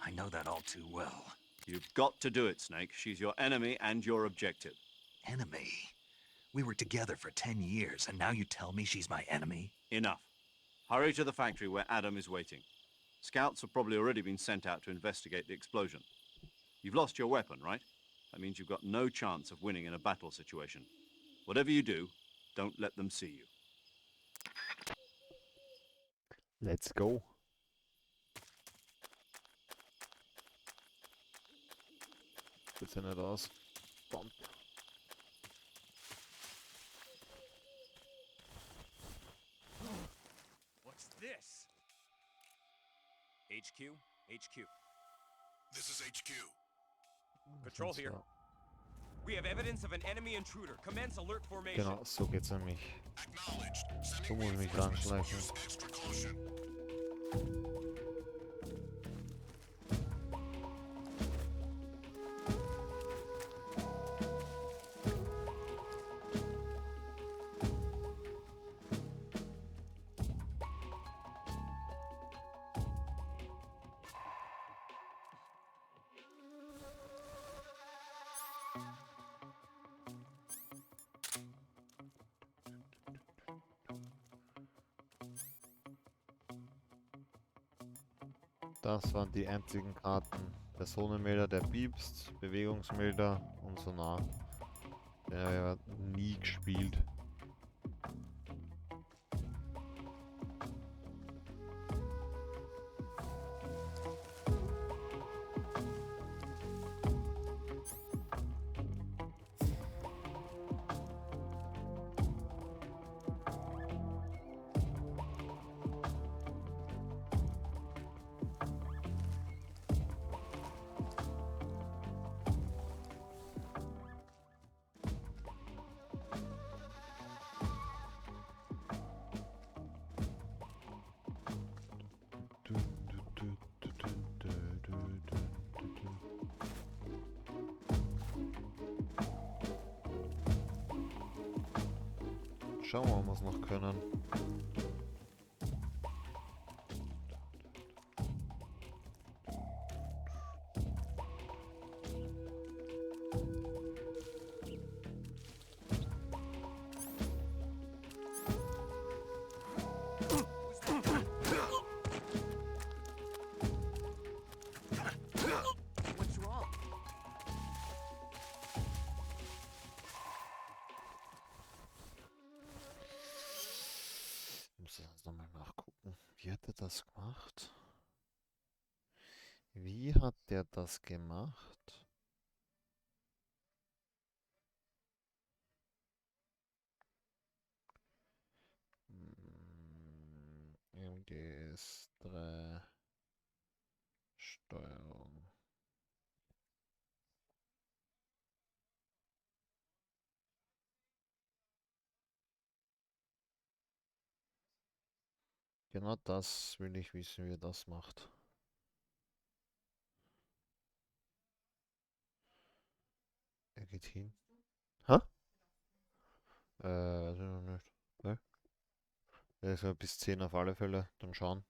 I know that all too well. You've got to do it, Snake. She's your enemy and your objective. Enemy? We were together for 10 years, and now you tell me she's my enemy? Enough. Hurry to the factory where Adam is waiting. Scouts have probably already been sent out to investigate the explosion. You've lost your weapon, right? That means you've got no chance of winning in a battle situation. Whatever you do, don't let them see you. Let's go. Das sieht nicht aus. Verdammt. What's this? HQ? HQ. This is HQ. Patrol here. So. We have evidence of an enemy intruder. Commence alert formation. Genau, so geht's nämlich. So muss ich mich ranschleichen. Das waren die einzigen Karten. Personenmelder, der piepst, Bewegungsmelder und Sonar. Den habe ich aber nie gespielt. Schauen wir mal, was wir noch können. What's wrong? Ich muss jetzt nochmal nachgucken. Wie hat er das gemacht? Wie hat der das gemacht? MGS3 Steuerung. Genau das will ich wissen, wie er das macht. Er geht hin. Hä? Weiß ich noch nicht. Ne? Also bis 10 auf alle Fälle, dann schauen.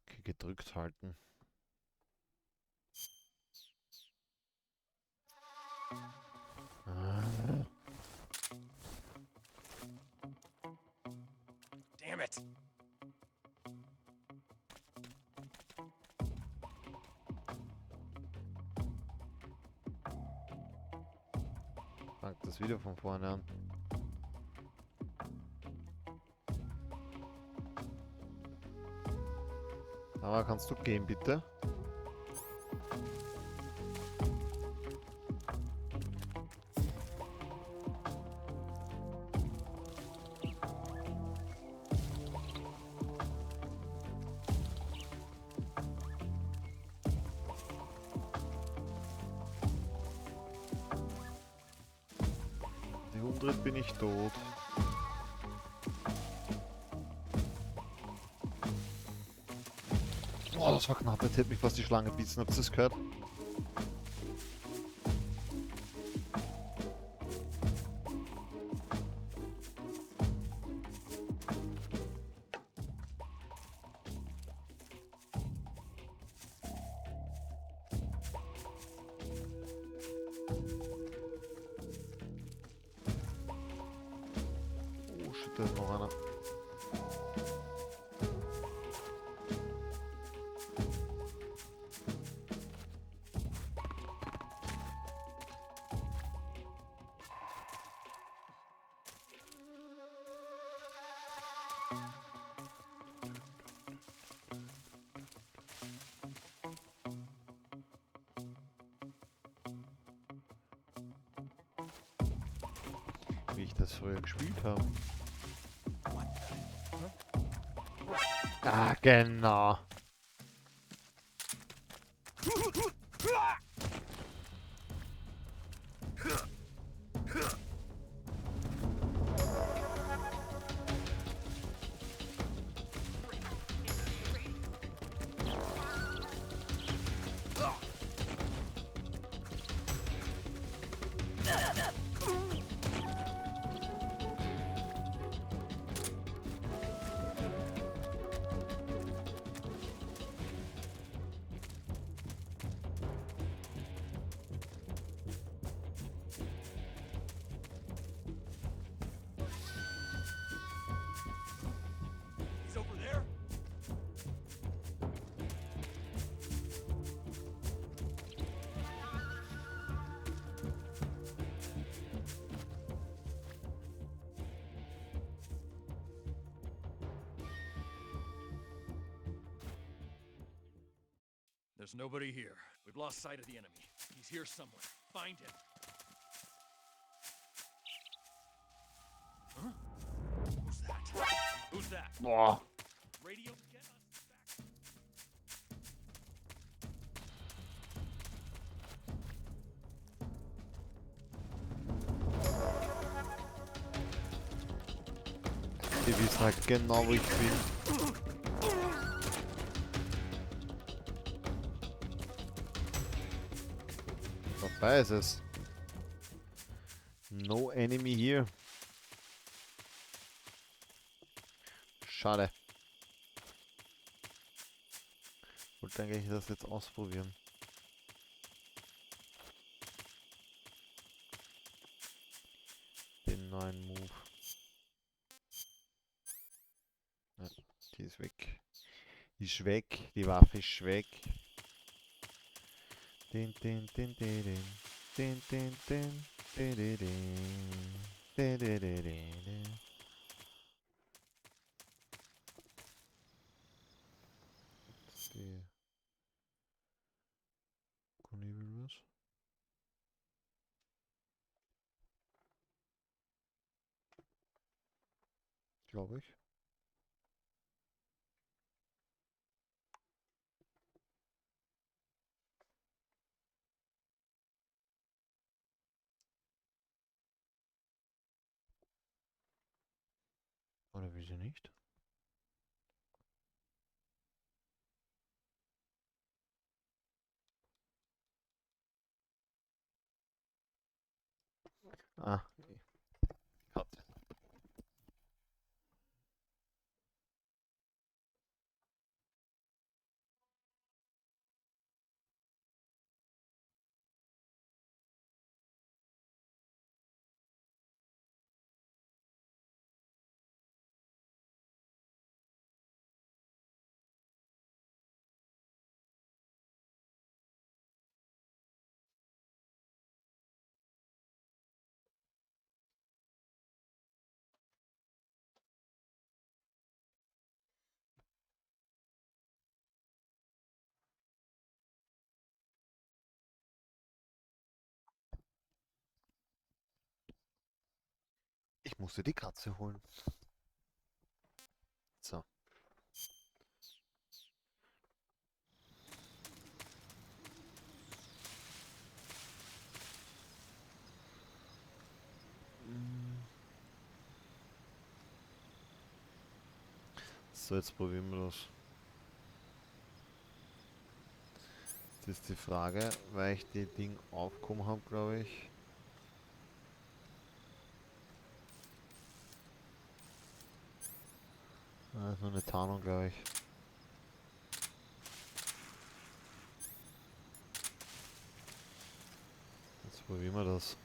Okay, gedrückt halten. Ah. Damn it! Fangt das Video von vorne an. Aber kannst du gehen, bitte? Die 100 bin ich tot. Boah, das war knapp. Jetzt hätte mich fast die Schlange bissen. Habt ihr das gehört? Oh shit, da ist noch einer. Wie ich das früher gespielt habe. Ah, genau. There's nobody here. We've lost sight of the enemy. He's here somewhere. Find him. Huh? Who's that? Who's that? Boah. Radio, get us back. Die wissen halt genau, wo ich bin. Vorbei ist es. No enemy here. Schade. Wollte eigentlich das jetzt ausprobieren. Den neuen Move. Ja, die ist weg. Die ist weg. Die Waffe ist weg. Den, den, den, den, den. Den, den, den. Den, den, den. Den, den, den, den. Die Conny will was? Glaube ich. Oder will sie nicht? Ah, hat. Ich musste die Katze holen. So. So, jetzt probieren wir das. Das ist die Frage, weil ich die Ding aufgehoben habe, glaube ich. Das ist nur eine Tarnung, glaube ich. Jetzt probieren wir das.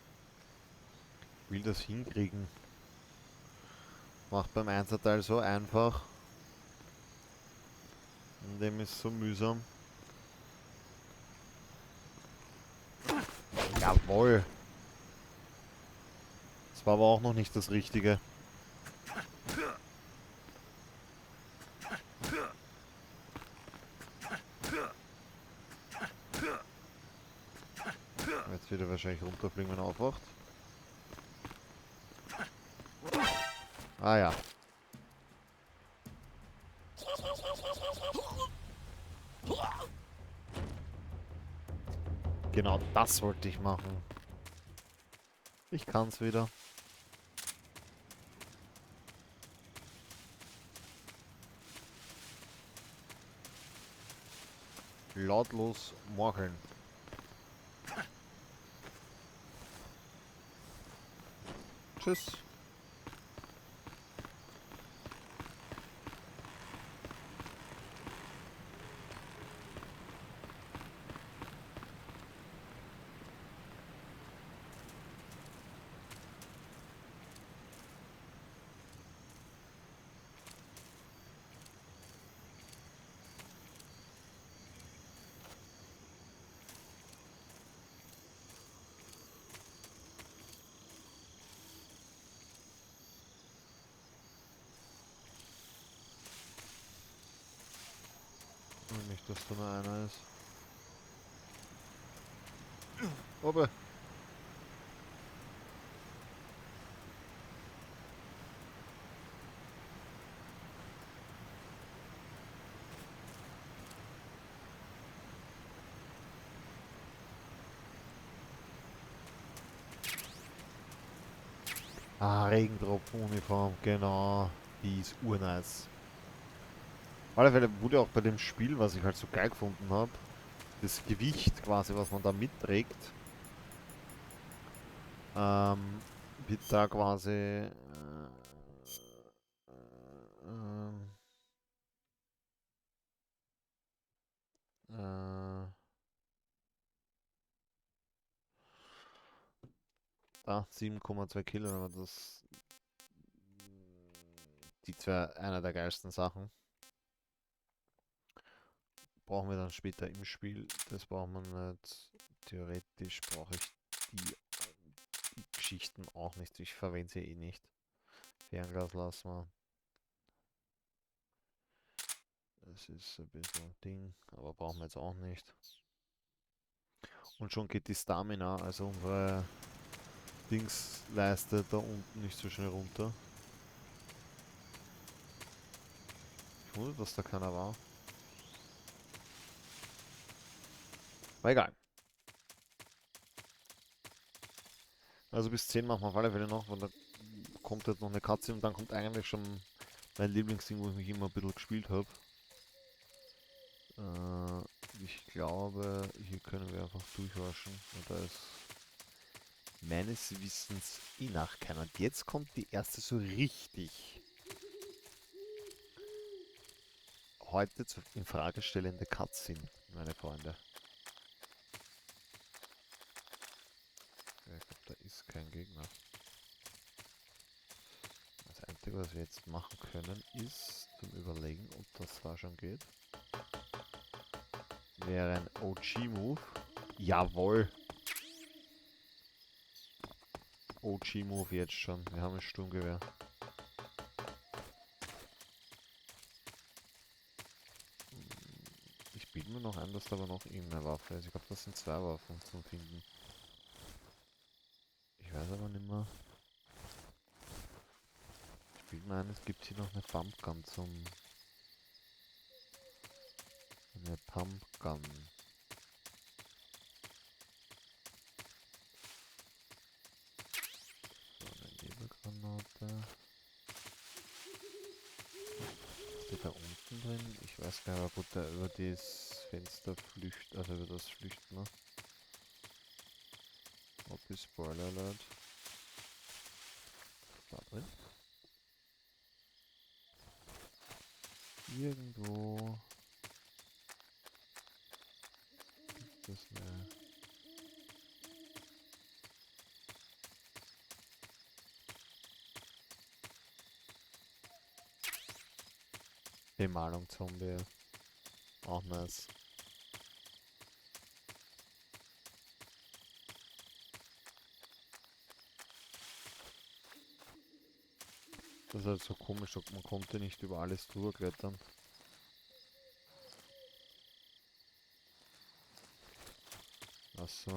Ich will das hinkriegen. Macht beim Einserteil so einfach. Und dem ist so mühsam. Jawohl. Das war aber auch noch nicht das Richtige. Jetzt wird er wahrscheinlich runterfliegen, wenn er aufwacht. Ah ja. Genau das wollte ich machen. Ich kann's wieder. Lautlos morcheln. Tschüss. Nicht, dass da nur einer ist. Oben. Ah, Regentropfenuniform, genau. Die ist urnice. Auf alle Fälle wurde auch bei dem Spiel, was ich halt so geil gefunden habe, das Gewicht quasi, was man da mitträgt, wird da quasi da 7,2 Kilo, aber das die zwar einer der geilsten Sachen. Brauchen wir dann später im Spiel. Das braucht man nicht. Theoretisch brauche ich die Geschichten auch nicht. Ich verwende sie eh nicht. Fernglas lassen wir. Das ist ein bisschen Ding, aber brauchen wir jetzt auch nicht. Und schon geht die Stamina, also unsere Dingsleiste da unten nicht so schnell runter. Ich wundere, dass da keiner war. Aber egal. Also bis 10 machen wir auf alle Fälle noch, weil da kommt jetzt noch eine Cutscene und dann kommt eigentlich schon mein Lieblingsding, wo ich mich immer ein bisschen gespielt habe. Ich glaube, hier können wir einfach durchwaschen. Und da ist meines Wissens eh nach keiner. Und jetzt kommt die erste so richtig heute in Frage stellende Cutscene, meine Freunde. Ich glaube, da ist kein Gegner. Das Einzige, was wir jetzt machen können, ist zum Überlegen, ob das da schon geht. Wäre ein OG-Move. Jawohl! OG-Move jetzt schon. Wir haben ein Sturmgewehr. Ich bilde mir noch ein, dass da aber noch irgendeine Waffe ist. Ich glaube, das sind 2 Waffen zum Finden. Ich weiß aber nicht mehr. Ich bilde mir ein, es gibt hier noch eine Pumpgun zum... Eine Pumpgun. So, eine Nebelgranate. Steht da unten drin? Ich weiß gar nicht, ob der über das Fenster flüchtet, also über das flüchten, ne? Ob die Spoiler Alert. Da drin. Irgendwo. Das eine. Bemalung Zombie. Auch nice. Das ist halt so komisch, man konnte nicht über alles drüber klettern. Achso.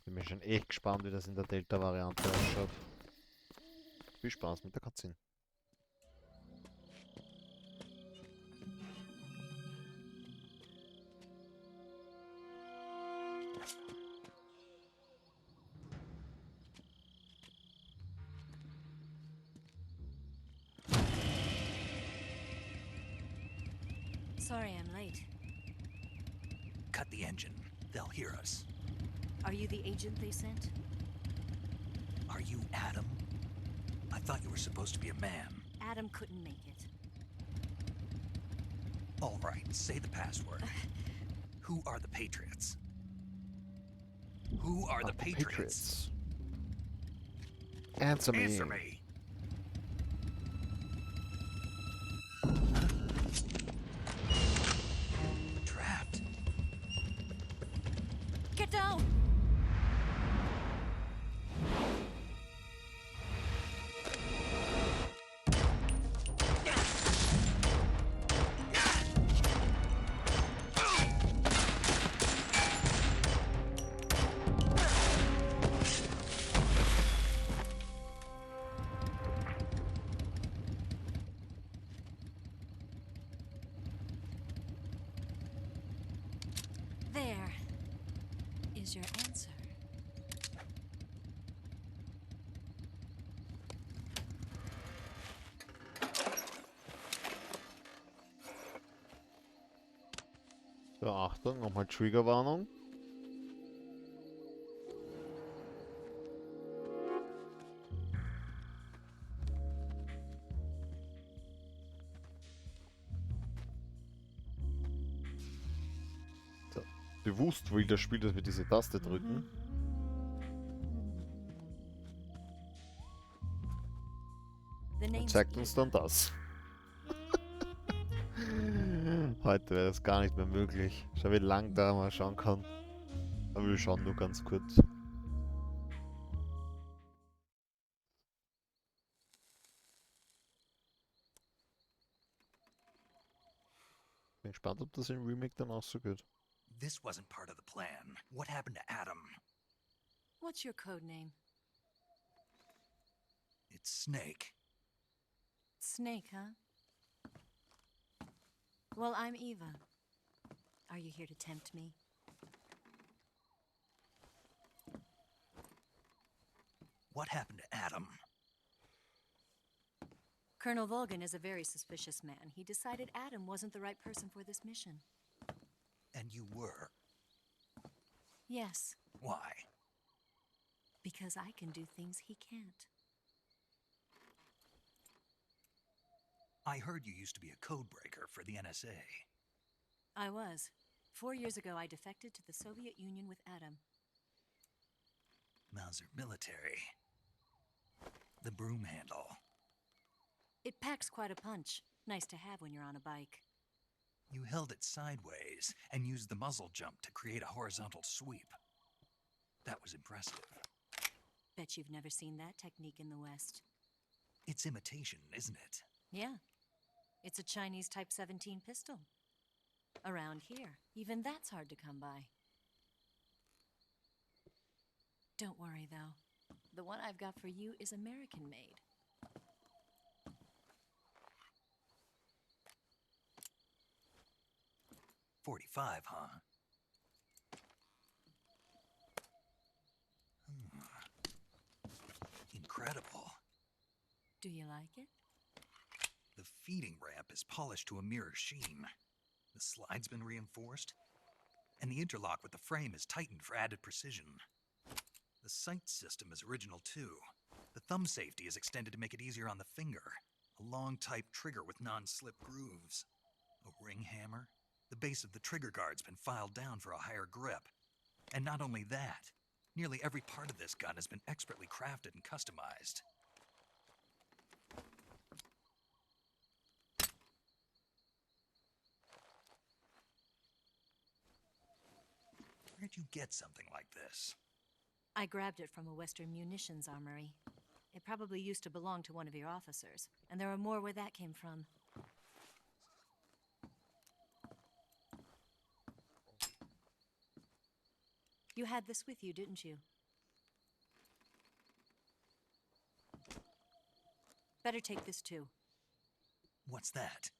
Bin mir schon echt gespannt, wie das in der Delta-Variante ausschaut. Viel Spaß mit der Cutscene. Sorry I'm late. Cut the engine. They'll hear us. Are you the agent they sent? Are you Adam? I thought you were supposed to be a man. Adam couldn't make it. All right, say the password. Who are the Patriots? Who are the Patriots? Answer me. Answer me. There's your answer. So, Achtung, nochmal Triggerwarnung. So, bewusst will das Spiel, dass wir diese Taste drücken. Und zeigt uns dann das. Heute wäre das gar nicht mehr möglich. Schau, wie lang da mal schauen kann. Aber wir schauen nur ganz kurz. Bin gespannt, ob das im Remake dann auch so geht. This wasn't part of the plan. What happened to Adam? What's your code name? It's Snake. Snake, huh? Well, I'm Eva. Are you here to tempt me? What happened to Adam? Colonel Volgan is a very suspicious man. He decided Adam wasn't the right person for this mission. And you were? Yes, Why? because I can do things he can't. I heard you used to be a codebreaker for the NSA. I was. 4 years ago, I defected to the Soviet Union with Adam. Mauser military. The broom handle. It packs quite a punch. Nice to have when you're on a bike. You held it sideways and used the muzzle jump to create a horizontal sweep. That was impressive. Bet you've never seen that technique in the West. It's imitation, isn't it? Yeah. It's a Chinese Type 17 pistol. Around here, even that's hard to come by. Don't worry, though. The one I've got for you is American-made. .45, huh? Incredible. Do you like it? The feeding ramp is polished to a mirror sheen. The slide's been reinforced, and the interlock with the frame is tightened for added precision. The sight system is original too. The thumb safety is extended to make it easier on the finger. A long type trigger with non-slip grooves. A ring hammer. The base of the trigger guard's been filed down for a higher grip. And not only that, nearly every part of this gun has been expertly crafted and customized. Where'd you get something like this? I grabbed it from a Western munitions armory. It probably used to belong to one of your officers, and there are more where that came from. You had this with you, didn't you? Better take this too. What's that?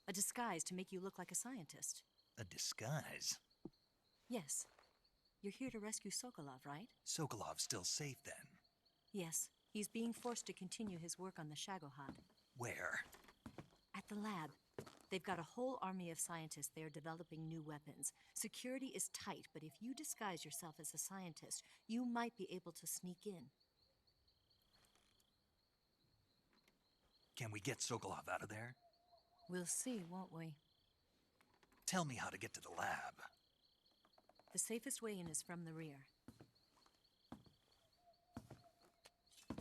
A disguise to make you look like a scientist. A disguise? Yes. You're here to rescue Sokolov, right? Sokolov's still safe then? Yes. He's being forced to continue his work on the Shagohod. Where? At the lab. They've got a whole army of scientists there developing new weapons. Security is tight, but if you disguise yourself as a scientist, you might be able to sneak in. Can we get Sokolov out of there? We'll see, won't we? Tell me how to get to the lab. The safest way in is from the rear.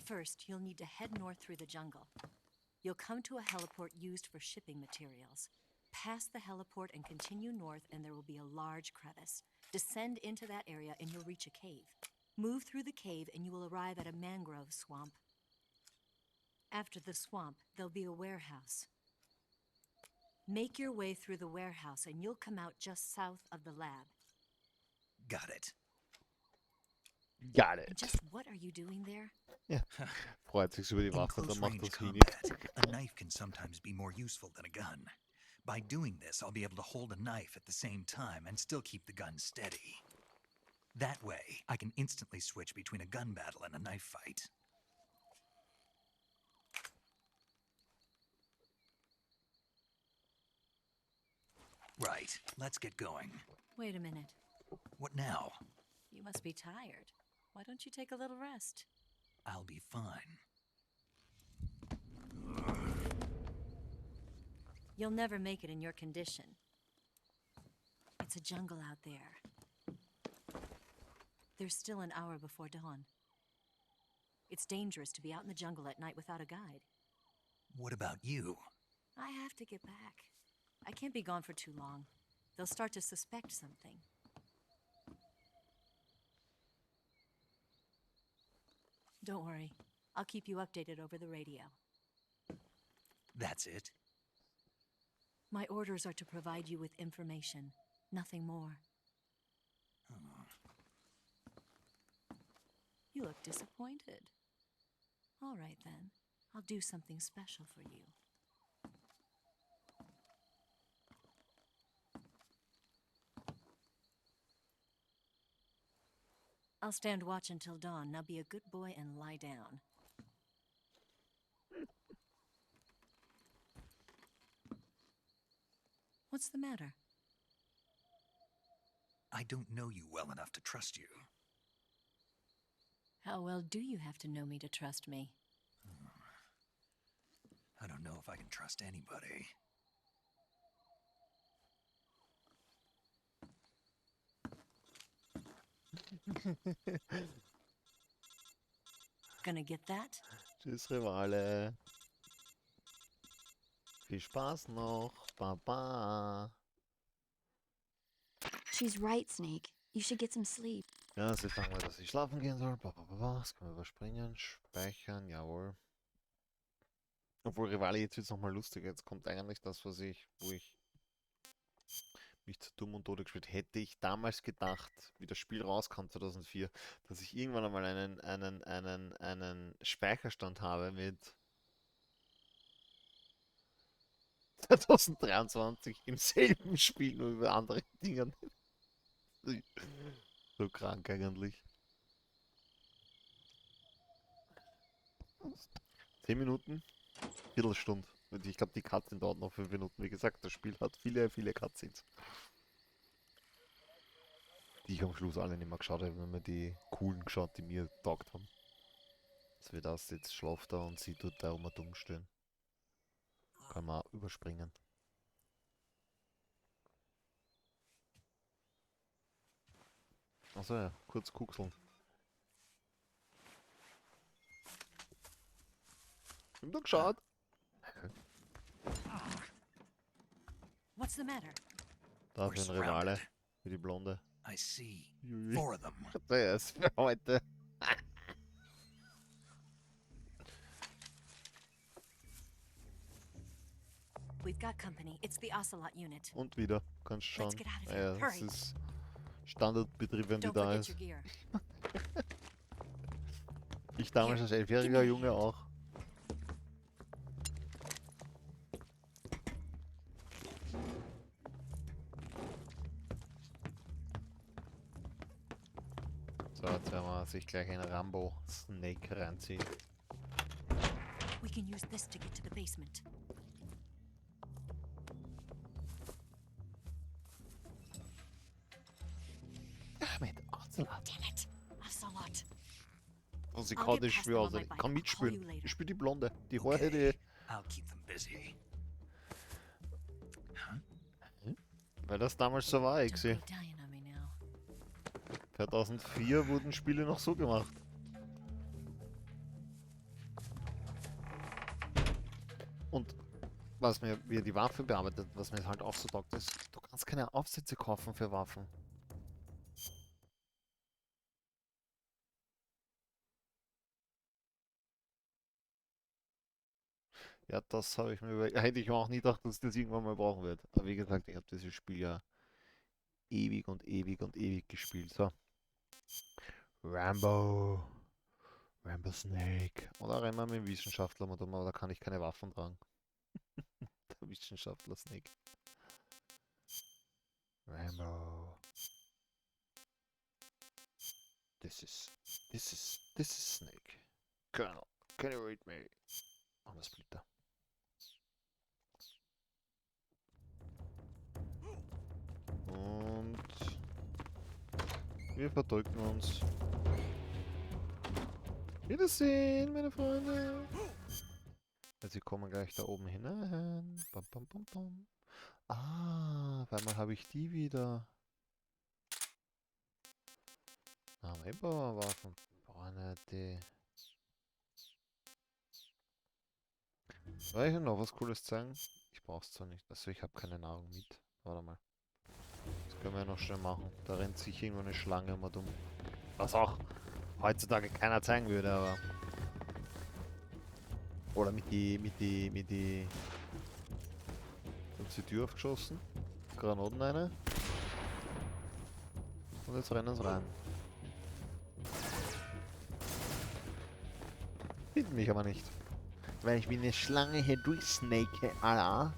First, you'll need to head north through the jungle. You'll come to a heliport used for shipping materials. Pass the heliport and continue north, and there will be a large crevice. Descend into that area and you'll reach a cave. Move through the cave and you will arrive at a mangrove swamp. After the swamp, there'll be a warehouse. Make your way through the warehouse and you'll come out just south of the lab. Got it. Got it. And just what are you doing there? Ja, freut sich über die In Waffe, dann close macht range das wenig. combat, a knife can sometimes be more useful than a gun. By doing this, I'll be able to hold a knife at the same time and still keep the gun steady. That way, I can instantly switch between a gun battle and a knife fight. Right, let's get going. Wait a minute. What now? You must be tired. Why don't you take a little rest? I'll be fine. You'll never make it in your condition. It's a jungle out there. There's still an hour before dawn. It's dangerous to be out in the jungle at night without a guide. What about you? I have to get back. I can't be gone for too long. They'll start to suspect something. Don't worry. I'll keep you updated over the radio. That's it? My orders are to provide you with information, nothing more. You look disappointed. All right then. I'll do something special for you. I'll stand watch until dawn. Now be a good boy and lie down. What's the matter? I don't know you well enough to trust you. How well do you have to know me to trust me? I don't know if I can trust anybody. Gonna get that? Tschüss, Rivale. Viel Spaß noch. Baba. She's right, Snake. You should get some sleep. Ja, sie sagen mal, dass ich schlafen gehen soll. Baba. Das können wir überspringen. Speichern, jawohl. Obwohl, Rivale, jetzt wird es nochmal lustiger. Jetzt kommt eigentlich das, wo ich mich zu dumm und Tode gespielt hätte. Ich damals gedacht, wie das Spiel rauskam 2004, dass ich irgendwann einmal einen Speicherstand habe mit 2023 im selben Spiel, nur über andere Dinge. So krank eigentlich. 10 Minuten, Viertelstunde. Ich glaube, die Cutscene dauert noch 5 Minuten. Wie gesagt, das Spiel hat viele Cutscenes. Die ich am Schluss alle nicht mehr geschaut habe, wenn mir die coolen geschaut, die mir taugt haben. So wie das, jetzt schlaft er und sie tut da dumm stehen. Kann man auch überspringen. Achso ja, kurz kuxeln. Ich hab doch geschaut. What's the matter? Da ist ein Rivale. Wie die Blonde. I see. 4 of them. Der ist für heute. We've got company. It's the Ocelot unit. Und wieder. Kannst schauen. Let's get out of Ja, here. das Hurry. ist Standardbetrieb, wenn die Don't da forget ist. your gear. Ich damals als 11-jähriger Junge auch. So, jetzt werden wir sich gleich einen Rambo-Snake reinziehen. We can use this to get to the basement. Mit Ocelot. Damn it! Ocelot. Und sie kann das Spiel aus. Ich kann mitspielen. Ich spiele die Blonde. Die Haare, die. I'll keep them busy. Weil das damals so war, ich sehe. 2004 wurden Spiele noch so gemacht. Und was mir, wie er die Waffe bearbeitet, was mir halt auch so taugt, ist, du kannst keine Aufsätze kaufen für Waffen. Ja, das habe ich mir hätte ich mir auch nie gedacht, dass ich das irgendwann mal brauchen wird. Aber wie gesagt, ich habe dieses Spiel ja ewig und ewig und ewig gespielt. So. Rambo Snake. Oder rennen wir mit dem Wissenschaftler, aber da kann ich keine Waffen tragen. Der Wissenschaftler Snake. Rambo. This is Snake. Colonel, can you read me? On the splitter. Und wir verdrücken uns. Wiedersehen, meine Freunde. Sie kommen gleich da oben hinein. Bam, bam, bam, bam. Ah, auf einmal habe ich die wieder. Einbauerwaffen. Die. Soll ich noch was Cooles zeigen? Ich brauch's zwar nicht. Also ich habe keine Nahrung mit. Warte mal. Das können wir ja noch schnell machen. Da rennt sich irgendwo eine Schlange immer dumm. Was auch heutzutage keiner zeigen würde, aber. Oder mit die. Uns die Tür aufgeschossen. Granaten eine. Und jetzt rennen sie rein. Finden mich aber nicht. Weil ich wie eine Schlange hier durchsnake, Alter.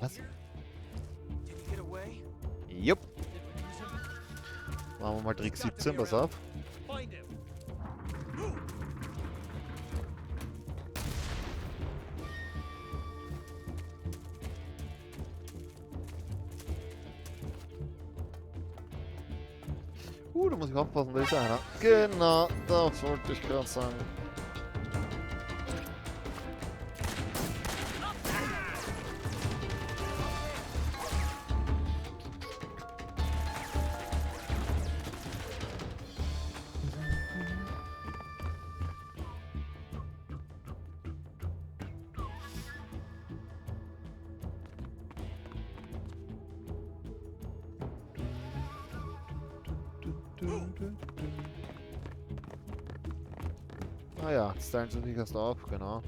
Was? Jupp. Machen wir mal Trick 17, pass auf. Da muss ich aufpassen, da ist einer. Genau, das wollte ich gerade sagen. Ah ja, jetzt teilen sie sich erst auf, genau.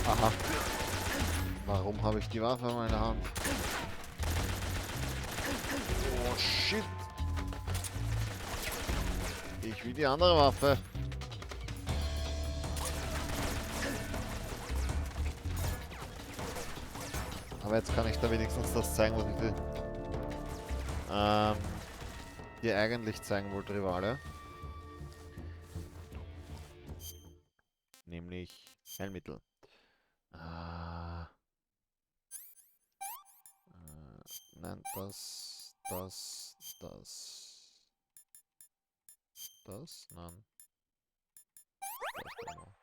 Aha. Warum habe ich die Waffe in meiner Hand? Oh shit. Ich will die andere Waffe. Aber jetzt kann ich da wenigstens das zeigen, was ich dir eigentlich zeigen wollte, Rivale. Nämlich Heilmittel. Nein, das, nein. Das genau.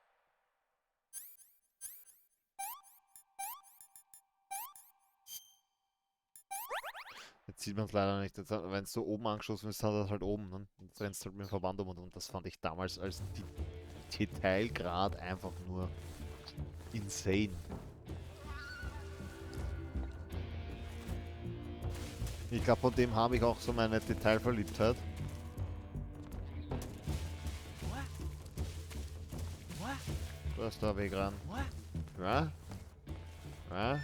Jetzt sieht man es leider nicht. Wenn es so oben angeschossen ist, hat er halt oben. Ne? Jetzt rennst du halt mit dem Verband um und das fand ich damals als Detailgrad einfach nur insane. Ich glaube, von dem habe ich auch so meine Detailverliebtheit. Da ist der Weg ran. Ja? Ja?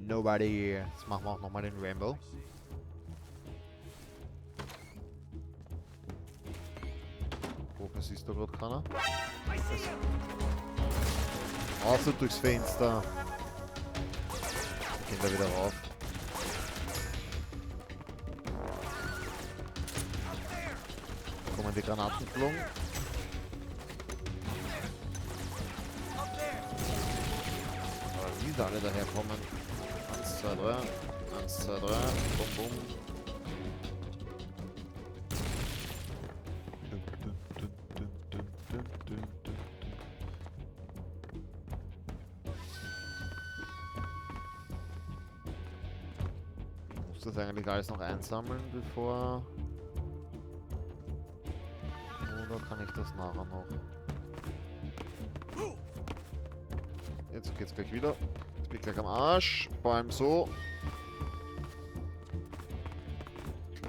Nobody here. Jetzt machen wir auch nochmal den Rainbow. Wofür siehst du gerade keiner? Außer durchs Fenster. Gehen wir wieder rauf. Kommen die Granaten geflogen. Wie da alle daherkommen. 1, 2, 3. 1, 2, 3. Bum, bum. Ich muss das eigentlich alles noch einsammeln, bevor... Oder kann ich das nachher noch? Jetzt geht's gleich wieder. Jetzt bin ich gleich am Arsch. Vor allem so.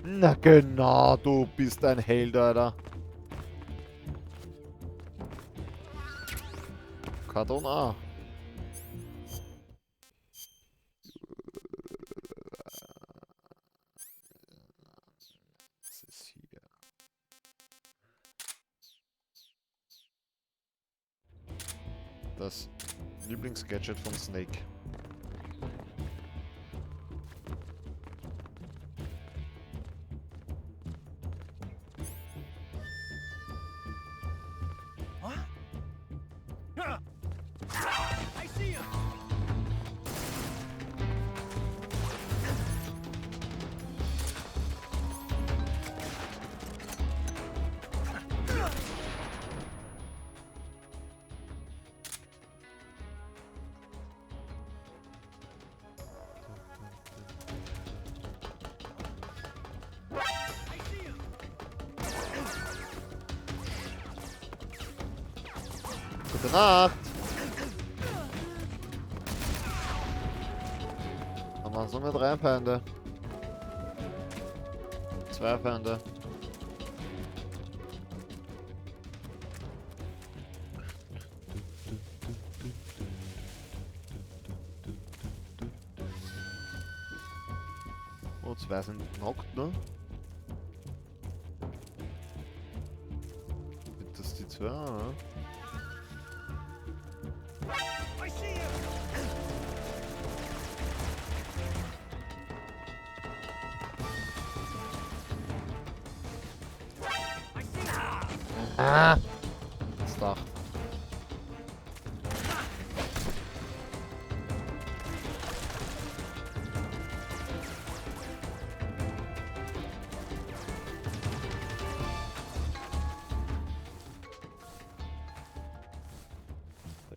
Na genau, du bist ein Held, Alter. Karton A. Was ist hier? Das Lieblingsgadget von Snake. I see him! Gute Nacht! Dann waren es nur mehr 3 Feinde. 2 Feinde. Oh, 2 sind knockt, ne? Sind das die 2, ne? I see him! Ah! Das Dach.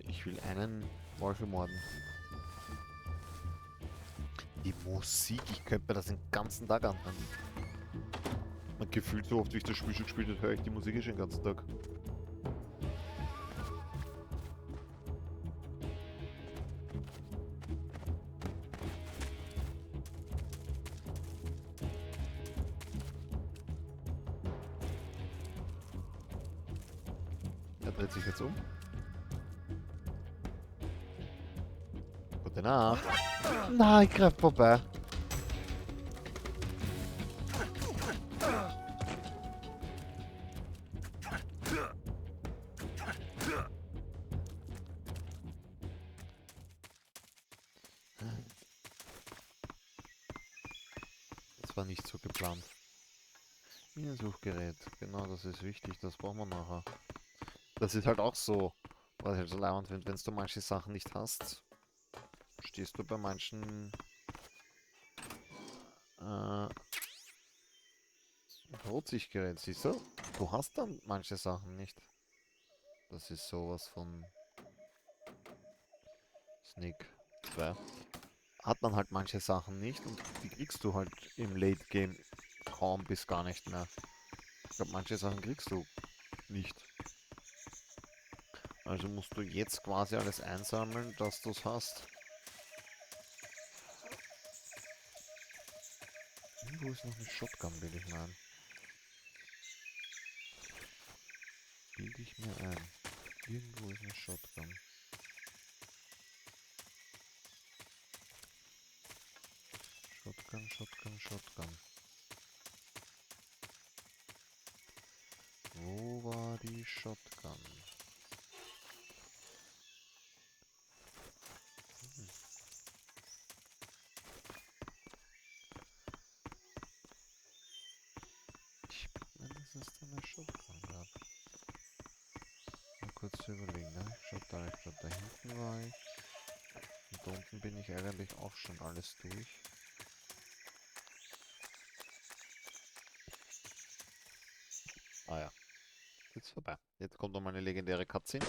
Ich will einen Wolf morden. Die Musik, ich könnte mir das den ganzen Tag anhören. Man gefühlt so oft, wie ich das Spiel schon gespielt habe, höre ich die Musik schon den ganzen Tag. Er dreht sich jetzt um. Gute Nacht. Nein, ich greif vorbei. Das war nicht so geplant. Minensuchgerät, genau, das ist wichtig, das brauchen wir nachher. Das ist halt auch so, was ich halt so leibend finde, wenn du manche Sachen nicht hast, stehst du bei manchen Rotsichtgerät, siehst du? Du hast dann manche Sachen nicht. Das ist sowas von Sneak 2. Hat man halt manche Sachen nicht und die kriegst du halt im Late Game kaum bis gar nicht mehr. Ich glaube, manche Sachen kriegst du nicht. Also musst du jetzt quasi alles einsammeln, dass du es hast. Irgendwo ist noch eine Shotgun, will ich meinen. Bilde ich mir ein. Irgendwo ist eine Shotgun. Shotgun, Shotgun, Shotgun. Wo war die Shotgun? Ich meine, das ist eine Shotgun gab. Mal kurz zu überlegen, ne? Ich glaube, da hinten war ich. Und da unten bin ich eigentlich auch schon alles durch. Ah ja. Jetzt vorbei. Jetzt kommt noch mal eine legendäre Cutscene.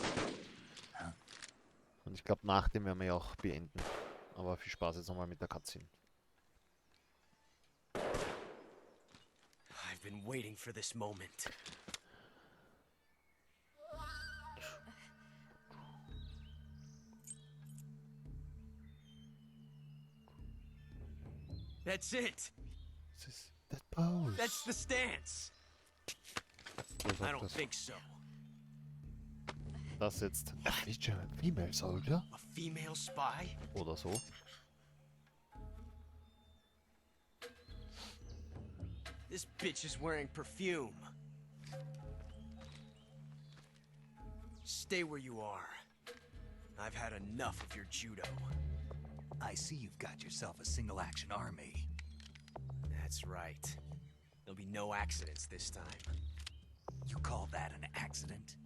Und ich glaube, nach dem werden wir ja auch beenden. Aber viel Spaß jetzt nochmal mit der Cutscene. I've been waiting for this moment. That's it. Das ist der Pose. That's the stance. So I sagt don't das. think so. Das jetzt a female soldier A female spy? oder so. This bitch is wearing perfume. Stay where you are. I've had enough of your judo. I see you've got yourself a single-action army. That's right. There'll be no accidents this time. You call that an accident?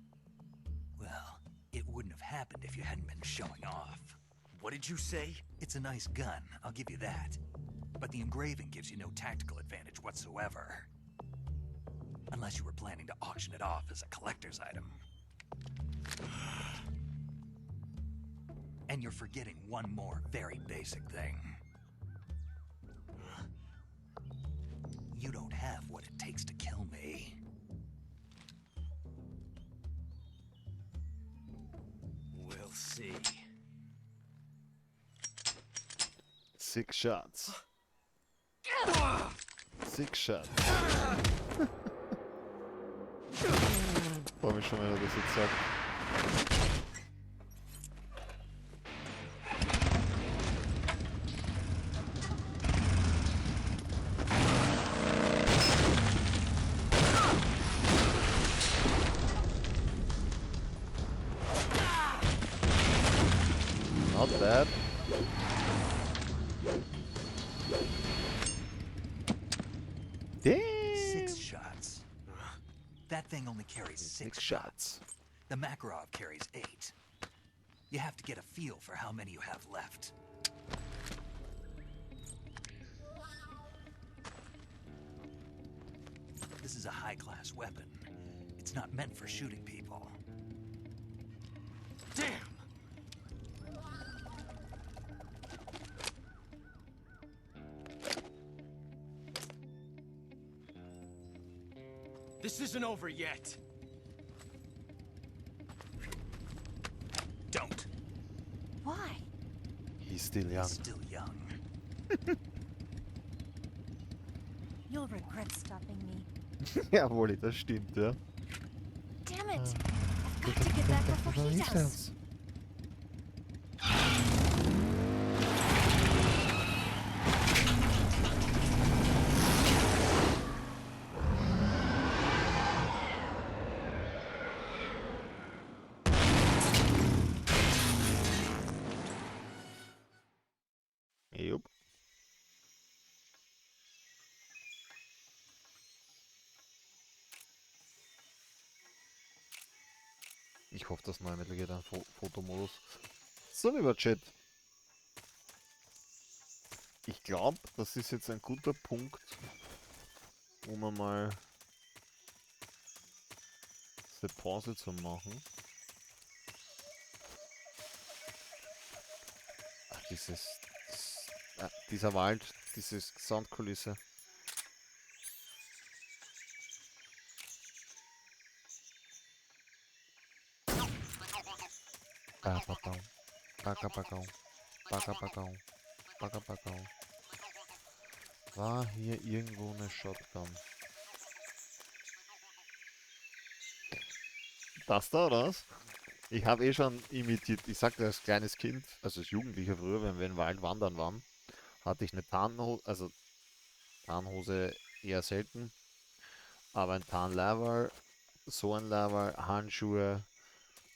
Well, it wouldn't have happened if you hadn't been showing off. What did you say? It's a nice gun, I'll give you that. But the engraving gives you no tactical advantage whatsoever. Unless you were planning to auction it off as a collector's item. And you're forgetting one more very basic thing. You don't have what it takes to kill me. We'll see. 6 shots. 6 shots. Freue mich schon, wenn er das jetzt sagt. Not bad. Damn. 6 shots. That thing only carries 6 shots. The Makarov carries 8. You have to get a feel for how many you have left. This is a high-class weapon. It's not meant for shooting people. Damn! This isn't over yet. Don't. Why? He's still young. Still young. You'll regret stopping me. Jawohl, das stimmt, ja. Damn it! I've got to get back before he does. Jupp. Ich hoffe, das neue Mittel geht an Fotomodus. So, lieber Chat. Ich glaube, das ist jetzt ein guter Punkt, wo wir mal eine Pause zu machen. Ach, dieser Wald, diese Soundkulisse. Bagabagau, Bagabagau, Bagabagau, Bagabagau. War hier irgendwo eine Shotgun? Das da, oder was? Ich habe eh schon imitiert, ich sagte als kleines Kind, also als Jugendlicher früher, wenn wir im Wald wandern waren, hatte ich eine Tarnhose, also Tarnhose eher selten, aber ein Tarnleiberl, so ein Leiberl, Handschuhe,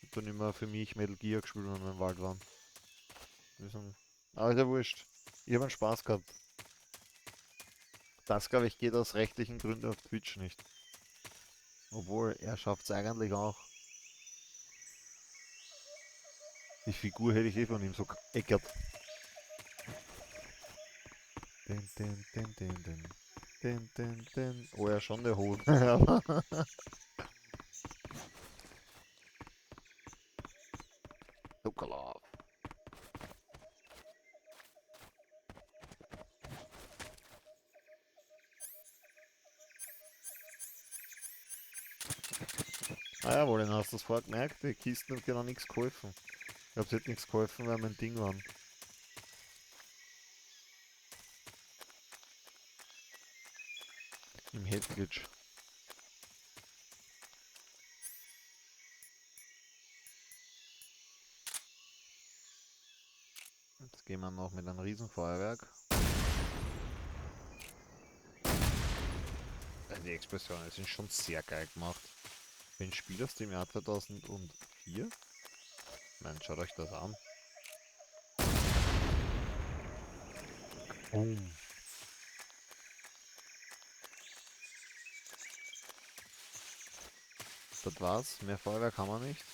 und dann immer für mich Metal Gear gespielt, wenn wir im Wald waren. Aber ist ja wurscht. Ich habe einen Spaß gehabt. Das, glaube ich, geht aus rechtlichen Gründen auf Twitch nicht. Obwohl, er schafft es eigentlich auch. Die Figur hätte ich eh von ihm so geäckert. Oh ja, schon der Hut. Sokolov. Ah jawohl, dann hast du das vorher gemerkt, die Kisten haben genau nichts geholfen. Ich hab's jetzt nichts geholfen, weil mein Ding waren. Im Headglitch. Jetzt gehen wir noch mit einem Riesenfeuerwerk. Die Explosionen sind schon sehr geil gemacht. Für ein Spiel aus dem Jahr 2004. Nein, schaut euch das an. Boom. Das war's. Mehr Feuerwerk haben wir nicht.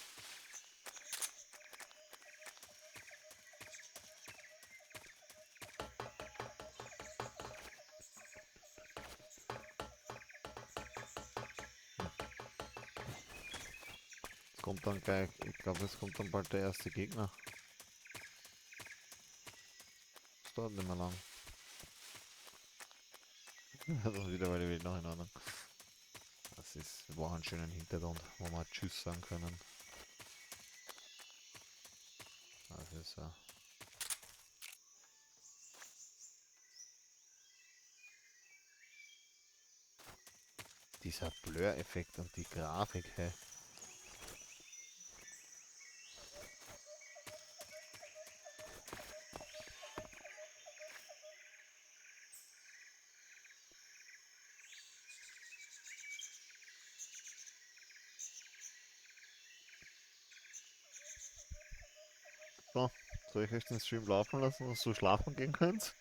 Es kommt dann gleich, ich glaube, es kommt dann bald der erste Gegner. Das dauert nicht mehr lang. Das ist wieder, weil die Welt noch in Ordnung. Das ist, wir brauchen einen schönen Hintergrund, wo wir Tschüss sagen können. Das ist so. Dieser Blur-Effekt und die Grafik, hey. So, soll ich euch den Stream laufen lassen, dass du schlafen gehen könnt?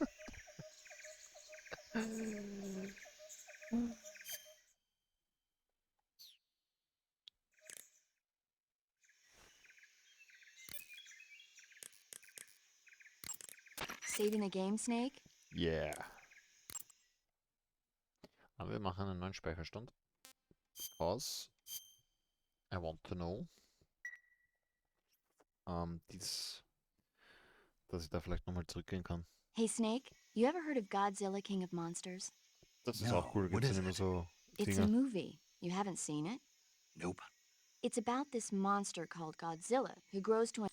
Saving the game, Snake? Yeah. Aber wir machen einen neuen Speicherstand. Aus I want to know. Dass ich da vielleicht nochmal zurückgehen kann. Hey, Snake, you ever heard of Godzilla, King of Monsters? Das ist auch cool, gibt's ja immer so It's a Dinge. movie. You haven't seen it? Nope. It's about this monster called Godzilla, who grows to an...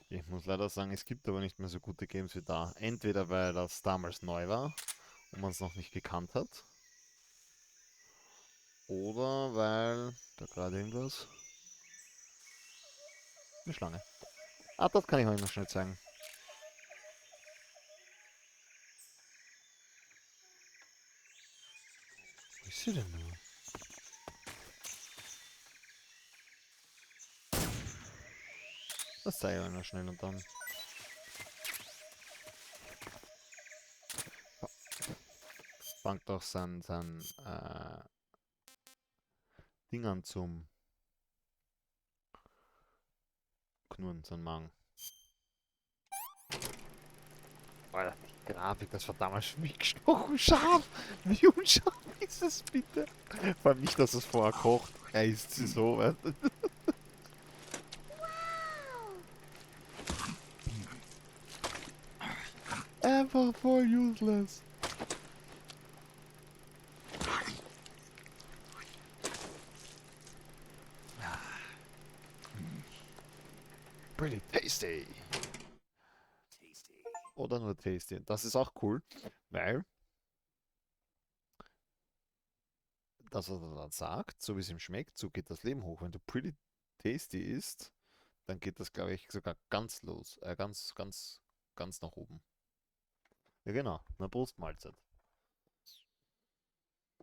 Ich muss leider sagen, es gibt aber nicht mehr so gute Games wie da. Entweder weil das damals neu war und man es noch nicht gekannt hat. Oder weil... Da gerade irgendwas. Eine Schlange. Ah, das kann ich euch noch schnell zeigen. Wo ist sie denn nur? Das zeige ich euch noch schnell und dann... Fangt doch sein Ding an zum Knurren, sein Magen. Alter, die Grafik, das war damals für mich gestochen scharf. Wie unscharf ist es bitte? Vor allem nicht, dass es vorher kocht. Er isst sie so, weißt du? Einfach voll useless. Pretty tasty. Oder nur tasty. Das ist auch cool, weil das, was er dann sagt, so wie es ihm schmeckt, so geht das Leben hoch. Wenn du pretty tasty isst, dann geht das, glaube ich, sogar ganz los. Ganz nach oben. Ja, genau. Eine Brustmahlzeit.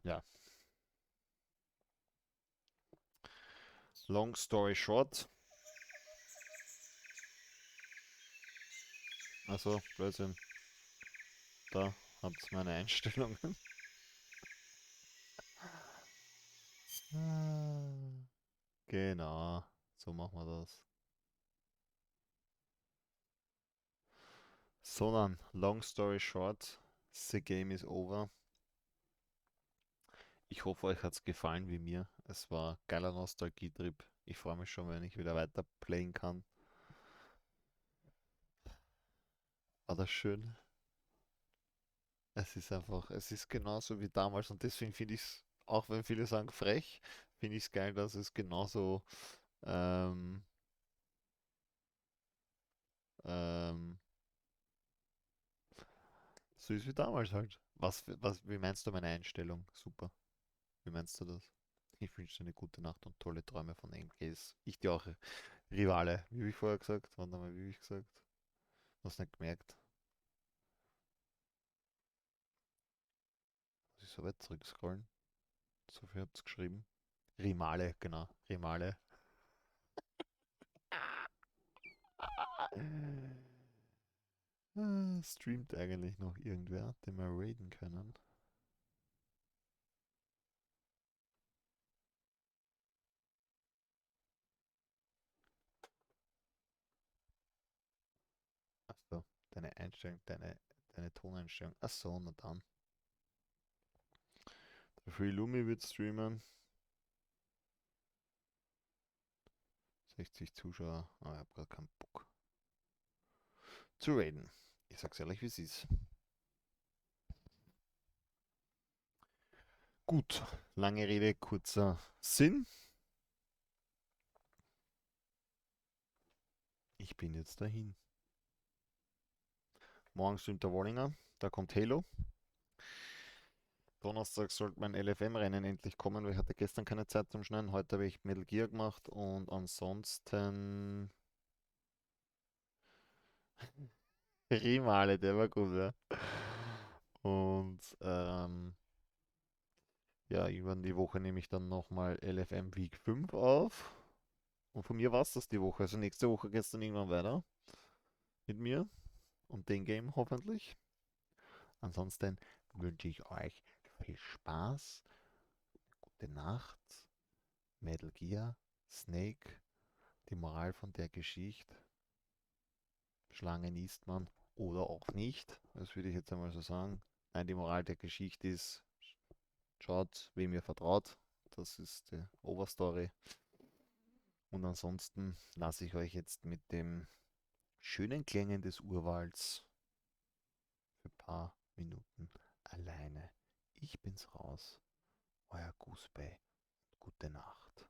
Ja. Long story short. Also, Blödsinn. Da habt ihr meine Einstellungen. Genau, so machen wir das. So dann, long story short, the game is over. Ich hoffe, euch hat es gefallen wie mir. Es war geiler Nostalgietrip. Ich freue mich schon, wenn ich wieder weiter playen kann. War das schön? Es ist einfach, es ist genauso wie damals und deswegen finde ich es, auch wenn viele sagen frech, finde ich es geil, dass es genauso ähm, So ist wie damals halt. Wie meinst du meine Einstellung? Super. Wie meinst du das? Ich wünsche dir eine gute Nacht und tolle Träume von MGs. Ich dir auch, Rivale. Wie habe ich vorher gesagt? Warte mal, wie habe ich gesagt? Hast nicht gemerkt? Muss ich so weit zurückscrollen? So viel habt's geschrieben. Rimale, genau. Rimale. Streamt eigentlich noch irgendwer, den wir raiden können? Achso, deine Einstellung, deine Toneinstellung. Achso, na dann. Der Free Lumi wird streamen. 60 Zuschauer, aber ich habe gerade keinen Bock zu raiden. Ich sag's ehrlich, wie es ist. Gut, lange Rede, kurzer Sinn. Ich bin jetzt dahin. Morgen streamt der Wallinger, da kommt Hallo. Donnerstag sollte mein LFM-Rennen endlich kommen, weil ich hatte gestern keine Zeit zum Schneiden. Heute habe ich Metal Gear gemacht und ansonsten Rimale, der war gut, ja. Und ja, irgendwann die Woche nehme ich dann nochmal LFM Week 5 auf. Und von mir war es das die Woche. Also nächste Woche geht es dann irgendwann weiter mit mir und dem Game hoffentlich. Ansonsten wünsche ich euch viel Spaß, gute Nacht, Metal Gear, Snake, die Moral von der Geschichte. Schlangen isst man oder auch nicht. Das würde ich jetzt einmal so sagen. Nein, die Moral der Geschichte ist, schaut, wem ihr vertraut. Das ist die Oberstory. Und ansonsten lasse ich euch jetzt mit dem schönen Klängen des Urwalds für ein paar Minuten alleine. Ich bin's raus, euer Goose. Gute Nacht.